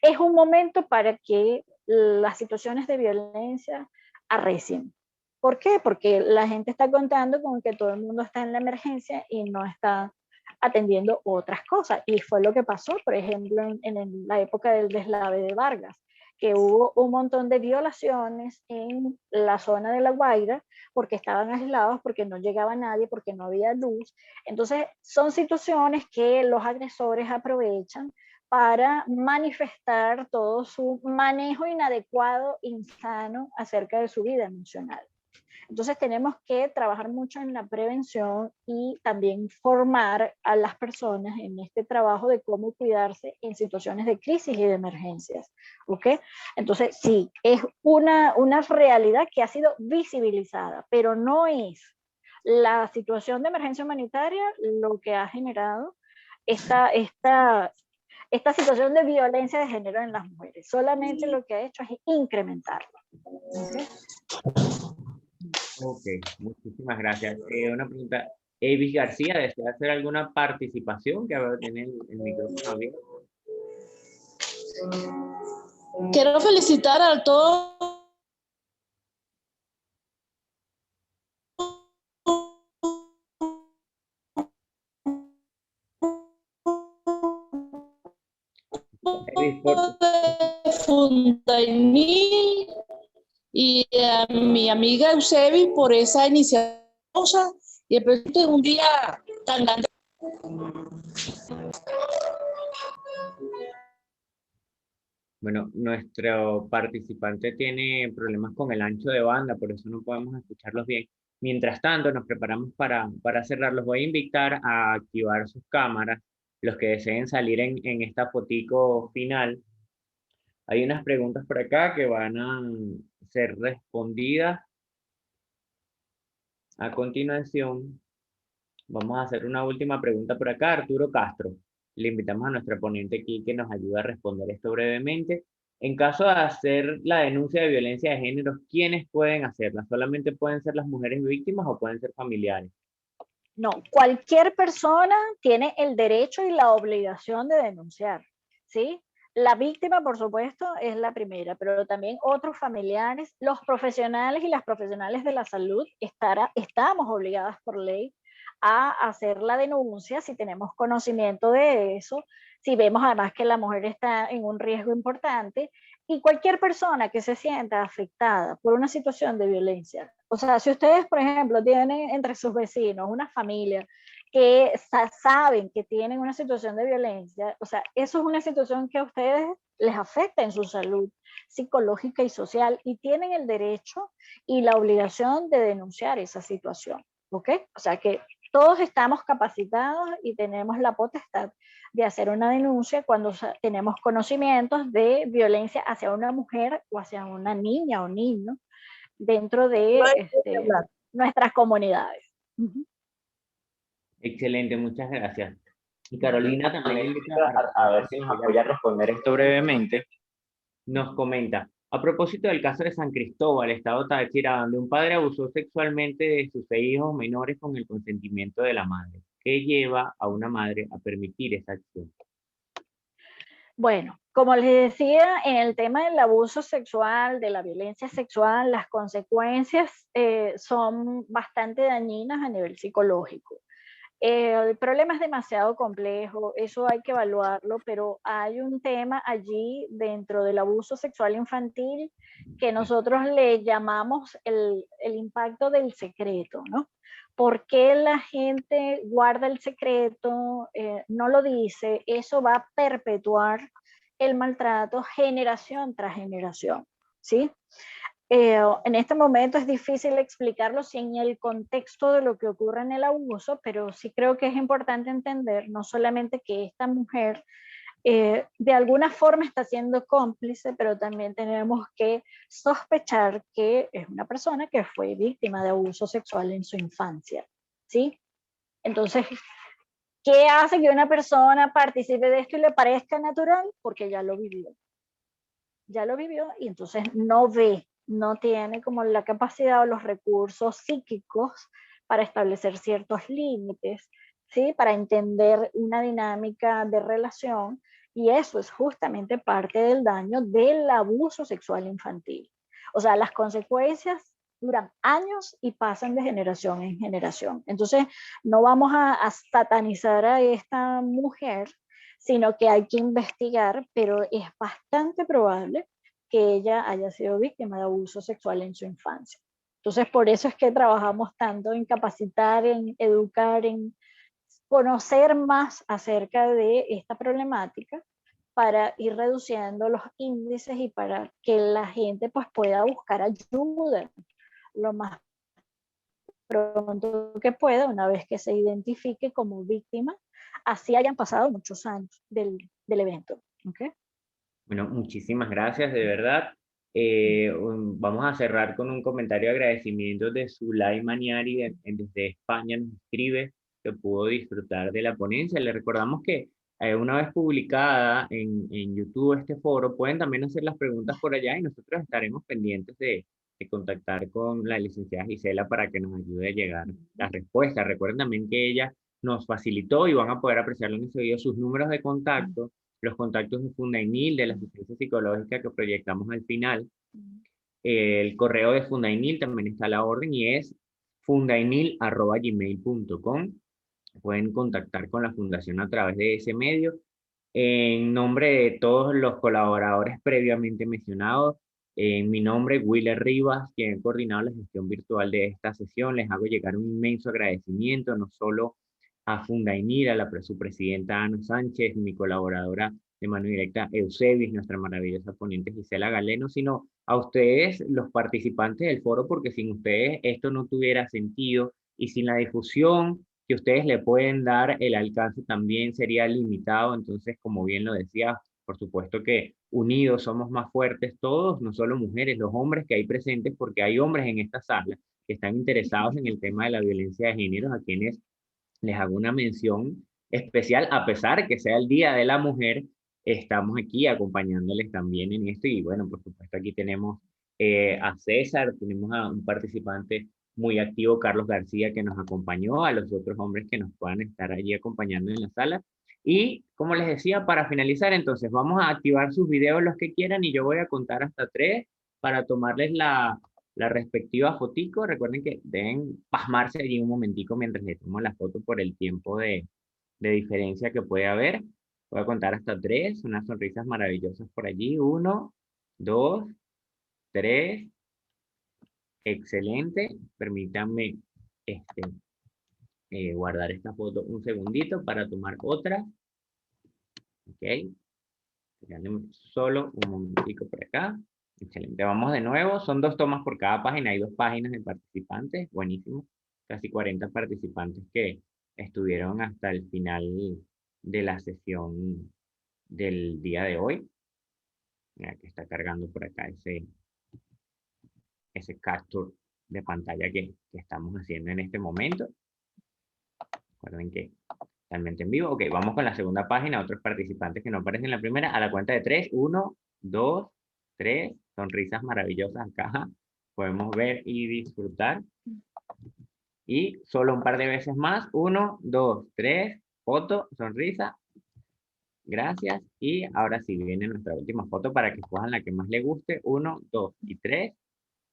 Es un momento para que las situaciones de violencia arrecien. ¿Por qué? Porque la gente está contando con que todo el mundo está en la emergencia y no está atendiendo otras cosas. Y fue lo que pasó, por ejemplo, en la época del deslave de Vargas, que hubo un montón de violaciones en la zona de La Guaira porque estaban aislados, porque no llegaba nadie, porque no había luz. Entonces, son situaciones que los agresores aprovechan para manifestar todo su manejo inadecuado, insano acerca de su vida emocional. Entonces tenemos que trabajar mucho en la prevención y también formar a las personas en este trabajo de cómo cuidarse en situaciones de crisis y de emergencias. ¿Ok? Entonces sí, es una realidad que ha sido visibilizada, pero no es la situación de emergencia humanitaria lo que ha generado esta situación de violencia de género en las mujeres. Solamente lo que ha hecho es incrementarla. ¿Okay? Ok, muchísimas gracias. Una pregunta. Evis García, ¿desea hacer alguna participación? Que ahora tiene el micrófono abierto. Quiero felicitar a todos Evis, por- de Fundainil y a mi amiga Eusebi por esa iniciativa y el proyecto de un día tan grande. Bueno, nuestro participante tiene problemas con el ancho de banda, por eso no podemos escucharlos bien. Mientras tanto, nos preparamos para cerrar. Los voy a invitar a activar sus cámaras, los que deseen salir en esta fotico final. Hay unas preguntas por acá que van a ser respondidas a continuación. Vamos a hacer una última pregunta por acá. Arturo Castro. Le invitamos a nuestra ponente aquí que nos ayude a responder esto brevemente. En caso de hacer la denuncia de violencia de género, ¿quiénes pueden hacerla? ¿Solamente pueden ser las mujeres víctimas o pueden ser familiares? No, cualquier persona tiene el derecho y la obligación de denunciar, ¿sí? La víctima, por supuesto, es la primera, pero también otros familiares, los profesionales y las profesionales de la salud estamos obligadas por ley a hacer la denuncia si tenemos conocimiento de eso, si vemos además que la mujer está en un riesgo importante, y cualquier persona que se sienta afectada por una situación de violencia. O sea, si ustedes, por ejemplo, tienen entre sus vecinos una familia que saben que tienen una situación de violencia, o sea, eso es una situación que a ustedes les afecta en su salud psicológica y social y tienen el derecho y la obligación de denunciar esa situación, ¿ok? O sea que todos estamos capacitados y tenemos la potestad de hacer una denuncia cuando tenemos conocimientos de violencia hacia una mujer o hacia una niña o niño dentro de nuestras comunidades. Excelente, muchas gracias. Y Carolina también invita a ver si nos apoya a responder esto brevemente. Nos comenta, a propósito del caso de San Cristóbal, estado Táchira, donde un padre abusó sexualmente de sus 6 hijos menores con el consentimiento de la madre. ¿Qué lleva a una madre a permitir esa acción? Bueno, como les decía, en el tema del abuso sexual, de la violencia sexual, las consecuencias son bastante dañinas a nivel psicológico. El problema es demasiado complejo, eso hay que evaluarlo, pero hay un tema allí dentro del abuso sexual infantil que nosotros le llamamos el impacto del secreto, ¿no? ¿Por qué la gente guarda el secreto, no lo dice? Eso va a perpetuar el maltrato generación tras generación, ¿sí? En este momento es difícil explicarlo sin el contexto de lo que ocurre en el abuso, pero sí creo que es importante entender no solamente que esta mujer de alguna forma está siendo cómplice, pero también tenemos que sospechar que es una persona que fue víctima de abuso sexual en su infancia, ¿sí? Entonces, ¿qué hace que una persona participe de esto y le parezca natural? Porque ya lo vivió. Ya lo vivió y entonces no tiene como la capacidad o los recursos psíquicos para establecer ciertos límites, ¿sí? Para entender una dinámica de relación y eso es justamente parte del daño del abuso sexual infantil. O sea, las consecuencias duran años y pasan de generación en generación. Entonces, no vamos a satanizar a esta mujer, sino que hay que investigar, pero es bastante probable que ella haya sido víctima de abuso sexual en su infancia. Entonces, por eso es que trabajamos tanto en capacitar, en educar, en conocer más acerca de esta problemática para ir reduciendo los índices y para que la gente pues, pueda buscar ayuda lo más pronto que pueda, una vez que se identifique como víctima, así hayan pasado muchos años del evento. ¿Okay? Bueno, muchísimas gracias, de verdad. Vamos a cerrar con un comentario de agradecimiento de Zulay Maniari desde España, nos escribe que pudo disfrutar de la ponencia. Le recordamos que una vez publicada en YouTube este foro, pueden también hacer las preguntas por allá y nosotros estaremos pendientes de contactar con la licenciada Gisela para que nos ayude a llegar las respuestas. Recuerden también que ella nos facilitó, y van a poder apreciarlo en este video, sus números de contacto, los contactos de Fundainil, de la asistencia psicológica que proyectamos al final. El correo de Fundainil también está a la orden y es fundainil@gmail.com. Pueden contactar con la fundación a través de ese medio. En nombre de todos los colaboradores previamente mencionados, en mi nombre, Willer Rivas, quien ha coordinado la gestión virtual de esta sesión, les hago llegar un inmenso agradecimiento, no solo a Fundainil, su presidenta Ana Sánchez, mi colaboradora de mano directa Eusebis, nuestra maravillosa ponente Gisela Galeno, sino a ustedes, los participantes del foro, porque sin ustedes esto no tuviera sentido, y sin la difusión que ustedes le pueden dar, el alcance también sería limitado. Entonces, como bien lo decía, por supuesto que unidos somos más fuertes todos, no solo mujeres, los hombres que hay presentes, porque hay hombres en esta sala que están interesados en el tema de la violencia de género, a quienes les hago una mención especial, a pesar que sea el Día de la Mujer, estamos aquí acompañándoles también en esto. Y bueno, por supuesto aquí tenemos a César, tenemos a un participante muy activo, Carlos García, que nos acompañó, a los otros hombres que nos puedan estar allí acompañando en la sala. Y como les decía, para finalizar, entonces vamos a activar sus videos los que quieran y yo voy a contar hasta 3 para tomarles la respectiva fotico. Recuerden que deben pasmarse allí un momentico mientras les tomo la foto por el tiempo de diferencia que puede haber. Voy a contar hasta 3, unas sonrisas maravillosas por allí. 1, 2, 3. Excelente. Permítanme guardar esta foto un segundito para tomar otra. Ok. Solo un momentico por acá. Excelente. Vamos de nuevo. Son 2 tomas por cada página. Hay 2 páginas de participantes. Buenísimo. Casi 40 participantes que estuvieron hasta el final de la sesión del día de hoy. Mira que está cargando por acá ese capture de pantalla que estamos haciendo en este momento. Recuerden que totalmente en vivo. Ok, vamos con la segunda página. Otros participantes que no aparecen en la primera. A la cuenta de 3. 1, 2, 3. Sonrisas maravillosas acá. Podemos ver y disfrutar. Y solo un par de veces más. 1, 2, 3. Foto, sonrisa. Gracias. Y ahora sí viene nuestra última foto para que escojan la que más les guste. 1, 2 y 3.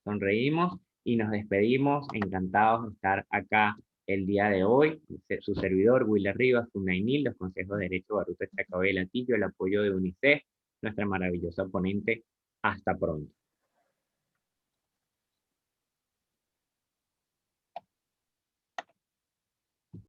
Sonreímos y nos despedimos. Encantados de estar acá el día de hoy. Su servidor, Willer Rivas, Fundainil, los consejos de Derecho Baruta Chacabé Latillo, el apoyo de UNICEF, nuestra maravillosa ponente. Hasta pronto.